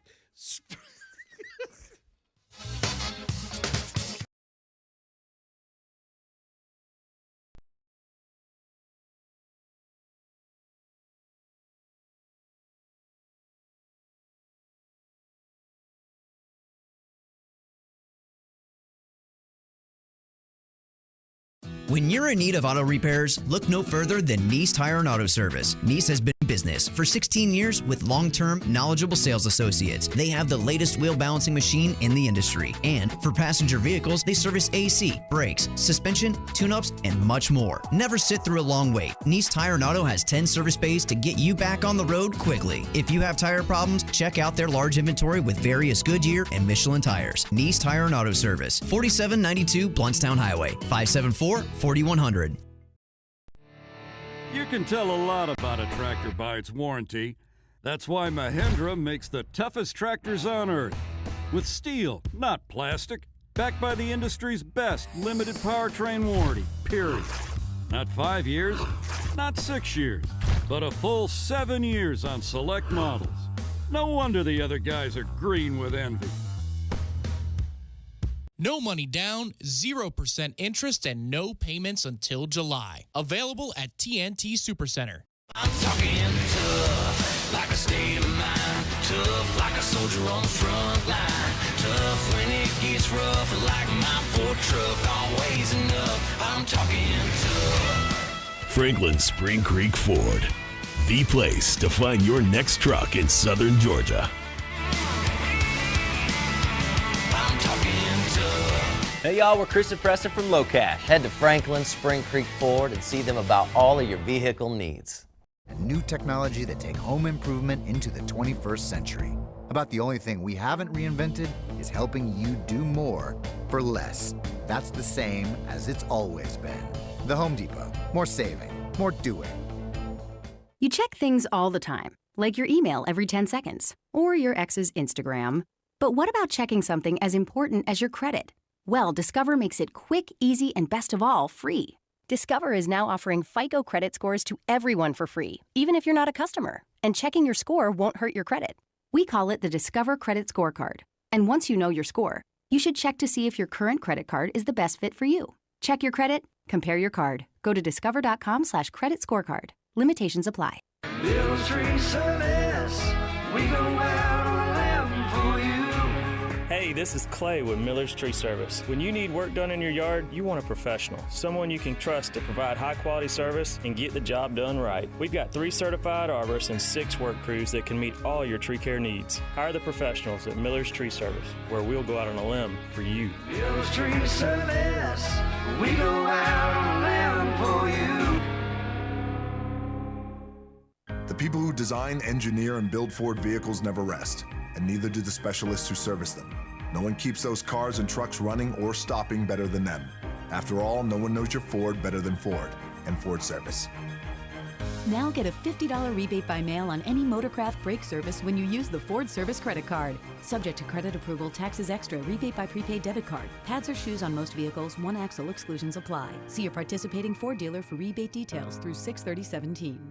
When you're in need of auto repairs, look no further than Nice Tire and Auto Service. Nice has been in business for 16 years with long-term, knowledgeable sales associates. They have the latest wheel balancing machine in the industry. And for passenger vehicles, they service AC, brakes, suspension, tune-ups, and much more. Never sit through a long wait. Nice Tire and Auto has 10 service bays to get you back on the road quickly. If you have tire problems, check out their large inventory with various Goodyear and Michelin tires. Nice Tire and Auto Service, 4792 Bluntstown Highway, 574-4100. You can tell a lot about a tractor by its warranty. That's why Mahindra makes the toughest tractors on earth. With steel, not plastic. Backed by the industry's best limited powertrain warranty, period. Not 5 years, not 6 years, but a full 7 years on select models. No wonder the other guys are green with envy. No money down, 0% interest, and no payments until July. Available at TNT Supercenter. I'm talking tough, like a state of mind. Tough, like a soldier on the front line. Tough when it gets rough, like my Ford truck, always enough. I'm talking tough. Franklin Spring Creek Ford, the place to find your next truck in southern Georgia. I'm talking tough. Hey y'all, we're Chris and Preston from LoCash. Head to Franklin Spring Creek Ford and see them about all of your vehicle needs. New technology that take home improvement into the 21st century. About the only thing we haven't reinvented is helping you do more for less. That's the same as it's always been. The Home Depot. More saving, more doing. You check things all the time, like your email every 10 seconds, or your ex's Instagram. But what about checking something as important as your credit? Well, Discover makes it quick, easy, and best of all, free. Discover is now offering FICO credit scores to everyone for free, even if you're not a customer. And checking your score won't hurt your credit. We call it the Discover Credit Scorecard. And once you know your score, you should check to see if your current credit card is the best fit for you. Check your credit, compare your card. Go to discover.com/credit scorecard. Limitations apply. Little tree service, we go out on a limb for you. Hey, this is Clay with Miller's Tree Service. When you need work done in your yard, you want a professional, someone you can trust to provide high-quality service and get the job done right. We've got 3 certified arborists and 6 work crews that can meet all your tree care needs. Hire the professionals at Miller's Tree Service, where we'll go out on a limb for you. Miller's Tree Service, we go out on a limb for you. The people who design, engineer, and build Ford vehicles never rest, and neither do the specialists who service them. No one keeps those cars and trucks running or stopping better than them. After all, no one knows your Ford better than Ford and Ford Service. Now get a $50 rebate by mail on any Motorcraft brake service when you use the Ford Service credit card. Subject to credit approval, taxes extra, rebate by prepaid debit card. Pads or shoes on most vehicles, 1 axle exclusions apply. See your participating Ford dealer for rebate details through 6/30/17.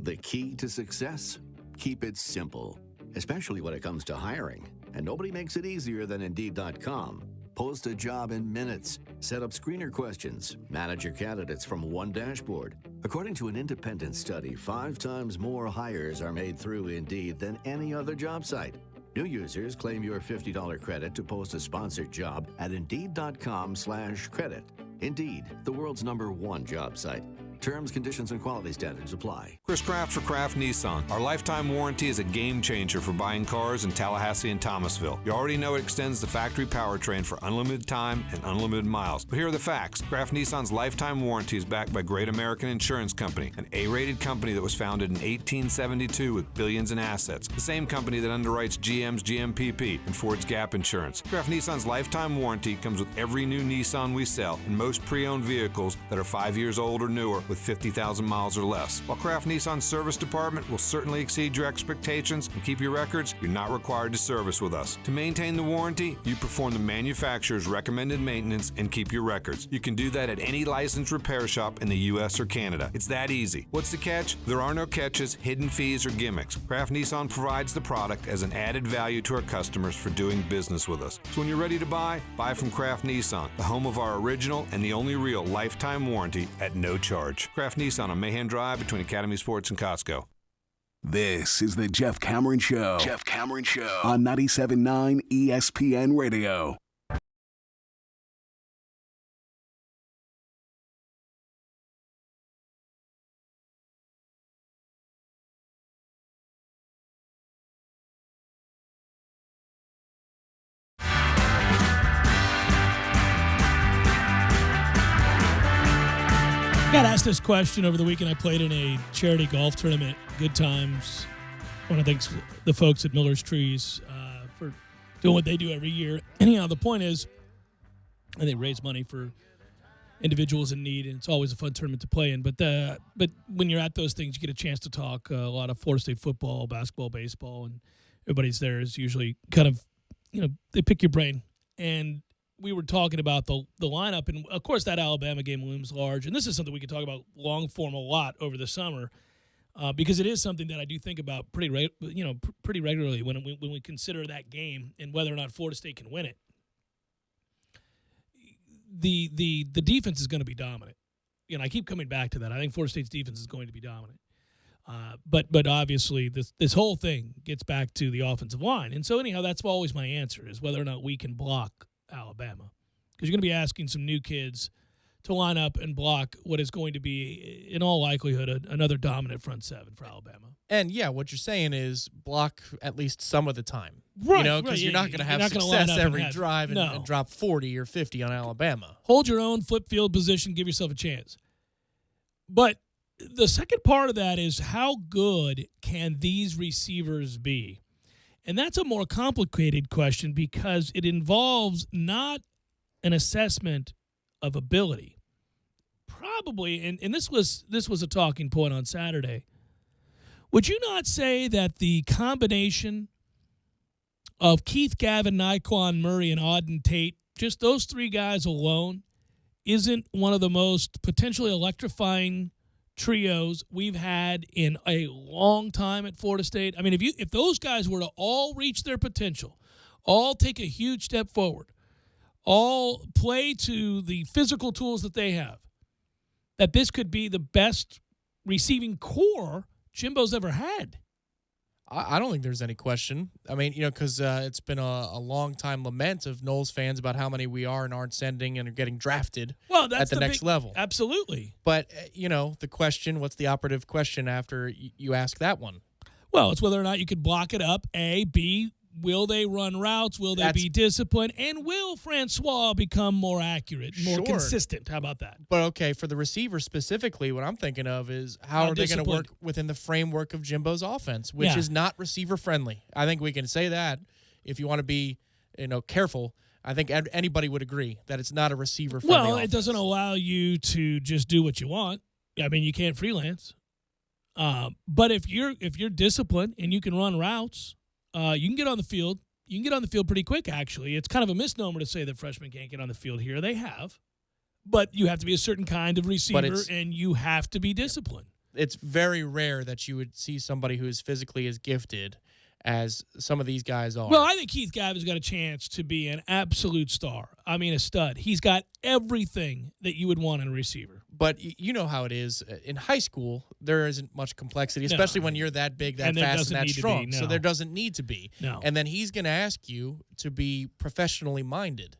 The key to success? Keep it simple, especially when it comes to hiring. And nobody makes it easier than Indeed.com. Post a job in minutes. Set up screener questions. Manage your candidates from one dashboard. According to an independent study, 5 times more hires are made through Indeed than any other job site. New users claim your $50 credit to post a sponsored job at Indeed.com/credit. Indeed, the world's #1 job site. Terms, conditions, and quality standards apply. Chris Kraft for Kraft Nissan. Our lifetime warranty is a game changer for buying cars in Tallahassee and Thomasville. You already know it extends the factory powertrain for unlimited time and unlimited miles. But here are the facts. Kraft Nissan's lifetime warranty is backed by Great American Insurance Company, an A-rated company that was founded in 1872 with billions in assets. The same company that underwrites GM's GMPP and Ford's Gap Insurance. Kraft Nissan's lifetime warranty comes with every new Nissan we sell and most pre-owned vehicles that are 5 years old or newer with 50,000 miles or less. While Kraft Nissan's service department will certainly exceed your expectations and keep your records, you're not required to service with us. To maintain the warranty, you perform the manufacturer's recommended maintenance and keep your records. You can do that at any licensed repair shop in the U.S. or Canada. It's that easy. What's the catch? There are no catches, hidden fees, or gimmicks. Kraft Nissan provides the product as an added value to our customers for doing business with us. So when you're ready to buy from Kraft Nissan, the home of our original and the only real lifetime warranty at no charge. Kraft Nissan on Mahan Drive between Academy Sports and Costco. This is the Jeff Cameron Show. Jeff Cameron Show on 97.9 ESPN Radio. I got asked this question over the weekend. I played in a charity golf tournament, Good Times. I want to thank the folks at Miller's Trees for doing what they do every year. Anyhow, the point is, and they raise money for individuals in need, and it's always a fun tournament to play in. But when you're at those things, you get a chance to talk a lot of Florida State football, basketball, baseball, and everybody's there is usually kind of, they pick your brain. And we were talking about the lineup, and of course that Alabama game looms large. And this is something we could talk about long form a lot over the summer, because it is something that I do think about pretty regularly when we consider that game and whether or not Florida State can win it. The defense is going to be dominant. I keep coming back to that. I think Florida State's defense is going to be dominant. But obviously this whole thing gets back to the offensive line. And so anyhow, that's always my answer, is whether or not we can block Alabama, because you're going to be asking some new kids to line up and block what is going to be, in all likelihood, another dominant front seven for Alabama. And yeah, what you're saying is block at least some of the time, right? Because you're not going to have success every drive and drop 40 or 50 on Alabama. Hold your own, flip field position, give yourself a chance. But the second part of that is, how good can these receivers be? And that's a more complicated question, because it involves not an assessment of ability. Probably, and this was a talking point on Saturday. Would you not say that the combination of Keith, Gavin, Nyquan, Murray, and Auden Tate, just those three guys alone, isn't one of the most potentially electrifying trios we've had in a long time at Florida State? I mean, if those guys were to all reach their potential, all take a huge step forward, all play to the physical tools that they have, that this could be the best receiving core Jimbo's ever had. I don't think there's any question. I mean, because it's been a long time lament of Noles fans about how many we are and aren't sending and are getting drafted at the next level. Absolutely. But, the question, what's the operative question after you ask that one? Well, it's whether or not you could block it up, A. B, will they run routes? Will they be disciplined? And will Francois become more accurate, more consistent? How about that? But, okay, for the receiver specifically, what I'm thinking of is how are they going to work within the framework of Jimbo's offense, which is not receiver-friendly. I think we can say that if you want to be, careful. I think anybody would agree that it's not a receiver-friendly offense. It doesn't allow you to just do what you want. I mean, you can't freelance. But if you're disciplined and you can run routes, you can get on the field. You can get on the field pretty quick, actually. It's kind of a misnomer to say that freshmen can't get on the field here. They have. But you have to be a certain kind of receiver, and you have to be disciplined. It's very rare that you would see somebody who is physically as gifted as some of these guys are. Well, I think Keith Gavin's got a chance to be an absolute star. I mean, a stud. He's got everything that you would want in a receiver. But you know how it is. In high school, there isn't much complexity, especially when you're that big, that fast, and that strong. So there doesn't need to be. No. And then he's going to ask you to be professionally minded,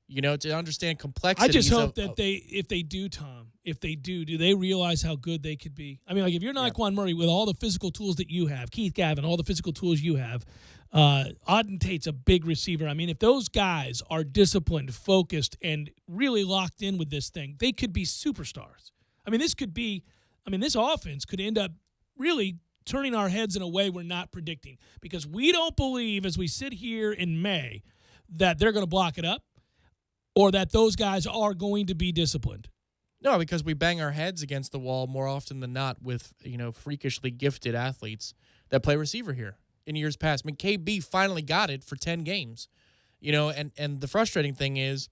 to understand complexity. I just hope that if they do, Tom, do they realize how good they could be? I mean, like if you're Naquan Murray with all the physical tools that you have, Keith Gavin, all the physical tools you have, Auden Tate's a big receiver. I mean, if those guys are disciplined, focused, and really locked in with this thing, they could be superstars. I mean, this offense could end up really turning our heads in a way we're not predicting because we don't believe as we sit here in May that they're going to block it up or that those guys are going to be disciplined. No, because we bang our heads against the wall more often than not with, freakishly gifted athletes that play receiver here in years past. I mean, KB finally got it for 10 games, and the frustrating thing is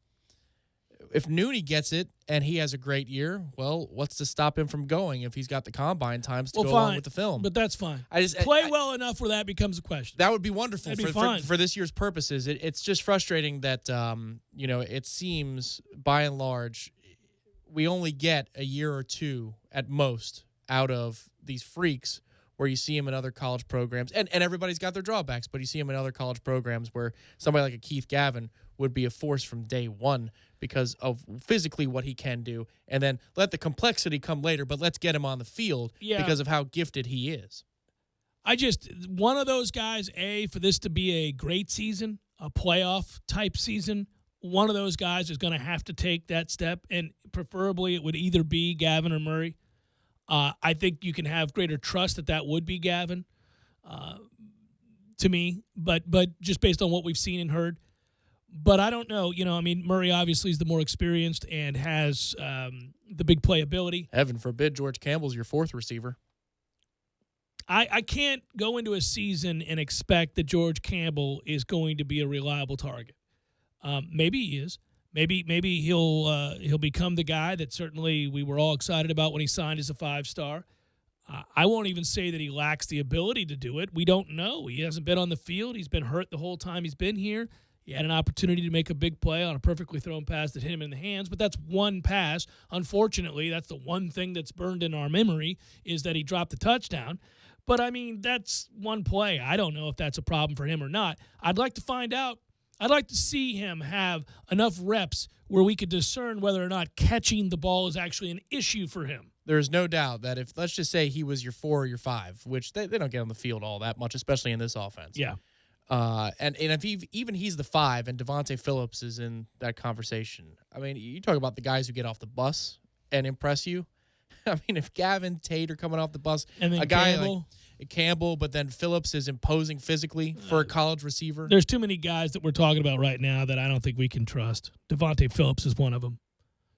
if Nooney gets it and he has a great year, well, what's to stop him from going if he's got the combine times to go along with the film? But that's fine. Play well enough where that becomes a question. That would be wonderful for this year's purposes. It's just frustrating that, it seems by and large we only get a year or two at most out of these freaks where you see them in other college programs. And everybody's got their drawbacks, but you see them in other college programs where somebody like a Keith Gavin would be a force from day one because of physically what he can do. And then let the complexity come later, but let's get him on the field because of how gifted he is. One of those guys, for this to be a great season, a playoff type season, one of those guys is going to have to take that step, and preferably it would either be Gavin or Murray. I think you can have greater trust that would be Gavin to me, but just based on what we've seen and heard. But I don't know. Murray obviously is the more experienced and has the big playability. Heaven forbid George Campbell's your fourth receiver. I can't go into a season and expect that George Campbell is going to be a reliable target. Maybe he is. Maybe he'll become the guy that certainly we were all excited about when he signed as a 5-star. I won't even say that he lacks the ability to do it. We don't know. He hasn't been on the field. He's been hurt the whole time he's been here. He had an opportunity to make a big play on a perfectly thrown pass that hit him in the hands, but that's one pass. Unfortunately, that's the one thing that's burned in our memory is that he dropped the touchdown. But, that's one play. I don't know if that's a problem for him or not. I'd like to find out. I'd like to see him have enough reps where we could discern whether or not catching the ball is actually an issue for him. There's no doubt that if, let's just say he was your 4 or your 5, which they don't get on the field all that much, especially in this offense. Yeah. And if even he's the 5 and Devontae Phillips is in that conversation, you talk about the guys who get off the bus and impress you. If Gavin, Tate are coming off the bus, and then a guy Campbell. like Campbell, but then Phillips is imposing physically for a college receiver. There's too many guys that we're talking about right now that I don't think we can trust. Devontae Phillips is one of them.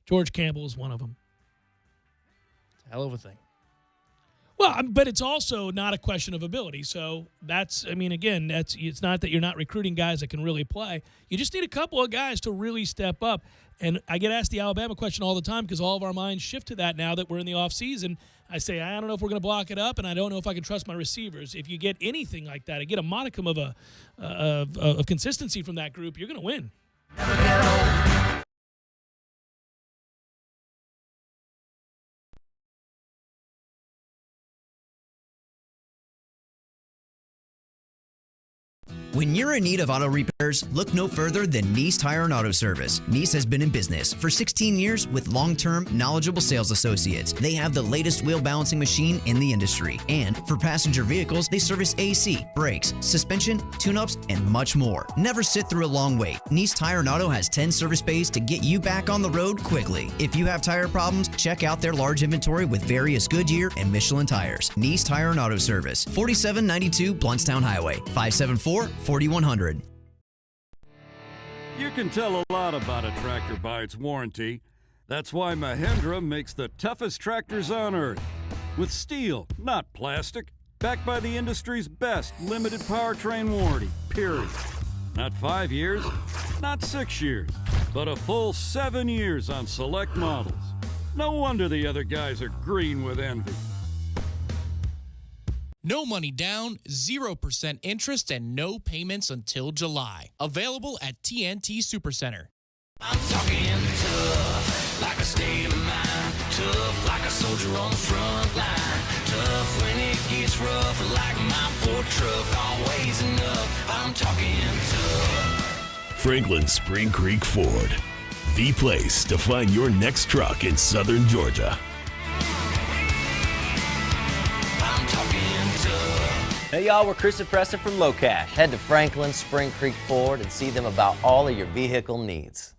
George Campbell is one of them. It's a hell of a thing. Well, but it's also not a question of ability. So it's not that you're not recruiting guys that can really play. You just need a couple of guys to really step up. And I get asked the Alabama question all the time because all of our minds shift to that now that we're in the offseason. I say, I don't know if we're going to block it up, and I don't know if I can trust my receivers. If you get anything like that, I get a modicum of of consistency from that group, you're going to win. When you're in need of auto repairs, look no further than Nice Tire and Auto Service. Nice has been in business for 16 years with long-term, knowledgeable sales associates. They have the latest wheel balancing machine in the industry. And for passenger vehicles, they service AC, brakes, suspension, tune-ups, and much more. Never sit through a long wait. Nice Tire and Auto has 10 service bays to get you back on the road quickly. If you have tire problems, check out their large inventory with various Goodyear and Michelin tires. Nice Tire and Auto Service, 4792 Bluntstown Highway, 574-4100. You can tell a lot about a tractor by its warranty. That's why Mahindra makes the toughest tractors on earth. With steel, not plastic. Backed by the industry's best limited powertrain warranty, period. Not 5 years, not 6 years, but a full 7 years on select models. No wonder the other guys are green with envy. No money down, 0% interest, and no payments until July. Available at TNT Supercenter. I'm talking tough, like a state of mind. Tough, like a soldier on the front line. Tough when it gets rough, like my Ford truck. Always enough, I'm talking tough. Franklin Spring Creek Ford, the place to find your next truck in southern Georgia. I'm talking tough. Hey y'all, we're Chris and Preston from Low Cash. Head to Franklin Spring Creek Ford and see them about all of your vehicle needs.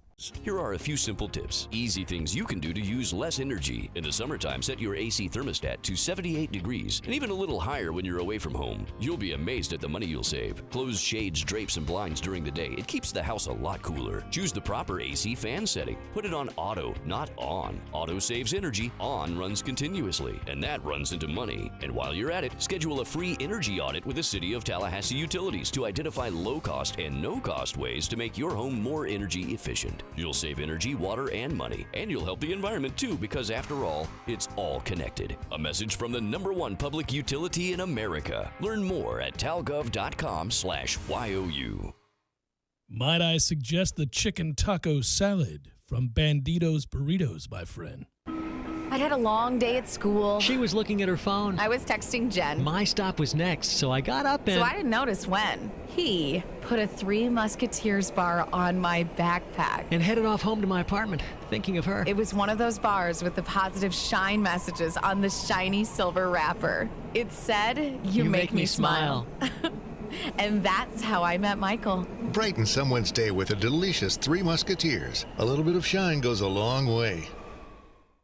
Here are a few simple tips, easy things you can do to use less energy. In the summertime, set your AC thermostat to 78 degrees and even a little higher when you're away from home. You'll be amazed at the money you'll save. Close shades, drapes, and blinds during the day. It keeps the house a lot cooler. Choose the proper AC fan setting. Put it on auto, not on. Auto saves energy, on runs continuously, and that runs into money. And while you're at it, schedule a free energy audit with the City of Tallahassee Utilities to identify low-cost and no-cost ways to make your home more energy efficient. You'll save energy, water, and money, and you'll help the environment too, because after all, it's all connected. A message from the #1 public utility in America. Learn more at talgov.com/YOU. Might I suggest the chicken taco salad from Bandito's Burritos, my friend? I'd had a long day at school. She was looking at her phone. I was texting Jen. My stop was next, so I got up and... So I didn't notice when. He put a Three Musketeers bar on my backpack. And headed off home to my apartment, thinking of her. It was one of those bars with the positive shine messages on the shiny silver wrapper. It said, you make me smile. And that's how I met Michael. Brighten someone's day with a delicious Three Musketeers. A little bit of shine goes a long way.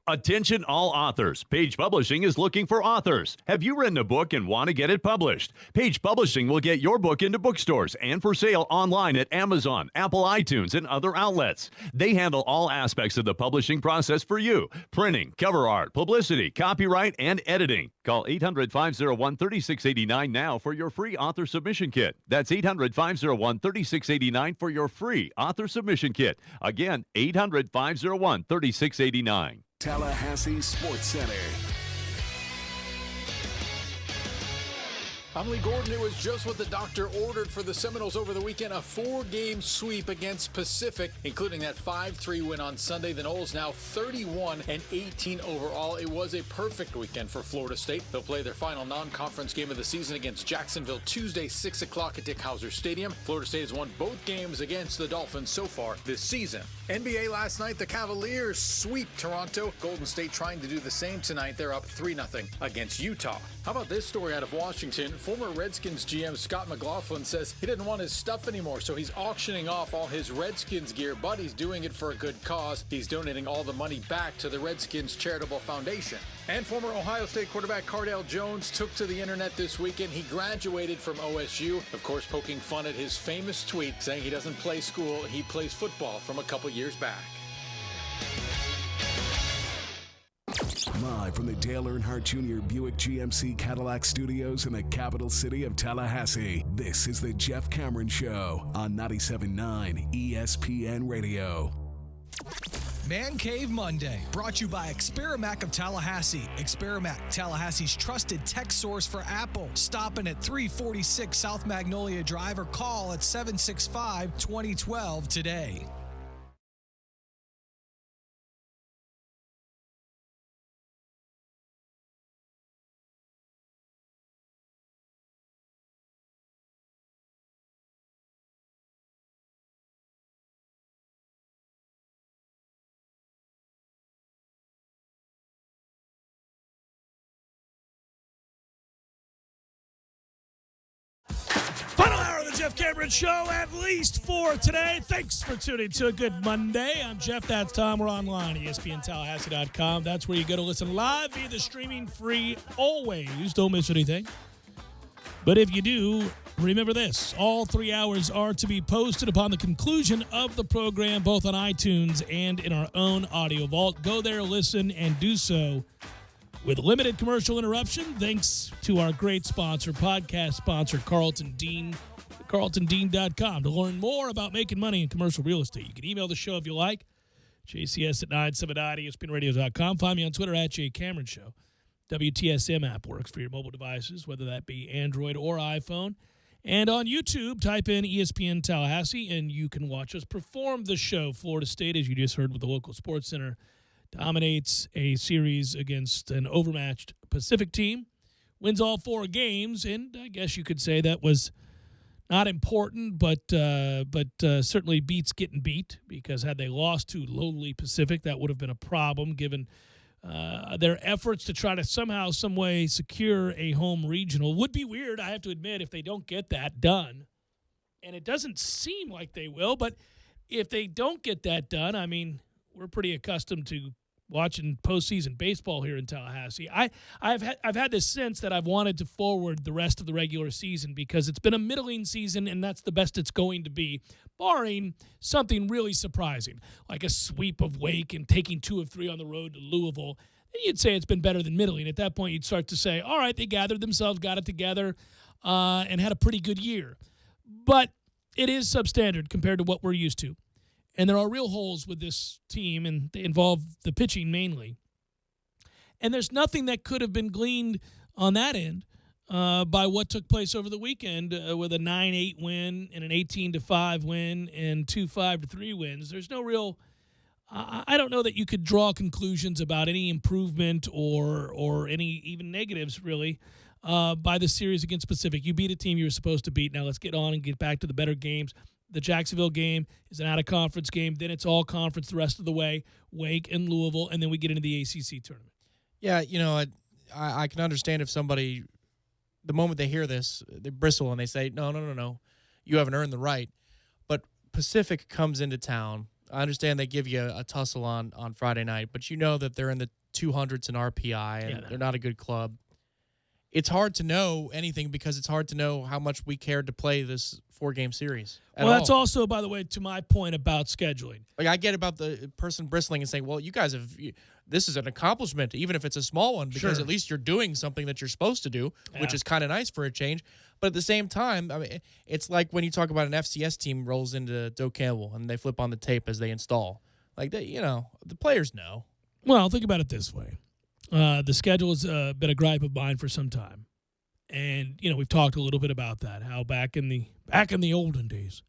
Attention all authors. Page Publishing is looking for authors. Have you written a book and want to get it published? Page Publishing will get your book into bookstores and for sale online at Amazon, Apple iTunes, and other outlets. They handle all aspects of the publishing process for you. Printing, cover art, publicity, copyright, and editing. Call 800-501-3689 now for your free author submission kit. That's 800-501-3689 for your free author submission kit. Again, 800-501-3689. Tallahassee Sports Center. I'm Lee Gordon. It was just what the doctor ordered for the Seminoles over the weekend. A 4-game sweep against Pacific, including that 5-3 win on Sunday. The Noles now 31-18 overall. It was a perfect weekend for Florida State. They'll play their final non-conference game of the season against Jacksonville Tuesday, 6 o'clock at Dick Howser Stadium. Florida State has won both games against the Dolphins so far this season. NBA last night, the Cavaliers sweep Toronto. Golden State trying to do the same tonight. They're up 3-0 against Utah. How about this story out of Washington? Former Redskins GM Scott McLaughlin says he didn't want his stuff anymore, so he's auctioning off all his Redskins gear, but he's doing it for a good cause. He's donating all the money back to the Redskins Charitable Foundation. And former Ohio State quarterback Cardale Jones took to the internet this weekend. He graduated from OSU, of course poking fun at his famous tweet saying he doesn't play school, he plays football from a couple years back. Live from the Dale Earnhardt Jr. Buick GMC Cadillac Studios in the capital city of Tallahassee, this is the Jeff Cameron Show on 97.9 ESPN Radio. Man Cave Monday, brought to you by Experamac of Tallahassee. Experamac, Tallahassee's trusted tech source for Apple. Stopping at 346 South Magnolia Drive or call at 765-2012 today. Final hour of the Jeff Cameron Show, at least for today. Thanks for tuning to a good Monday. I'm Jeff. That's Tom. We're online, ESPNTallahassee.com. That's where you go to listen live via the streaming free always. Don't miss anything. But if you do, remember this. All 3 hours are to be posted upon the conclusion of the program, both on iTunes and in our own audio vault. Go there, listen, and do so with limited commercial interruption, thanks to our great sponsor, podcast sponsor, Carlton Dean, carltondean.com. To learn more about making money in commercial real estate, you can email the show if you like, jcs@979ESPNradio.com. Find me on Twitter at JCameronShow. WTSM app works for your mobile devices, whether that be Android or iPhone. And on YouTube, type in ESPN Tallahassee, and you can watch us perform the show. Florida State, as you just heard with the local sports center, dominates a series against an overmatched Pacific team, wins all 4 games, and I guess you could say that was not important, but certainly beats getting beat, because had they lost to lowly Pacific, that would have been a problem given their efforts to try to somehow, some way secure a home regional. Would be weird, I have to admit, if they don't get that done. And it doesn't seem like they will, but if they don't get that done, I mean, we're pretty accustomed to watching postseason baseball here in Tallahassee. I've had this sense that I've wanted to forward the rest of the regular season, because it's been a middling season, and that's the best it's going to be, barring something really surprising, like a sweep of Wake and taking 2 of 3 on the road to Louisville. Then you'd say it's been better than middling. At that point, you'd start to say, all right, they gathered themselves, got it together, and had a pretty good year. But it is substandard compared to what we're used to. And there are real holes with this team, and they involve the pitching mainly. And there's nothing that could have been gleaned on that end by what took place over the weekend with a 9-8 win and an 18-5 win and 2 5-3 wins. There's no real I don't know that you could draw conclusions about any improvement or any even negatives, really, by the series against Pacific. You beat a team you were supposed to beat. Now let's get on and get back to the better games. The Jacksonville game is an out-of-conference game. Then it's all conference the rest of the way, Wake and Louisville, and then we get into the ACC tournament. Yeah, you know, I can understand if somebody, the moment they hear this, they bristle and they say, no, you haven't earned the right. But Pacific comes into town. I understand they give you a tussle on Friday night, but you know that they're in the 200s in RPI, and they're not a good club. It's hard to know anything, because it's hard to know how much we cared to play this 4-game series. Well, that's also, by the way, to my point about scheduling. Like, I get about the person bristling and saying, well, you guys this is an accomplishment, even if it's a small one, because at least you're doing something that you're supposed to do, which is kind of nice for a change. But at the same time, I mean, it's like when you talk about an FCS team rolls into Doe Campbell and they flip on the tape as they install. Like, the players know. Well, think about it this way. The schedule has been a gripe of mine for some time. And, we've talked a little bit about that, how back in the olden days,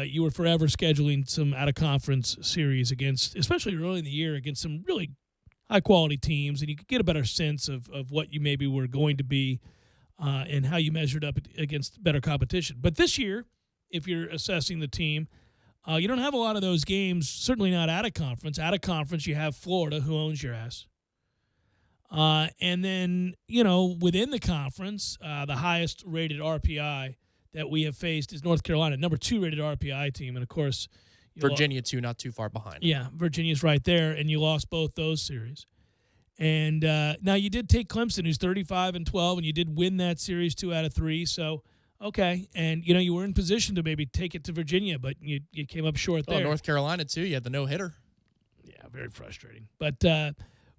you were forever scheduling some out-of-conference series against, especially early in the year, against some really high-quality teams, and you could get a better sense of what you maybe were going to be and how you measured up against better competition. But this year, if you're assessing the team, you don't have a lot of those games, certainly not out-of-conference. Out-of-conference, you have Florida, who owns your ass. And then, within the conference, the highest rated RPI that we have faced is North Carolina, number 2 rated RPI team. And, of course, Virginia, too, not too far behind. Yeah, Virginia's right there, and you lost both those series. And now you did take Clemson, who's 35-12, and you did win that series 2 out of 3. So, okay. And, you were in position to maybe take it to Virginia, but you came up short there. North Carolina, too. You had the no-hitter. Yeah, very frustrating. But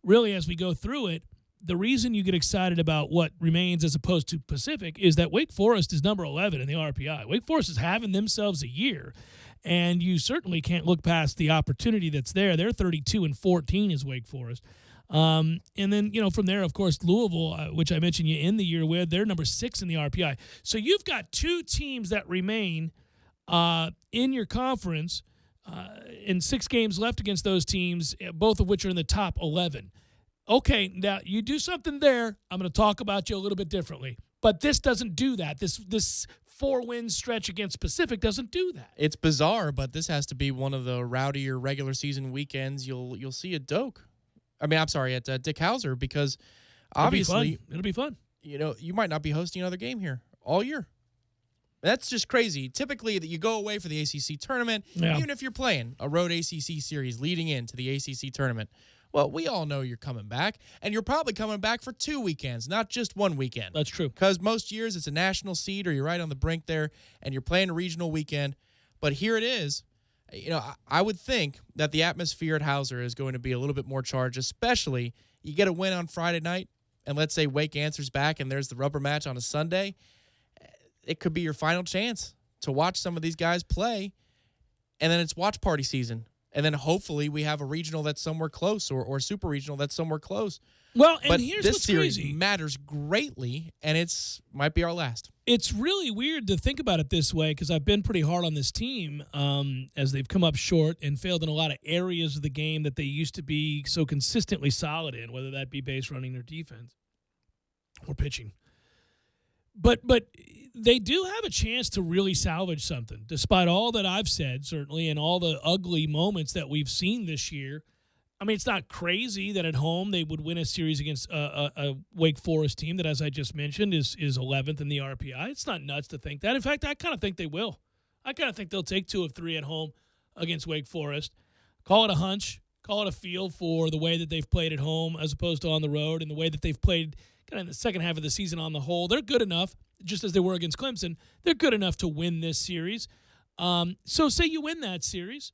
really, as we go through it, the reason you get excited about what remains as opposed to Pacific is that Wake Forest is number 11 in the RPI. Wake Forest is having themselves a year, and you certainly can't look past the opportunity that's there. They're 32-14 is Wake Forest. And then, from there, of course, Louisville, which I mentioned you in the year with, they're number 6 in the RPI. So you've got 2 teams that remain in your conference in 6 games left against those teams, both of which are in the top 11. Okay, now you do something there, I'm going to talk about you a little bit differently. But this doesn't do that. This 4-win stretch against Pacific doesn't do that. It's bizarre, but this has to be one of the rowdier regular season weekends you'll see at Doak. I mean, I'm sorry, at Dick Hauser, because obviously it'll be fun. You might not be hosting another game here all year. That's just crazy. Typically, that you go away for the ACC tournament, even if you're playing a road ACC series leading into the ACC tournament. Well, we all know you're coming back, and you're probably coming back for 2 weekends, not just 1 weekend. That's true. Because most years it's a national seed, or you're right on the brink there, and you're playing a regional weekend. But here it is. I would think that the atmosphere at Hauser is going to be a little bit more charged, especially you get a win on Friday night, and let's say Wake answers back, and there's the rubber match on a Sunday. It could be your final chance to watch some of these guys play, and then it's watch party season. And then hopefully we have a regional that's somewhere close or super regional that's somewhere close. Well, and but here's this what's series crazy. matters greatly, and might be our last. It's really weird to think about it this way because I've been pretty hard on this team as they've come up short and failed in a lot of areas of the game that they used to be so consistently solid in, whether that be base running or defense or pitching. But they do have a chance to really salvage something, despite all that I've said, certainly, and all the ugly moments that we've seen this year. I mean, it's not crazy that at home they would win a series against a Wake Forest team that, as I just mentioned, is 11th in the RPI. It's not nuts to think that. In fact, I kind of think they will. I kind of think they'll take 2 of 3 at home against Wake Forest. Call it a hunch. Call it a feel for the way that they've played at home as opposed to on the road and the way that they've played kind of in the second half of the season on the whole. They're good enough, just as they were against Clemson, they're good enough to win this series. So say you win that series.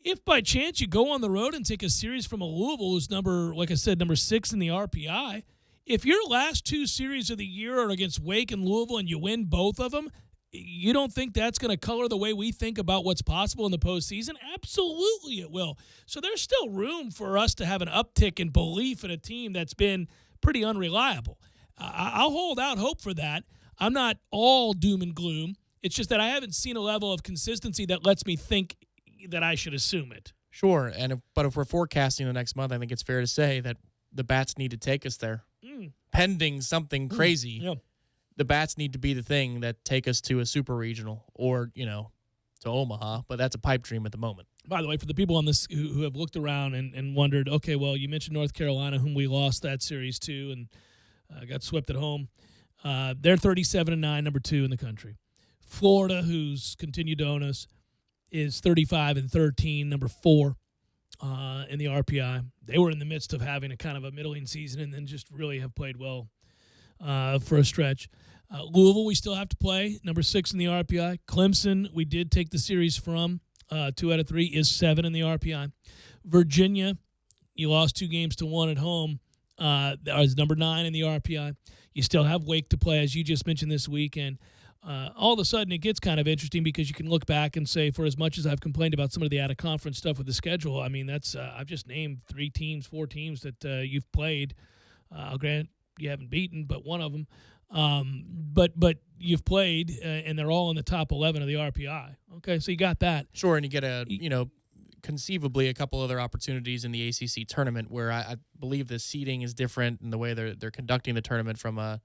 If by chance you go on the road and take a series from a Louisville who's number 6 in the RPI, if your last 2 series of the year are against Wake and Louisville and you win both of them, you don't think that's going to color the way we think about what's possible in the postseason? Absolutely it will. So there's still room for us to have an uptick in belief in a team that's been pretty unreliable. I'll hold out hope for that. I'm not all doom and gloom. It's just that I haven't seen a level of consistency that lets me think that I should assume it. Sure, but if we're forecasting the next month, I think it's fair to say that the Bats need to take us there. Pending something crazy, the Bats need to be the thing that take us to a super regional or, to Omaha, but that's a pipe dream at the moment. By the way, for the people on this who have looked around and wondered, okay, well, you mentioned North Carolina, whom we lost that series to and got swept at home. They're 37-9, number 2 in the country. Florida, who's continued to own us, is 35-13, number 4 in the RPI. They were in the midst of having a kind of a middling season and then just really have played well for a stretch. Louisville, we still have to play, number 6 in the RPI. Clemson, we did take the series from 2 out of 3, is 7 in the RPI. Virginia, you lost 2 games to 1 at home, is number 9 in the RPI. You still have Wake to play, as you just mentioned this weekend. All of a sudden, it gets kind of interesting because you can look back and say, for as much as I've complained about some of the out-of-conference stuff with the schedule, I mean, that's I've just named 4 teams that you've played. I'll grant you haven't beaten, but one of them. But you've played, and they're all in the top 11 of the RPI. Okay, so you got that. Sure, and you get conceivably a couple other opportunities in the ACC tournament where I believe the seeding is different and the way they're conducting the tournament from a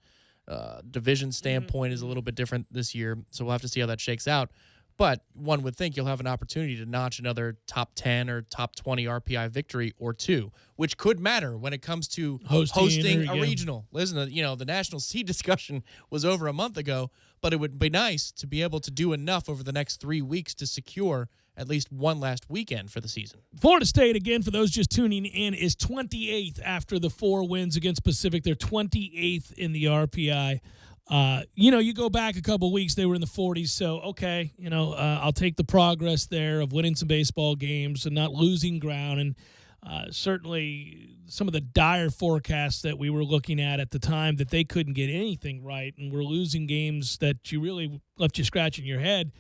division standpoint is a little bit different this year, so we'll have to see how that shakes out. But one would think you'll have an opportunity to notch another top 10 or top 20 RPI victory or 2, which could matter when it comes to hosting a regional. Listen, the national seed discussion was over a month ago, but it would be nice to be able to do enough over the next 3 weeks to secure at least one last weekend for the season. Florida State, again, for those just tuning in, is 28th after the 4 wins against Pacific. They're 28th in the RPI. You go back a couple weeks, they were in the 40s. So, okay, I'll take the progress there of winning some baseball games and not losing ground. And certainly some of the dire forecasts that we were looking at the time that they couldn't get anything right and were losing games that you really left you scratching your head.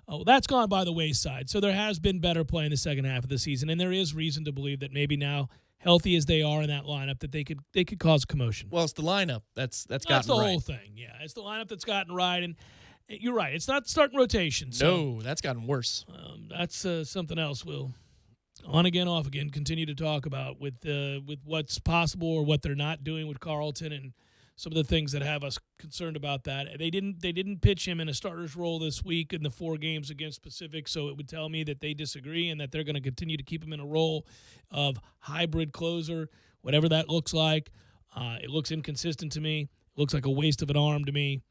Oh, that's gone by the wayside. So there has been better play in the second half of the season, and there is reason to believe that maybe now, healthy as they are in that lineup, that they could cause commotion. Well, it's the lineup that's gotten That's the right. whole thing, yeah. It's the lineup that's gotten right, and you're right. It's not starting rotation. So, no, that's gotten worse. That's something else we'll on again, off again continue to talk about with what's possible or what they're not doing with Carlton and some of the things that have us concerned about that. They didn't pitch him in a starter's role this week in the 4 games against Pacific, so it would tell me that they disagree and that they're going to continue to keep him in a role of hybrid closer, whatever that looks like. It looks inconsistent to me. It looks like a waste of an arm to me,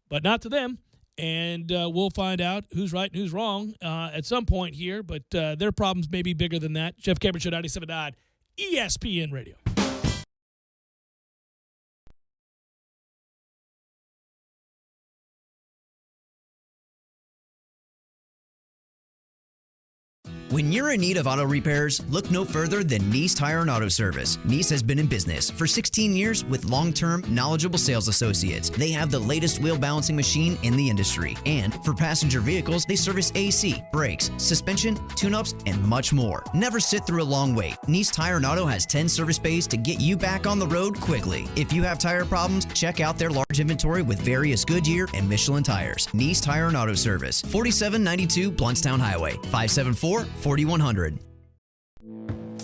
but not to them. And we'll find out who's right and who's wrong at some point here, but their problems may be bigger than that. Jeff Cameron Show, 97.9 ESPN Radio. When you're in need of auto repairs, look no further than Nice Tire and Auto Service. Nice has been in business for 16 years with long-term, knowledgeable sales associates. They have the latest wheel balancing machine in the industry. And for passenger vehicles, they service AC, brakes, suspension, tune-ups, and much more. Never sit through a long wait. Nice Tire and Auto has 10 service bays to get you back on the road quickly. If you have tire problems, check out their large inventory with various Goodyear and Michelin tires. Nice Tire and Auto Service, 4792 Bluntstown Highway, 574-4100.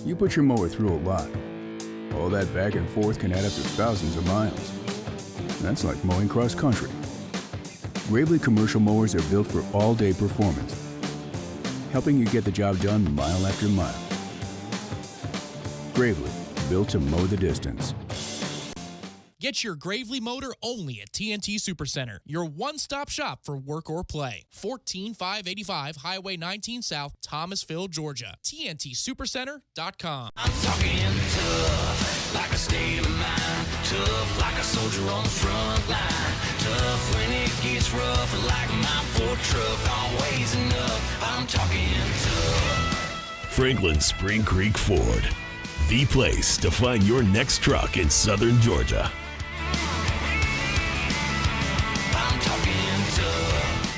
You put your mower through a lot. All that back and forth can add up to thousands of miles. That's like mowing cross country. Gravely commercial mowers are built for all-day performance, helping you get the job done mile after mile. Gravely, built to mow the distance. Get your Gravely motor only at TNT Supercenter, your one-stop shop for work or play. 14585 Highway 19 South, Thomasville, Georgia. TNTSupercenter.com. I'm talking tough, like a state of mind. Tough, like a soldier on the front line. Tough when it gets rough, like my Ford truck, always enough. I'm talking tough. Franklin Spring Creek Ford, the place to find your next truck in southern Georgia.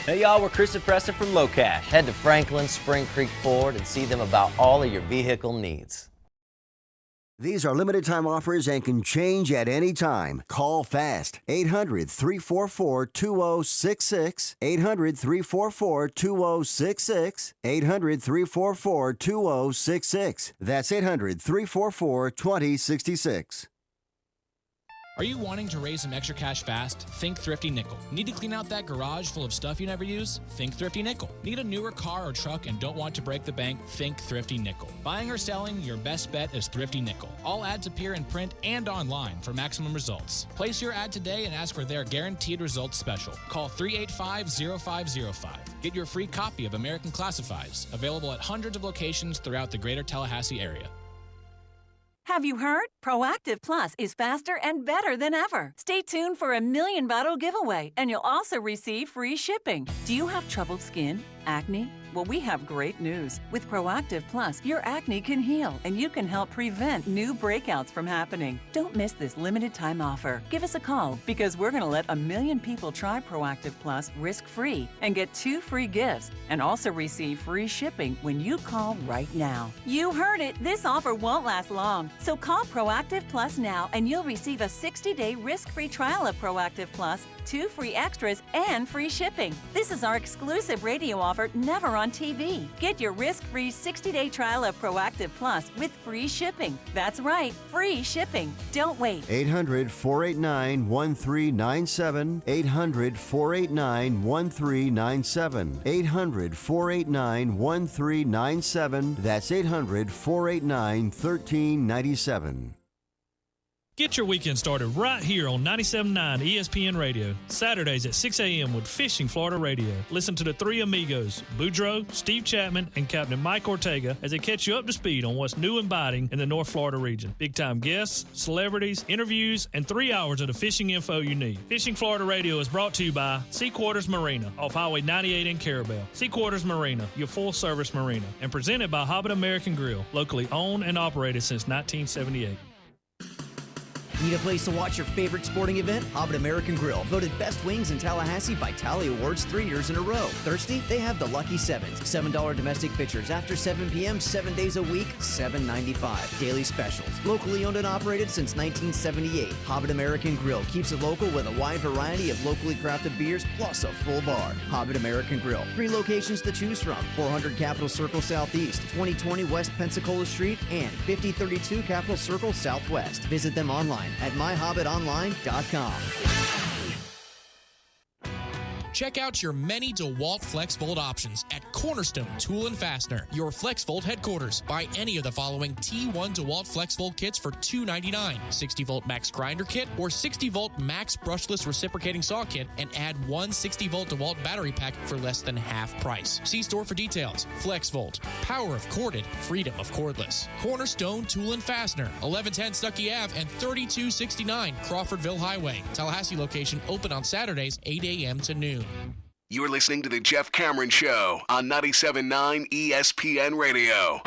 Hey y'all, we're Chris and Preston from Low Cash. Head to Franklin Spring Creek Ford and see them about all of your vehicle needs. These are limited time offers and can change at any time. Call fast. 800-344-2066. 800-344-2066. 800-344-2066. That's 800-344-2066. Are you wanting to raise some extra cash fast? Think Thrifty Nickel. Need to clean out that garage full of stuff you never use? Think Thrifty Nickel. Need a newer car or truck and don't want to break the bank? Think Thrifty Nickel. Buying or selling, your best bet is Thrifty Nickel. All ads appear in print and online for maximum results. Place your ad today and ask for their guaranteed results special. Call 385-0505. Get your free copy of American Classifieds, available at hundreds of locations throughout the greater Tallahassee area. Have you heard? Proactive Plus is faster and better than ever. Stay tuned for a $1 million bottle giveaway, and you'll also receive free shipping. Do you have troubled skin? Acne? Well, we have great news. With Proactive Plus, your acne can heal, and you can help prevent new breakouts from happening. Don't miss this limited time offer. Give us a call, because we're going to let 1 million people try Proactive Plus risk-free and get 2 free gifts, and also receive free shipping when you call right now. You heard it. This offer won't last long. So call Proactive Plus now, and you'll receive a 60-day risk-free trial of Proactive Plus, 2 free extras, and free shipping. This is our exclusive radio offer, never on TV. Get your risk-free 60-day trial of Proactive Plus with free shipping. That's right, free shipping. Don't wait. 800-489-1397. 800-489-1397. 800-489-1397. That's 800-489-1397. Get your weekend started right here on 97.9 ESPN Radio. Saturdays at 6 a.m. with Fishing Florida Radio. Listen to the three amigos, Boudreaux, Steve Chapman, and Captain Mike Ortega as they catch you up to speed on what's new and biting in the North Florida region. Big-time guests, celebrities, interviews, and 3 hours of the fishing info you need. Fishing Florida Radio is brought to you by Sea Quarters Marina off Highway 98 in Carabel. Sea Quarters Marina, your full-service marina, and presented by Hobbit American Grill, locally owned and operated since 1978. Need a place to watch your favorite sporting event? Hobbit American Grill, voted best wings in Tallahassee by Tally Awards 3 years in a row. Thirsty? They have the Lucky Sevens. $7 domestic pitchers after 7 p.m. 7 days a week, $7.95. Daily specials. Locally owned and operated since 1978. Hobbit American Grill keeps it local with a wide variety of locally crafted beers plus a full bar. Hobbit American Grill. 3 locations to choose from. 400 Capitol Circle Southeast, 2020 West Pensacola Street, and 5032 Capitol Circle Southwest. Visit them online at myhobbitonline.com. Check out your many DeWalt FlexVolt options at Cornerstone Tool & Fastener, your FlexVolt headquarters. Buy any of the following T1 DeWalt FlexVolt kits for $2.99. 60-volt max grinder kit or 60-volt max brushless reciprocating saw kit, and add one 60-volt DeWalt battery pack for less than half price. See store for details. FlexVolt, power of corded, freedom of cordless. Cornerstone Tool & Fastener, 1110 Stuckey Ave and 3269 Crawfordville Highway. Tallahassee location open on Saturdays, 8 a.m. to noon. You're listening to The Jeff Cameron Show on 97.9 ESPN Radio.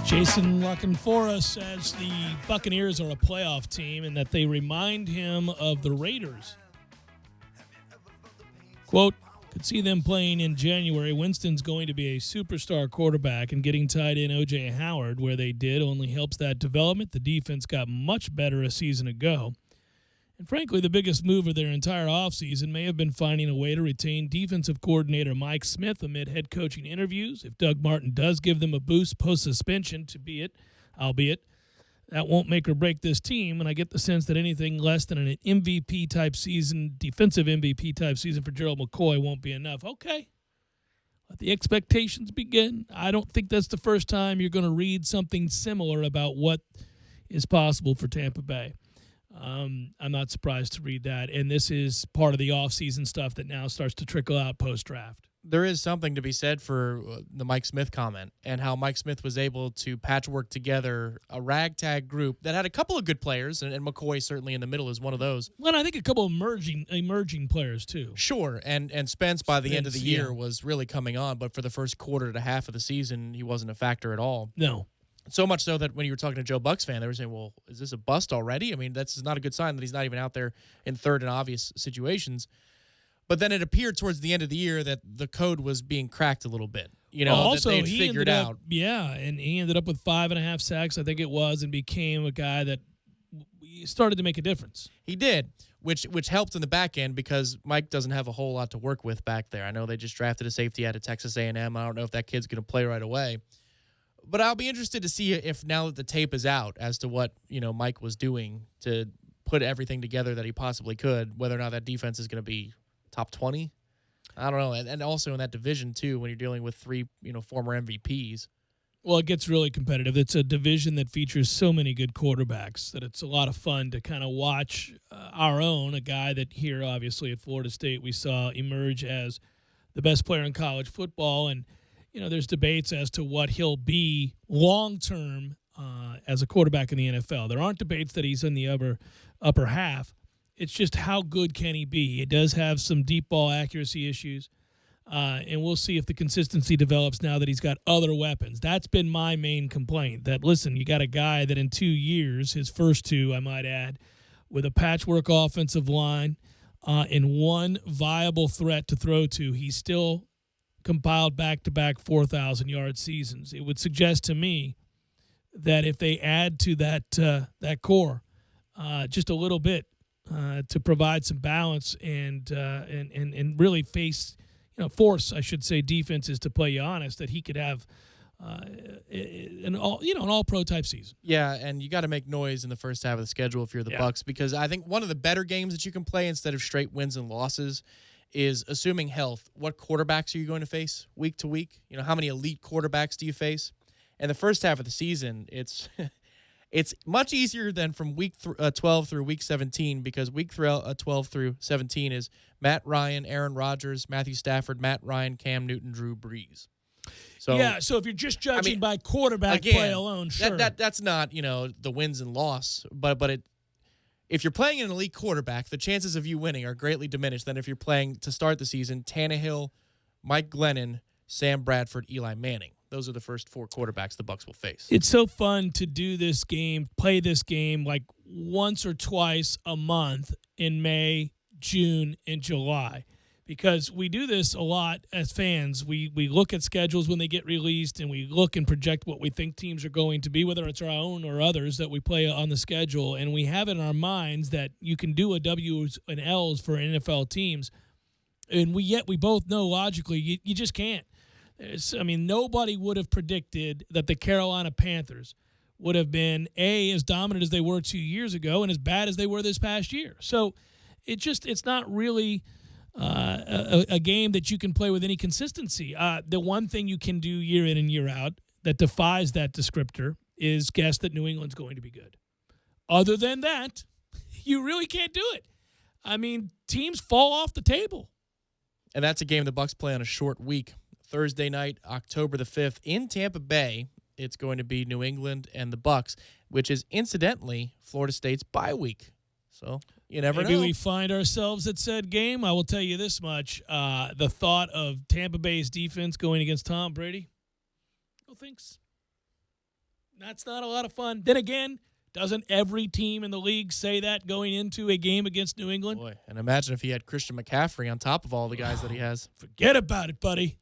Jason Lockenfora says the Buccaneers are a playoff team and that they remind him of the Raiders. Quote, could see them playing in January. Winston's going to be a superstar quarterback, and getting tied in O.J. Howard where they did only helps that development. The defense got much better a season ago. And frankly, the biggest move of their entire offseason may have been finding a way to retain defensive coordinator Mike Smith amid head coaching interviews. If Doug Martin does give them a boost post-suspension, albeit that won't make or break this team, and I get the sense that anything less than an MVP-type season, defensive MVP-type season for Gerald McCoy won't be enough. Okay, let the expectations begin. I don't think that's the first time you're going to read something similar about what is possible for Tampa Bay. I'm not surprised to read that. And this is part of the offseason stuff that now starts to trickle out post-draft. There is something to be said for the Mike Smith comment and how Mike Smith was able to patchwork together a ragtag group that had a couple of good players, and McCoy certainly in the middle is one of those. Well, I think a couple of emerging players too. Sure, and Spence by the end of the year was really coming on, but for the first quarter to half of the season, he wasn't a factor at all. No. So much so that when you were talking to Joe Buck's fan, they were saying, well, is this a bust already? I mean, that's not a good sign that he's not even out there in third and obvious situations. But then it appeared towards the end of the year that the code was being cracked a little bit. You know, also, that they'd figured out. And he ended up with 5.5 sacks, I think it was, and became a guy that started to make a difference. He did, which helped in the back end because Mike doesn't have a whole lot to work with back there. I know they just drafted a safety out of Texas A&M. I don't know if that kid's going to play right away. But I'll be interested to see if now that the tape is out as to what, Mike was doing to put everything together that he possibly could, whether or not that defense is going to be top 20. I don't know. And also in that division, too, when you're dealing with three, former MVPs. Well, it gets really competitive. It's a division that features so many good quarterbacks that it's a lot of fun to kind of watch our own, a guy that here, obviously, at Florida State, we saw emerge as the best player in college football. And there's debates as to what he'll be long-term as a quarterback in the NFL. There aren't debates that he's in the upper half. It's just how good can he be? It does have some deep ball accuracy issues, and we'll see if the consistency develops now that he's got other weapons. That's been my main complaint, that, listen, you got a guy that in 2 years, his first two, I might add, with a patchwork offensive line and one viable threat to throw to, he's still compiled back-to-back 4,000-yard seasons. It would suggest to me that if they add to that core just a little bit to provide some balance and really force, I should say, defenses to play you honest, that he could have an all-pro type season. Yeah, and you got to make noise in the first half of the schedule if you're the Bucs, because I think one of the better games that you can play instead of straight wins and losses is, assuming health, what quarterbacks are you going to face week to week? How many elite quarterbacks do you face? And the first half of the season, it's much easier than from week 12 through week 17, because week 12 through 17 is Matt Ryan, Aaron Rodgers, Matthew Stafford, Matt Ryan, Cam Newton, Drew Brees. So if you're just judging by quarterback play alone, sure. That's not, the wins and loss, but if you're playing an elite quarterback, the chances of you winning are greatly diminished than if you're playing, to start the season, Tannehill, Mike Glennon, Sam Bradford, Eli Manning. Those are the first four quarterbacks the Bucs will face. It's so fun to do this game, play this game like once or twice a month in May, June, and July, because we do this a lot as fans. We look at schedules when they get released, and we look and project what we think teams are going to be, whether it's our own or others that we play on the schedule, and we have in our minds that you can do a W's and L's for NFL teams, and we both know logically you just can't. Nobody would have predicted that the Carolina Panthers would have been as dominant as they were 2 years ago and as bad as they were this past year. So it's not really a game that you can play with any consistency. The one thing you can do year in and year out that defies that descriptor is guess that New England's going to be good. Other than that, you really can't do it. I mean, teams fall off the table. And that's a game the Bucs play on a short week. Thursday night, October the 5th, in Tampa Bay, it's going to be New England and the Bucs, which is incidentally Florida State's bye week. So you never know. Maybe we find ourselves at said game. I will tell you this much. The thought of Tampa Bay's defense going against Tom Brady, no thanks. That's not a lot of fun. Then again, doesn't every team in the league say that going into a game against New England? Boy, and imagine if he had Christian McCaffrey on top of all the guys that he has. Forget about it, buddy.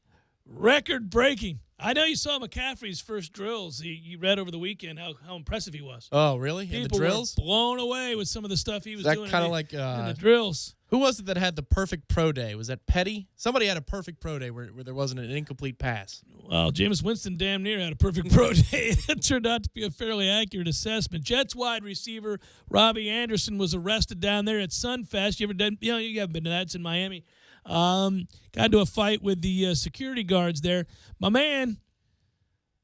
Record-breaking. I know you saw McCaffrey's first drills. You read over the weekend how impressive he was. Oh, really? In the drills? Were blown away with some of the stuff he was doing. Kind of like in the drills. Who was it that had the perfect pro day? Was that Petty? Somebody had a perfect pro day where there wasn't an incomplete pass. Well, Jameis Winston damn near had a perfect pro day. That turned out to be a fairly accurate assessment. Jets wide receiver Robbie Anderson was arrested down there at Sunfest. You haven't been to that. It's in Miami. Got into a fight with the security guards there. My man,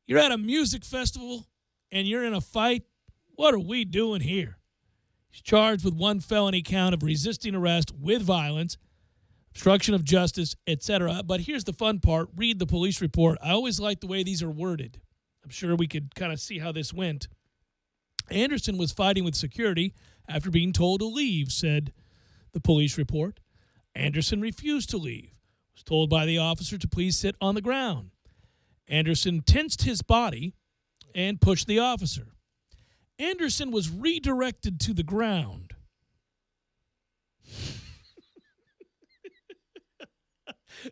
you're at a music festival and you're in a fight. What are we doing here? He's charged with one felony count of resisting arrest with violence, obstruction of justice, etc. But here's the fun part. Read the police report. I always like the way these are worded. I'm sure we could kind of see how this went. Anderson was fighting with security after being told to leave, said the police report. Anderson refused to leave, was told by the officer to please sit on the ground. Anderson tensed his body and pushed the officer. Anderson was redirected to the ground.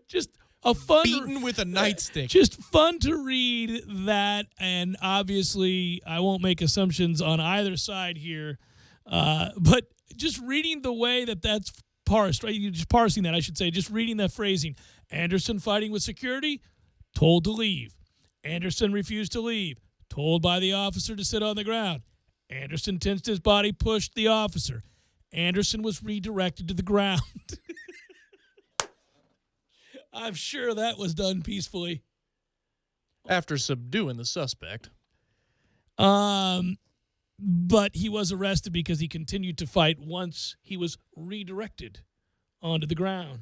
Just a fun... Beaten with a nightstick. Just fun to read that, and obviously I won't make assumptions on either side here, but just reading the way that's parsed, right? You're just parsing that, I should say. Just reading that phrasing. Anderson fighting with security, told to leave. Anderson refused to leave, told by the officer to sit on the ground. Anderson tensed his body, pushed the officer. Anderson was redirected to the ground. I'm sure that was done peacefully. After subduing the suspect. But he was arrested because he continued to fight once he was redirected onto the ground.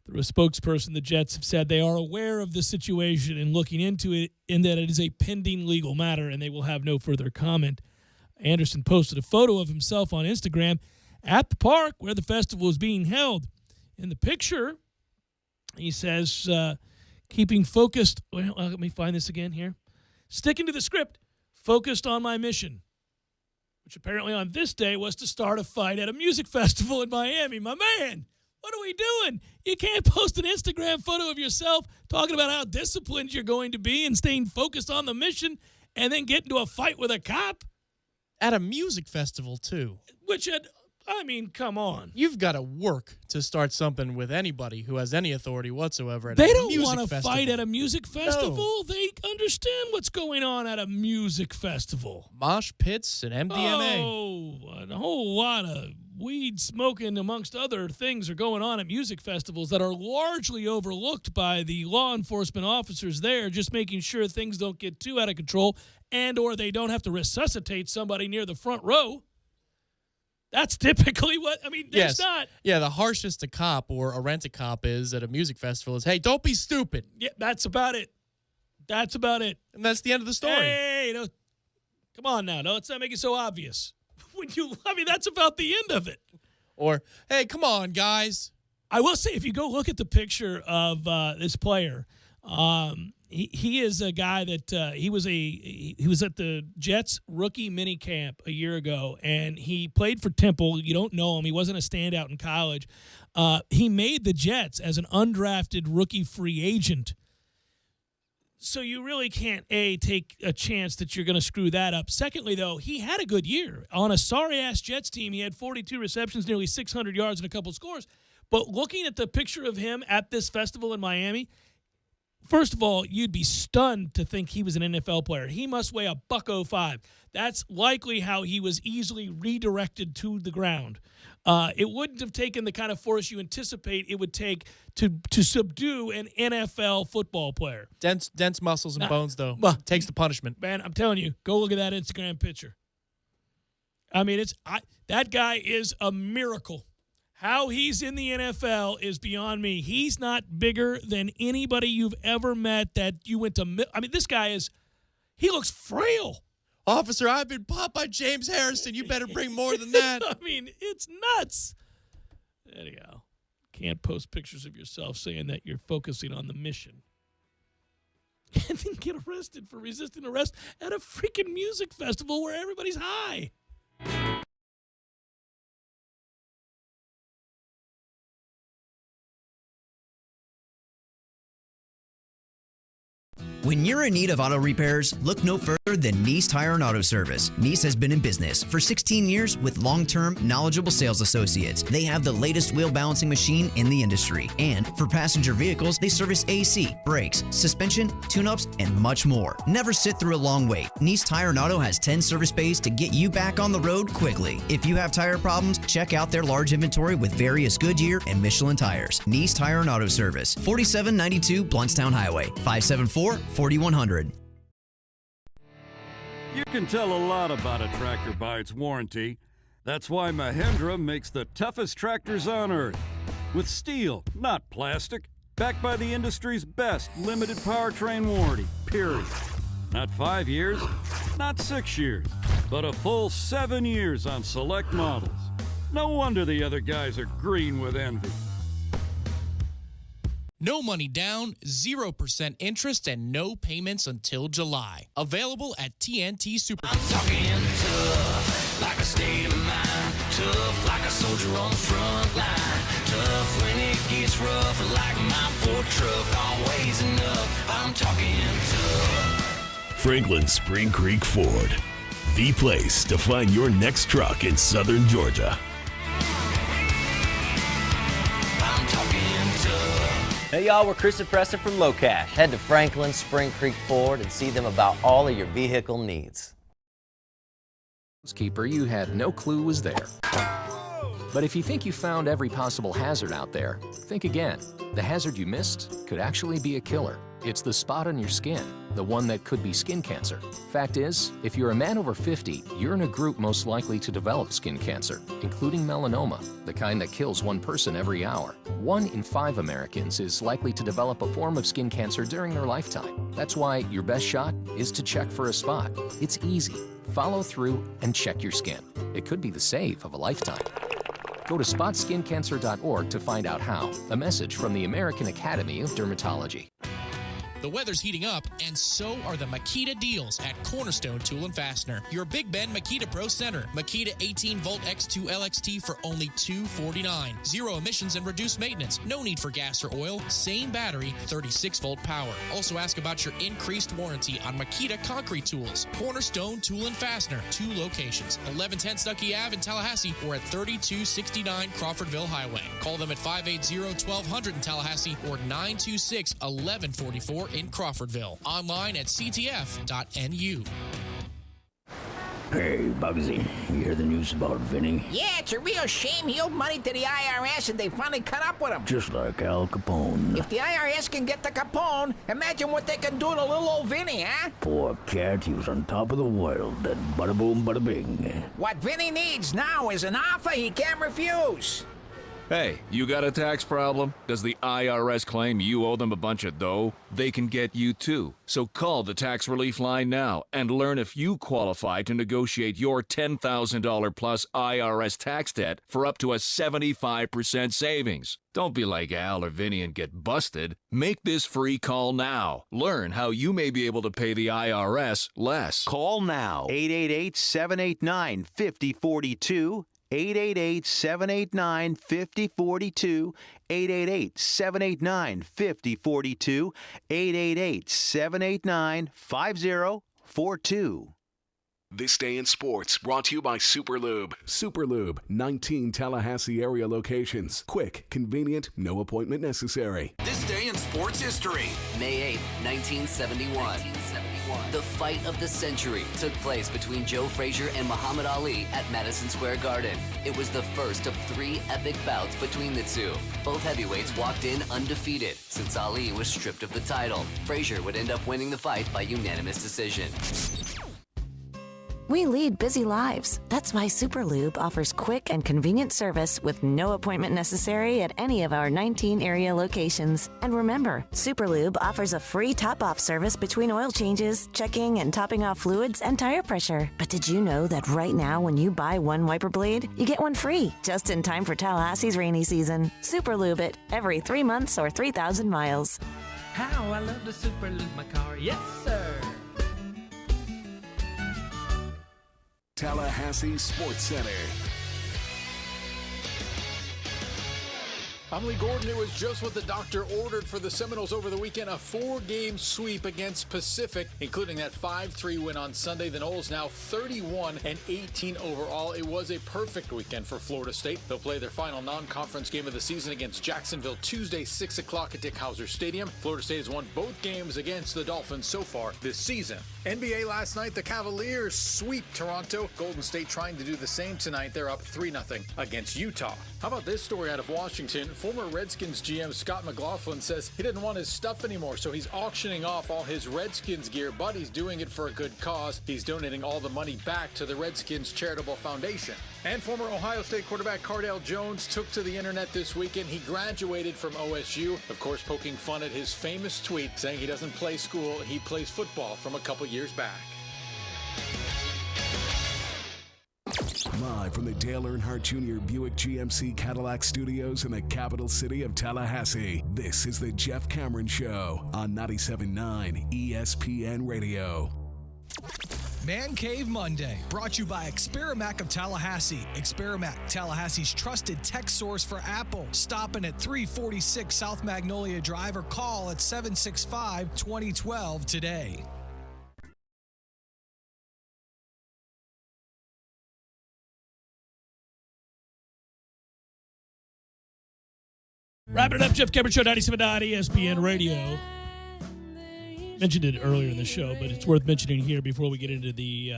Through a spokesperson, the Jets have said they are aware of the situation and looking into it, and that it is a pending legal matter, and they will have no further comment. Anderson posted a photo of himself on Instagram at the park where the festival is being held. In the picture, he says, keeping focused. Well, let me find this again here. Sticking to the script, focused on my mission, which apparently on this day was to start a fight at a music festival in Miami. My man, what are we doing? You can't post an Instagram photo of yourself talking about how disciplined you're going to be and staying focused on the mission and then get into a fight with a cop. At a music festival, too. Come on. You've got to work to start something with anybody who has any authority whatsoever at They a don't music want to festival. fight at a music festival. No. They understand what's going on at a music festival. Mosh pits and MDMA. Oh, a whole lot of weed smoking, amongst other things, are going on at music festivals that are largely overlooked by the law enforcement officers there, just making sure things don't get too out of control and or they don't have to resuscitate somebody near the front row. That's typically what, there's not. Yeah, the harshest a cop or a rent-a-cop is at a music festival is, hey, don't be stupid. Yeah, that's about it. And that's the end of the story. Hey, come on now. No, let's not make it so obvious. That's about the end of it. Or, hey, come on, guys. I will say, if you go look at the picture of this player, he is a guy that he was at the Jets rookie mini camp a year ago, and he played for Temple. You don't know him. He wasn't a standout in college. He made the Jets as an undrafted rookie free agent. So you really can't, take a chance that you're going to screw that up. Secondly, though, he had a good year. On a sorry-ass Jets team, he had 42 receptions, nearly 600 yards, and a couple scores. But looking at the picture of him at this festival in Miami, first of all, you'd be stunned to think he was an NFL player. He must weigh $105. That's likely how he was easily redirected to the ground. It wouldn't have taken the kind of force you anticipate it would take to subdue an NFL football player. Dense muscles and bones, though. Takes the punishment. Man, I'm telling you, go look at that Instagram picture. That guy is a miracle. How he's in the NFL is beyond me. He's not bigger than anybody you've ever met that you went to. I mean, this guy he looks frail. Officer, I've been popped by James Harrison. You better bring more than that. I mean, it's nuts. Anyhow, can't post pictures of yourself saying that you're focusing on the mission. And then get arrested for resisting arrest at a freaking music festival where everybody's high. When you're in need of auto repairs, look no further than Nice Tire and Auto Service. Nice has been in business for 16 years with long-term, knowledgeable sales associates. They have the latest wheel balancing machine in the industry. And for passenger vehicles, they service AC, brakes, suspension, tune-ups, and much more. Never sit through a long wait. Nice Tire and Auto has 10 service bays to get you back on the road quickly. If you have tire problems, check out their large inventory with various Goodyear and Michelin tires. Nice Tire and Auto Service, 4792 Bluntstown Highway, 574-4100. You can tell a lot about a tractor by its warranty. That's why Mahindra makes the toughest tractors on earth. With steel, not plastic. Backed by the industry's best limited powertrain warranty, period. Not 5 years, not 6 years, but a full 7 years on select models. No wonder the other guys are green with envy. No money down, 0% interest, and no payments until July. Available at TNT Super. I'm talking tough, like a state of mind. Tough, like a soldier on the front line. Tough when it gets rough, like my Ford truck. Always enough. I'm talking tough. Franklin Spring Creek Ford, the place to find your next truck in southern Georgia. I'm talking tough. Hey y'all, we're Chris and Preston from Low Cash. Head to Franklin Spring Creek Ford and see them about all of your vehicle needs. Keeper you had no clue was there. But if you think you found every possible hazard out there, think again. The hazard you missed could actually be a killer. It's the spot on your skin, the one that could be skin cancer. Fact is, if you're a man over 50, you're in a group most likely to develop skin cancer, including melanoma, the kind that kills one person every hour. 1 in 5 Americans is likely to develop a form of skin cancer during their lifetime. That's why your best shot is to check for a spot. It's easy. Follow through and check your skin. It could be the save of a lifetime. Go to spotskincancer.org to find out how. A message from the American Academy of Dermatology. The weather's heating up, and so are the Makita deals at Cornerstone Tool & Fastener. Your Big Ben Makita Pro Center. Makita 18-volt X2 LXT for only $249. 0 emissions and reduced maintenance. No need for gas or oil. Same battery, 36-volt power. Also ask about your increased warranty on Makita concrete tools. Cornerstone Tool & Fastener. 2 locations. 1110 Stuckey Ave in Tallahassee or at 3269 Crawfordville Highway. Call them at 580-1200 in Tallahassee or 926-1144 in Crawfordville. Online at ctf.nu. Hey, Bugsy, you hear the news about Vinny? Yeah, it's a real shame he owed money to the IRS and they finally caught up with him. Just like Al Capone. If the IRS can get to Capone, imagine what they can do to little old Vinny, huh? Poor cat, he was on top of the world, then bada boom, bada bing. What Vinny needs now is an offer he can't refuse. Hey, you got a tax problem? Does the IRS claim you owe them a bunch of dough? They can get you too. So call the tax relief line now and learn if you qualify to negotiate your $10,000 plus IRS tax debt for up to a 75% savings. Don't be like Al or Vinny and get busted. Make this free call now. Learn how you may be able to pay the IRS less. Call now. 888-789-5042. 888-789-5042, 888-789-5042, 888-789-5042. This Day in Sports brought to you by Superlube. Superlube, 19 Tallahassee area locations. Quick, convenient, no appointment necessary. This Day in Sports History. May 8, 1971. The fight of the century took place between Joe Frazier and Muhammad Ali at Madison Square Garden. It was the first of 3 epic bouts between the two. Both heavyweights walked in undefeated. Since Ali was stripped of the title, Frazier would end up winning the fight by unanimous decision. We lead busy lives. That's why Superlube offers quick and convenient service with no appointment necessary at any of our 19 area locations. And remember, Superlube offers a free top-off service between oil changes, checking and topping off fluids, and tire pressure. But did you know that right now when you buy one wiper blade, you get one free, just in time for Tallahassee's rainy season? Superlube it every 3 months or 3,000 miles. How I love to Superlube my car, yes sir. Tallahassee Sports Center. I'm Lee Gordon. It was just what the doctor ordered for the Seminoles over the weekend, a 4-game sweep against Pacific, including that 5-3 win on Sunday. The Noles now 31-18 overall. It was a perfect weekend for Florida State. They'll play their final non-conference game of the season against Jacksonville Tuesday, 6 o'clock at Dick Howser Stadium. Florida State has won both games against the Dolphins so far this season. NBA last night, the Cavaliers sweep Toronto. Golden State trying to do the same tonight. They're up 3-0 against Utah. How about this story out of Washington? Former Redskins GM Scott McLaughlin says he didn't want his stuff anymore, so he's auctioning off all his Redskins gear, but he's doing it for a good cause. He's donating all the money back to the Redskins Charitable Foundation. And former Ohio State quarterback Cardale Jones took to the internet this weekend. He graduated from OSU, of course, poking fun at his famous tweet saying he doesn't play school, he plays football from a couple years back. Live from the Dale Earnhardt Jr. Buick GMC Cadillac Studios in the capital city of Tallahassee, this is the Jeff Cameron Show on 97.9 ESPN Radio. Man Cave Monday, brought to you by Experamac of Tallahassee. Experamac, Tallahassee's trusted tech source for Apple. Stopping at 346 South Magnolia Drive or call at 765-2012 today. Wrapping it up, Jeff Cameron Show, 97.9 ESPN Radio. Mentioned it earlier in the show, but it's worth mentioning here before we get into the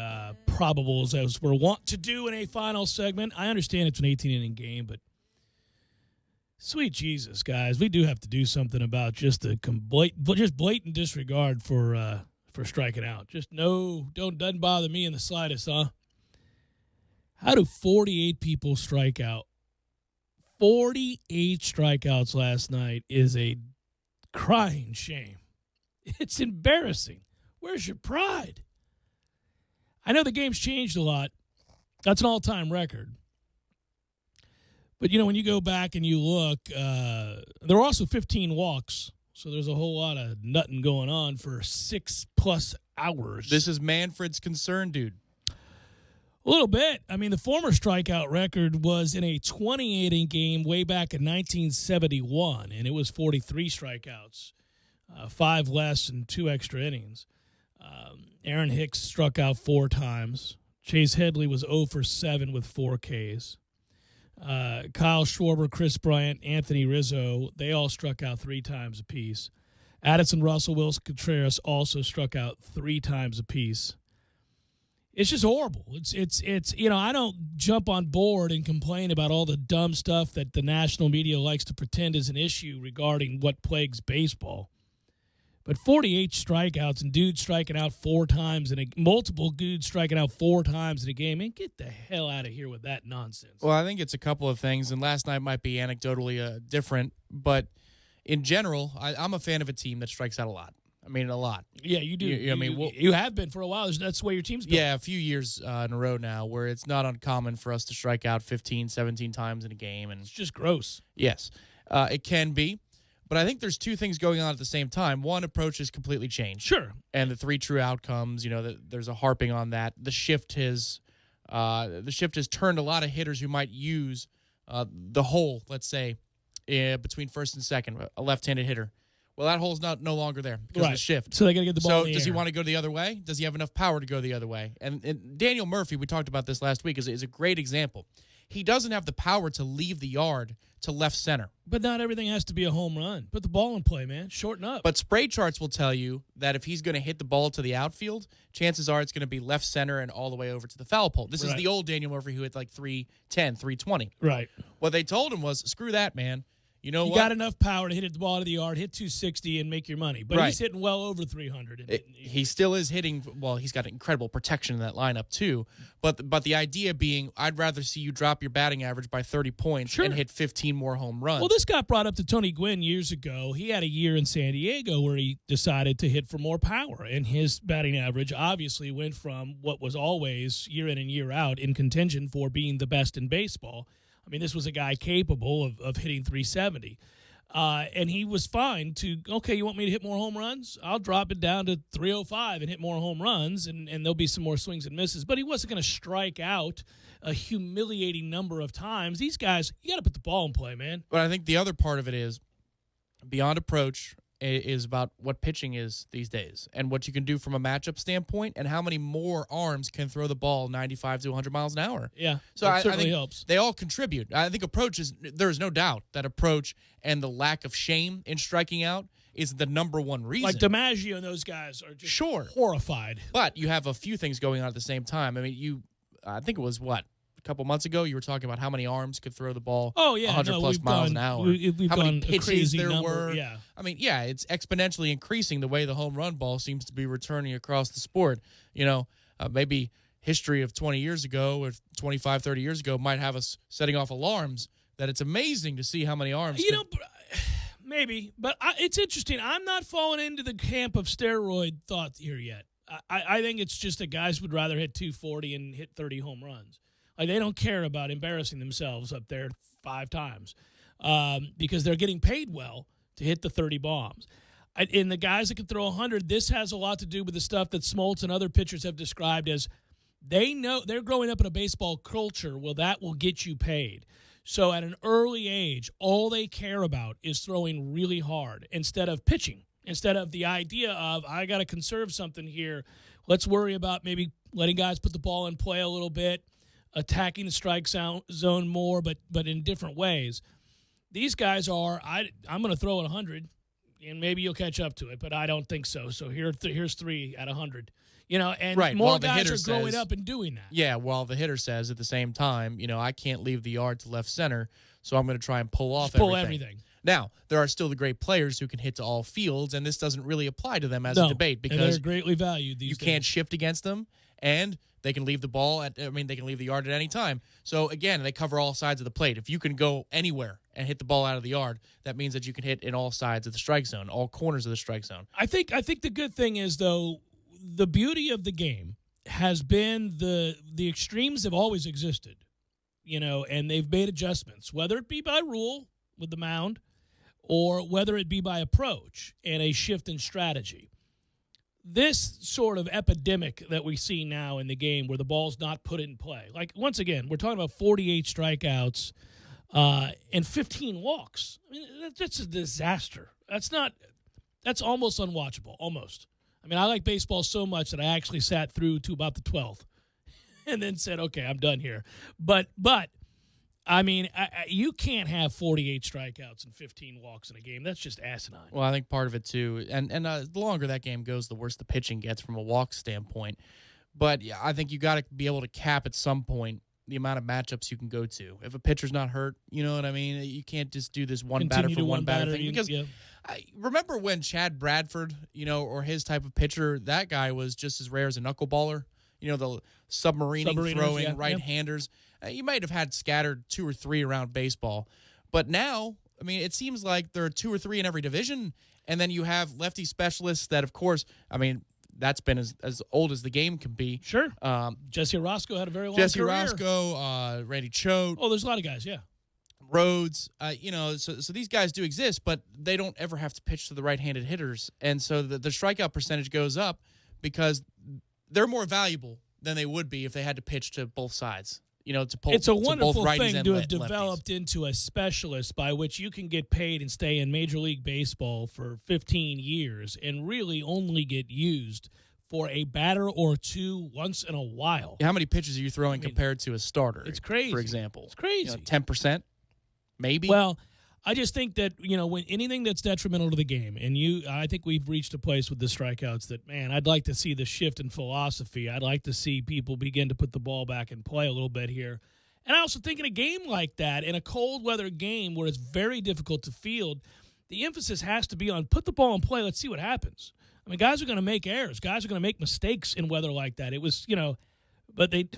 probables, as we're wont to do in a final segment. I understand it's an 18-inning game, but sweet Jesus, guys, we do have to do something about just the blatant disregard for striking out. Just doesn't bother me in the slightest, huh? How do 48 people strike out? 48 strikeouts last night is a crying shame. It's embarrassing. Where's your pride? I know the game's changed a lot. That's an all-time record. But, when you go back and you look, there were also 15 walks, so there's a whole lot of nutting going on for 6+ hours. This is Manfred's concern, dude. A little bit. I mean, the former strikeout record was in a 28-inning game way back in 1971, and it was 43 strikeouts, 5 less and 2 extra innings. Aaron Hicks struck out 4 times. Chase Headley was 0 for 7 with 4 Ks. Kyle Schwarber, Chris Bryant, Anthony Rizzo, they all struck out 3 times apiece. Addison Russell, Wilson Contreras also struck out 3 times apiece. It's just horrible. It's I don't jump on board and complain about all the dumb stuff that the national media likes to pretend is an issue regarding what plagues baseball. But 48 strikeouts and dudes striking out 4 times and multiple dudes striking out 4 times in a game, man, get the hell out of here with that nonsense. Well, I think it's a couple of things, and last night might be anecdotally different, but in general, I'm a fan of a team that strikes out a lot. I mean, a lot. Yeah, you do. You have been for a while. That's the way your team's been. Yeah, a few years in a row now where it's not uncommon for us to strike out 15, 17 times in a game. And it's just gross. Yes, it can be. But I think there's 2 things going on at the same time. One, approach has completely changed. Sure. And the 3 true outcomes, there's a harping on that. The shift has turned a lot of hitters who might use the hole, let's say, between first and second, a left-handed hitter. Well, that hole's no longer there because of the shift. So they got to get the ball in the does he air. want to go the other way? Does he have enough power to go the other way? And Daniel Murphy, we talked about this last week, is a great example. He doesn't have the power to leave the yard to left center. But not everything has to be a home run. Put the ball in play, man. Shorten up. But spray charts will tell you that if he's going to hit the ball to the outfield, chances are it's going to be left center and all the way over to the foul pole. This is the old Daniel Murphy who hit like 310, 320. Right. What they told him was, screw that, man. you know you what? got enough power to hit the ball out of the yard, hit 260, and make your money. But Right. he's hitting well over 300. He still is hitting. Well, he's got incredible protection in that lineup too. But the idea being, I'd rather see you drop your batting average by 30 points and hit 15 more home runs. Well, this got brought up to Tony Gwynn years ago. He had a year in San Diego where he decided to hit for more power, and his batting average obviously went from what was always year in and year out in contention for being the best in baseball. I mean, this was a guy capable of hitting 370. And he was fine to, okay, you want me to hit more home runs? I'll drop it down to 305 and hit more home runs, and there'll be some more swings and misses. But he wasn't going to strike out a humiliating number of times. These guys, you got to put the ball in play, man. But I think the other part of it is beyond approach is about what pitching is these days and what you can do from a matchup standpoint and how many more arms can throw the ball 95 to 100 miles an hour. Yeah, so that I certainly think helps. They all contribute. I think there's no doubt that approach and the lack of shame in striking out is the number one reason. Like DiMaggio and those guys are just horrified. But you have a few things going on at the same time. I mean, I think it was a couple months ago, you were talking about how many arms could throw the ball 100 plus miles an hour. We've how many gone a pitches crazy there number, were. yeah. I mean, yeah, it's exponentially increasing the way the home run ball seems to be returning across the sport. You know, maybe history of 20 years ago or 25, 30 years ago might have us setting off alarms that it's amazing to see how many arms. You know, maybe, but it's interesting. I'm not falling into the camp of steroid thought here yet. I think it's just that guys would rather hit 240 and hit 30 home runs. Like, they don't care about embarrassing themselves up there 5 times because they're getting paid well to hit the 30 bombs. And the guys that can throw 100, this has a lot to do with the stuff that Smoltz and other pitchers have described as they know they're growing up in a baseball culture. Well, that will get you paid. So at an early age, all they care about is throwing really hard instead of pitching, instead of the idea of, I got to conserve something here. Let's worry about maybe letting guys put the ball in play a little bit, attacking the strike zone more, but in different ways. These guys are, I'm going to throw at 100, and maybe you'll catch up to it, but I don't think so. So here's 3 at 100. You know, and right. more While guys are growing up and doing that. Yeah, while the hitter says at the same time, you know, I can't leave the yard to left center, so I'm going to try and pull off everything. Now, there are still the great players who can hit to all fields, and this doesn't really apply to them as a debate because and they're greatly valued these you days. Can't shift against them, and they can leave the ball they can leave the yard at any time. So again, they cover all sides of the plate. If you can go anywhere and hit the ball out of the yard, that means that you can hit in all sides of the strike zone, all corners of the strike zone. I think the good thing is, though, the beauty of the game has been the extremes have always existed, you know, and they've made adjustments, whether it be by rule with the mound or whether it be by approach and a shift in strategy. This sort of epidemic that we see now in the game where the ball's not put in play. Like, once again, we're talking about 48 strikeouts and 15 walks. I mean, that's a disaster. That's almost unwatchable, almost. I mean, I like baseball so much that I actually sat through to about the 12th and then said, okay, I'm done here. But I mean, you can't have 48 strikeouts and 15 walks in a game. That's just asinine. Well, I think part of it, too, and the longer that game goes, the worse the pitching gets from a walk standpoint. But yeah, I think you got to be able to cap at some point the amount of matchups you can go to. If a pitcher's not hurt, you know what I mean? You can't just do this one batter for one batter thing. Because I remember when Chad Bradford, you know, or his type of pitcher, that guy was just as rare as a knuckleballer. You know, the submarining throwing right-handers. You might have had scattered 2 or 3 around baseball. But now, I mean, it seems like there are 2 or 3 in every division. And then you have lefty specialists that, of course, I mean, that's been as old as the game can be. Sure. Jesse Orosco had a very long Jesse career. Orosco, Randy Choate. Oh, there's a lot of guys, yeah. Rhodes, you know, so these guys do exist, but they don't ever have to pitch to the right-handed hitters. And so the strikeout percentage goes up because they're more valuable than they would be if they had to pitch to both sides. You know, it's a wonderful both thing to have lefties. developed into a specialist by which you can get paid and stay in Major League Baseball for 15 years and really only get used for a batter or 2 once in a while. How many pitches are you throwing compared to a starter? It's crazy. For example. It's crazy. 10%, maybe? Well, I just think that, you know, when anything that's detrimental to the game, and I think we've reached a place with the strikeouts that, man, I'd like to see the shift in philosophy. I'd like to see people begin to put the ball back in play a little bit here. And I also think in a game like that, in a cold weather game where it's very difficult to field, the emphasis has to be on put the ball in play. Let's see what happens. I mean, guys are going to make errors. Guys are going to make mistakes in weather like that. It was, but they.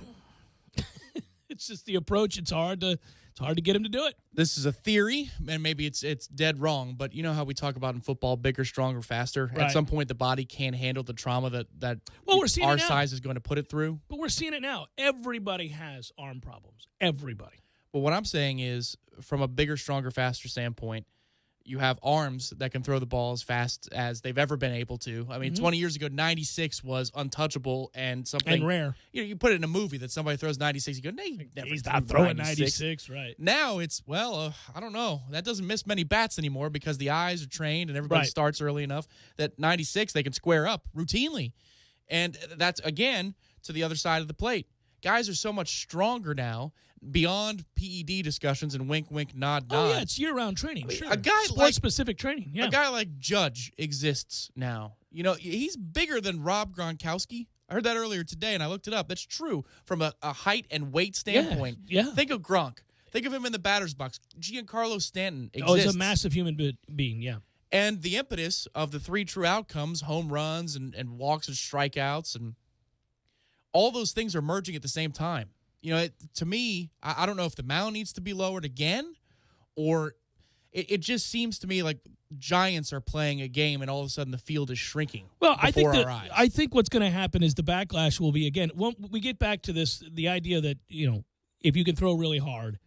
It's just the approach. It's hard to get him to do it. This is a theory, and maybe it's dead wrong, but you know how we talk about in football, bigger, stronger, faster? Right. At some point, the body can't handle the trauma that we're seeing our it now. size is going to put it through. But we're seeing it now. Everybody has arm problems. Everybody. But what I'm saying is, from a bigger, stronger, faster standpoint, you have arms that can throw the ball as fast as they've ever been able to. I mean, 20 years ago, 96 was untouchable and something. And rare. You put it in a movie that somebody throws 96, you go, no, he's not throwing 96, right. Now it's, I don't know. That doesn't miss many bats anymore because the eyes are trained and everybody starts early enough that 96, they can square up routinely. And that's, again, to the other side of the plate. Guys are so much stronger now beyond PED discussions and wink, wink, nod, nod. Oh, yeah, it's year-round training, sure. A guy Sport-specific training, yeah. A guy like Judge exists now. He's bigger than Rob Gronkowski. I heard that earlier today, and I looked it up. That's true from a height and weight standpoint. Yeah. Think of Gronk. Think of him in the batter's box. Giancarlo Stanton exists. Oh, he's a massive human being, yeah. And the impetus of the three true outcomes, home runs and walks and strikeouts, and all those things are merging at the same time. To me, I don't know if the mound needs to be lowered again, or it just seems to me like Giants are playing a game and all of a sudden the field is shrinking before our eyes. I think what's going to happen is the backlash will be, again, when we get back to this, the idea that, if you can throw really hard,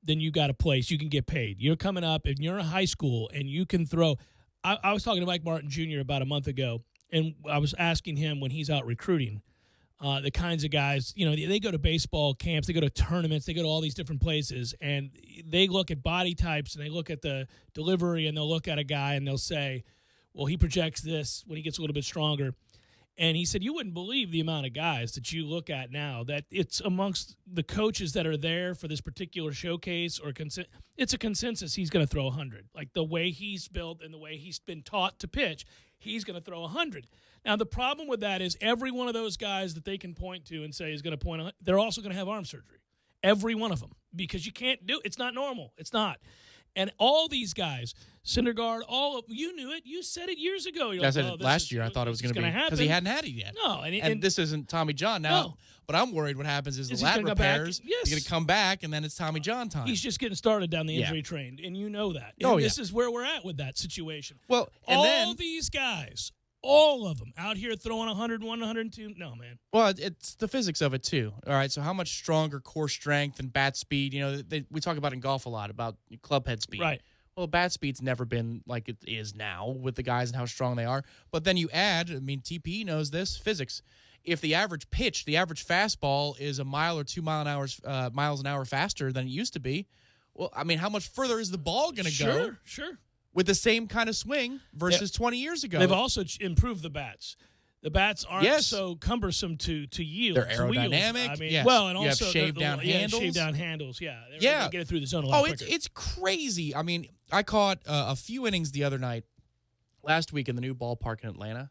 then you got a place, you can get paid. You're coming up and you're in high school and you can throw. I was talking to Mike Martin Jr. about a month ago, and I was asking him when he's out recruiting, the kinds of guys, they go to baseball camps, they go to tournaments, they go to all these different places, and they look at body types and they look at the delivery and they'll look at a guy and they'll say, well, he projects this when he gets a little bit stronger. And he said, you wouldn't believe the amount of guys that you look at now that it's amongst the coaches that are there for this particular showcase or it's a consensus he's going to throw 100. Like the way he's built and the way he's been taught to pitch, he's going to throw 100. Now, the problem with that is every one of those guys that they can point to and say is going to point, they're also going to have arm surgery. Every one of them. Because you can't do it. It's not normal. It's not. And all these guys, Syndergaard, you knew it. You said it years ago. I said it last year. I thought it was going to be because he hadn't had it yet. No, and this isn't Tommy John now. No. But I'm worried what happens is the lat repairs. He's going to come back, and then it's Tommy John time. He's just getting started down the injury train, and you know that. And this is where we're at with that situation. Well, and these guys, all of them out here throwing 101, 102. No, man. Well, it's the physics of it, too. All right, so how much stronger core strength and bat speed? We talk about in golf a lot, about club head speed. Right. Well, bat speed's never been like it is now with the guys and how strong they are. But then you add, TPE knows this, physics. If the average pitch, the average fastball is a mile or 2 miles an hour faster than it used to be, well, how much further is the ball going to go? Sure. With the same kind of swing versus 20 years ago. They've also improved the bats. The bats aren't so cumbersome to yield. They're aerodynamic. Yes. Well, and you also have shaved down handles. Shaved down handles. Yeah. They get it through the zone a lot quicker. It's crazy. I caught a few innings the other night, last week in the new ballpark in Atlanta.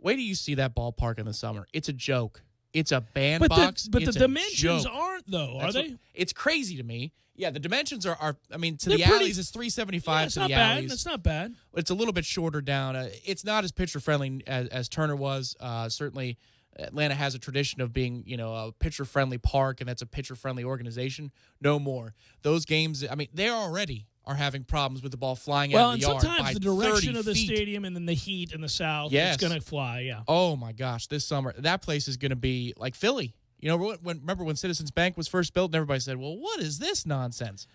Wait till you see that ballpark in the summer. It's a joke. It's a bandbox. But the dimensions aren't, though, are they? It's crazy to me. Yeah, the dimensions are the alleys, it's 375 to the alleys. It's not bad. It's a little bit shorter down. It's not as pitcher-friendly as Turner was. Certainly, Atlanta has a tradition of being, a pitcher-friendly park, and that's a pitcher-friendly organization. No more. Those games, they already are having problems with the ball flying out of the yard. Well, and sometimes the direction of the stadium and then the heat in the south, it's going to fly, yeah. Oh, my gosh, this summer, that place is going to be like Philly. Remember when Citizens Bank was first built and everybody said, well, what is this nonsense?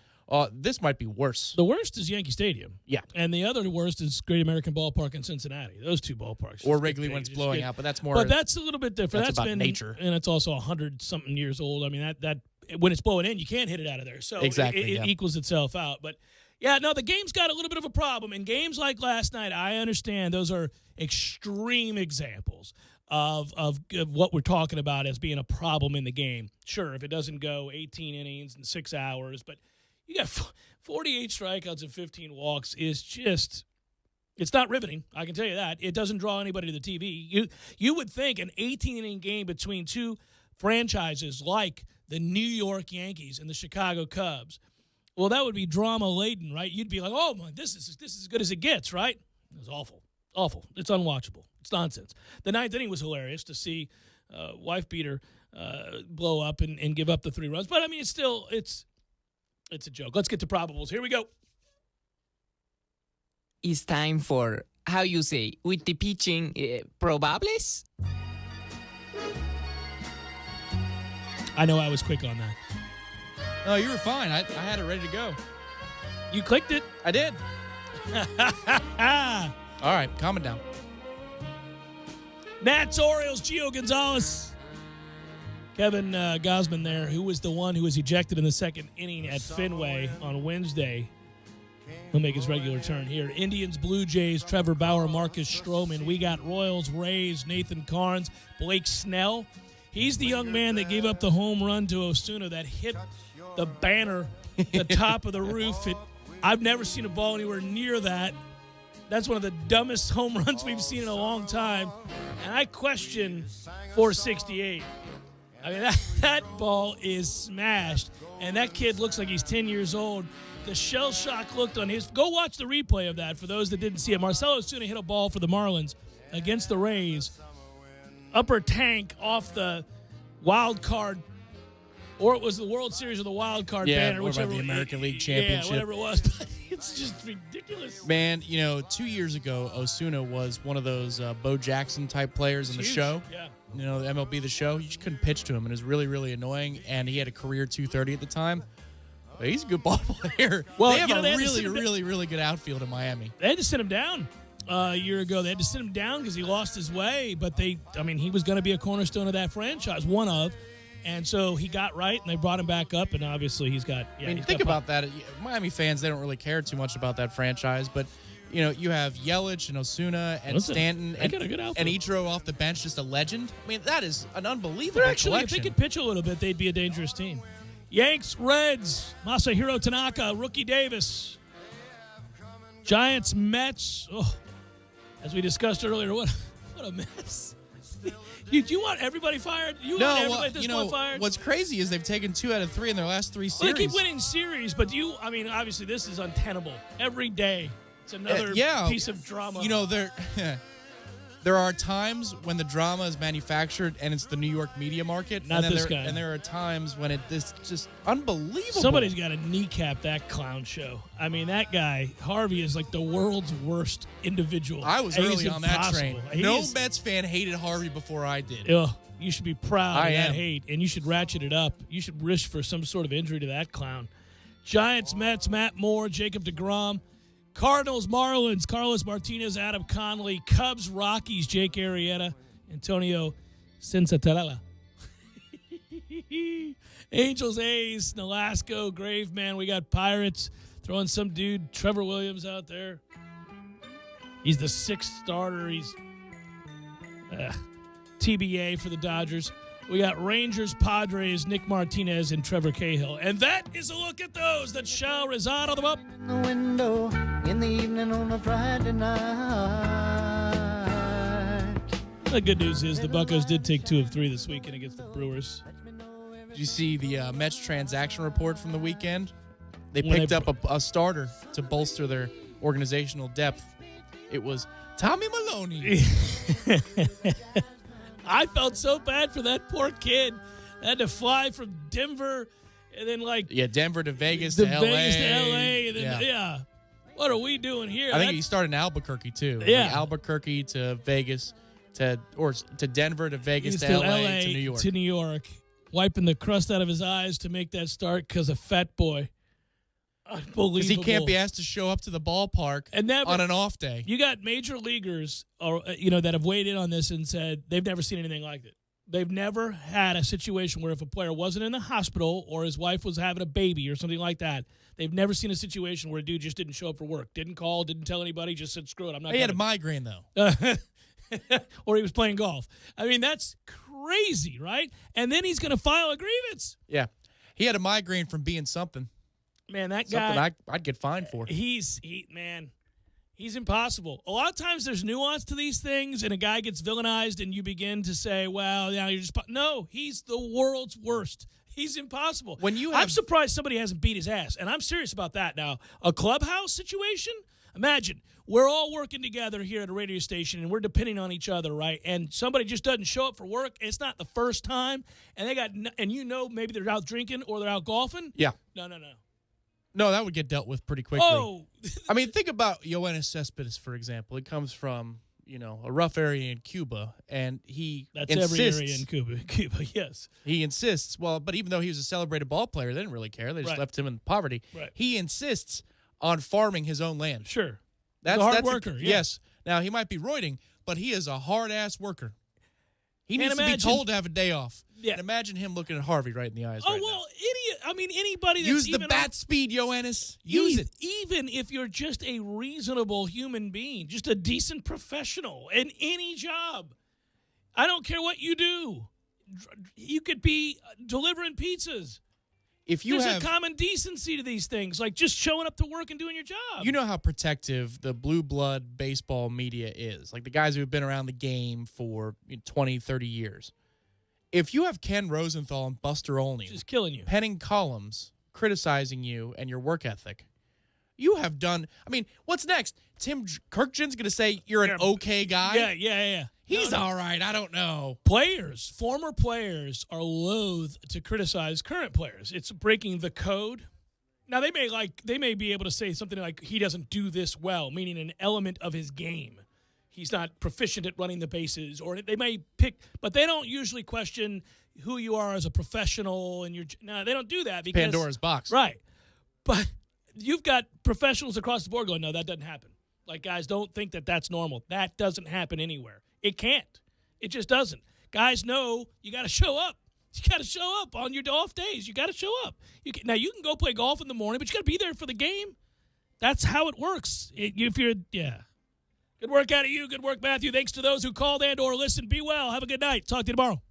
This might be worse. The worst is Yankee Stadium. Yeah. And the other worst is Great American Ballpark in Cincinnati. Those two ballparks. Or Wrigley when it's blowing out, but that's more. But that's a little bit different. That's about been nature. And it's also 100-something years old. That when it's blowing in, you can't hit it out of there. So exactly, it equals itself out. But, yeah, no, the game's got a little bit of a problem. And games like last night, I understand those are extreme examples of what we're talking about as being a problem in the game. Sure, if it doesn't go 18 innings in 6 hours, but you got 48 strikeouts and 15 walks is just – it's not riveting, I can tell you that. It doesn't draw anybody to the TV. You would think an 18-inning game between two franchises like the New York Yankees and the Chicago Cubs, well, that would be drama-laden, right? You'd be like, oh, my, this is as good as it gets, right? It was awful. Awful. It's unwatchable. It's nonsense. The ninth inning was hilarious to see wife beater blow up and give up the 3 runs. But, I mean, it's a joke. Let's get to probables. Here we go. It's time for, how you say, with the pitching, probables? I know I was quick on that. No, you were fine. I had it ready to go. You clicked it? I did. All right, calm it down. Nats, Orioles, Gio Gonzalez. Kevin Gausman there, who was the one who was ejected in the second inning at Fenway on Wednesday. He'll make his regular turn here. Indians, Blue Jays, Trevor Bauer, Marcus Stroman. We got Royals, Rays, Nathan Carnes, Blake Snell. He's the young man that gave up the home run to Osuna that hit the banner, the top of the roof. I've never seen a ball anywhere near that. That's one of the dumbest home runs we've seen in a long time. And I question 468. I mean, that ball is smashed. And that kid looks like he's 10 years old. The shell shock looked on his. Go watch the replay of that for those that didn't see it. Marcell Osuna hit a ball for the Marlins against the Rays. Upper tank off the wild card, or it was the World Series or the wild card banner, whichever. The American League Championship. Yeah, whatever it was. But it's just ridiculous. Man, 2 years ago, Osuna was one of those Bo Jackson type players in the show. Yeah. The MLB The Show. You just couldn't pitch to him, and it was really, really annoying. And he had a career 230 at the time. But he's a good ball player. Well, they have a really, really good outfield in Miami. They had to send him down a year ago. They had to send him down because he lost his way. But he was going to be a cornerstone of that franchise, one of. And so he got right, and they brought him back up, and obviously he's got. Yeah, think about that. Miami fans, they don't really care too much about that franchise, but you have Yelich and Osuna and Stanton they got a good outfield. and Ichiro off the bench, just a legend. I mean, that is an unbelievable Actually, collection. if they could pitch a little bit, they'd be a dangerous team. Yanks, Reds, Masahiro Tanaka, Rookie Davis. Giants, Mets. Oh, as we discussed earlier, what a mess. Do you want everybody fired? You want everybody at this point fired? What's crazy is they've taken 2 out of 3 in their last 3 series. Well, they keep winning series, but obviously this is untenable. Every day, it's another piece of drama. There are times when the drama is manufactured and it's the New York media market. Not this guy. And there are times when it's just unbelievable. Somebody's got to kneecap that clown show. I mean, that guy, Harvey, is like the world's worst individual. I was early on that train. No He's, Mets fan hated Harvey before I did. You should be proud of that hate, and you should ratchet it up. You should wish for some sort of injury to that clown. Giants, Mets, Matt Moore, Jacob deGrom. Cardinals, Marlins, Carlos Martinez, Adam Conley. Cubs, Rockies, Jake Arrieta, Antonio Senzatella. Angels, A's, Nolasco, Graveman. We got Pirates throwing some dude, Trevor Williams, out there. He's the 6th starter. He's TBA for the Dodgers. We got Rangers, Padres, Nick Martinez, and Trevor Cahill. And that is a look at those that shall reside on the up. In the window in the evening on a Friday night. The good news is the Buccos did take 2 of 3 this weekend against the Brewers. Did you see the Mets transaction report from the weekend? They picked up a starter to bolster their organizational depth. It was Tommy Maloney. I felt so bad for that poor kid. I had to fly from Denver and then Denver to Vegas to L.A. Vegas to L.A. And then, what are we doing here? I think he started in Albuquerque too. Yeah, Albuquerque to Vegas to Denver to Vegas to L.A. to New York. To New York, wiping the crust out of his eyes to make that start because of Fat Boy. Unbelievable. Because he can't be asked to show up to the ballpark on an off day. You got major leaguers, that have weighed in on this and said they've never seen anything like it. They've never had a situation where if a player wasn't in the hospital or his wife was having a baby or something like that, they've never seen a situation where a dude just didn't show up for work, didn't call, didn't tell anybody, just said, screw it, I'm not He had a migraine, though. Or he was playing golf. I mean, that's crazy, right? And then he's going to file a grievance. Yeah. He had a migraine from being something. Man, that guy. Something I'd get fined for. He's He's impossible. A lot of times there's nuance to these things, and a guy gets villainized, and you begin to say, well, now you're just... No, he's the world's worst. He's impossible. I'm surprised somebody hasn't beat his ass, and I'm serious about that now. A clubhouse situation? Imagine, we're all working together here at a radio station, and we're depending on each other, right? And somebody just doesn't show up for work. It's not the first time, and maybe they're out drinking or they're out golfing. Yeah. No. No, that would get dealt with pretty quickly. Oh. I mean, think about Yoenis Cespedes, for example. He comes from, a rough area in Cuba, and he insists. Every area in Cuba, yes. He insists, but even though he was a celebrated ball player, they didn't really care. They just left him in poverty. Right. He insists on farming his own land. Sure. That's a hard worker. Yes. Now, he might be roiding, but he is a hard-ass worker. He needs to be told to have a day off. Yeah. And imagine him looking at Harvey right in the eyes. Idiot. I mean, anybody that's use the bat speed, Yoenis. Use it. Even if you're just a reasonable human being, just a decent professional in any job. I don't care what you do. You could be delivering pizzas. There's a common decency to these things, like just showing up to work and doing your job. You know how protective the blue blood baseball media is, like the guys who have been around the game for 20, 30 years. If you have Ken Rosenthal and Buster Olney just killing you, penning columns, criticizing you and your work ethic, you have done. I mean, what's next? Tim Kirkjian's going to say you're an okay guy? Yeah. He's all right. I don't know. Former players are loath to criticize current players. It's breaking the code. Now, they may be able to say something like he doesn't do this well, meaning an element of his game. He's not proficient at running the bases, or they may pick, but they don't usually question who you are as a professional. No, they don't do that because Pandora's box, right? But you've got professionals across the board going, no, that doesn't happen. Like, guys, don't think that that's normal. That doesn't happen anywhere. It can't. It just doesn't. Guys know you got to show up. You got to show up on your off days. You got to show up. Now, you can go play golf in the morning, but you got to be there for the game. That's how it works. Good work out of you. Good work, Matthew. Thanks to those who called and or listened. Be well. Have a good night. Talk to you tomorrow.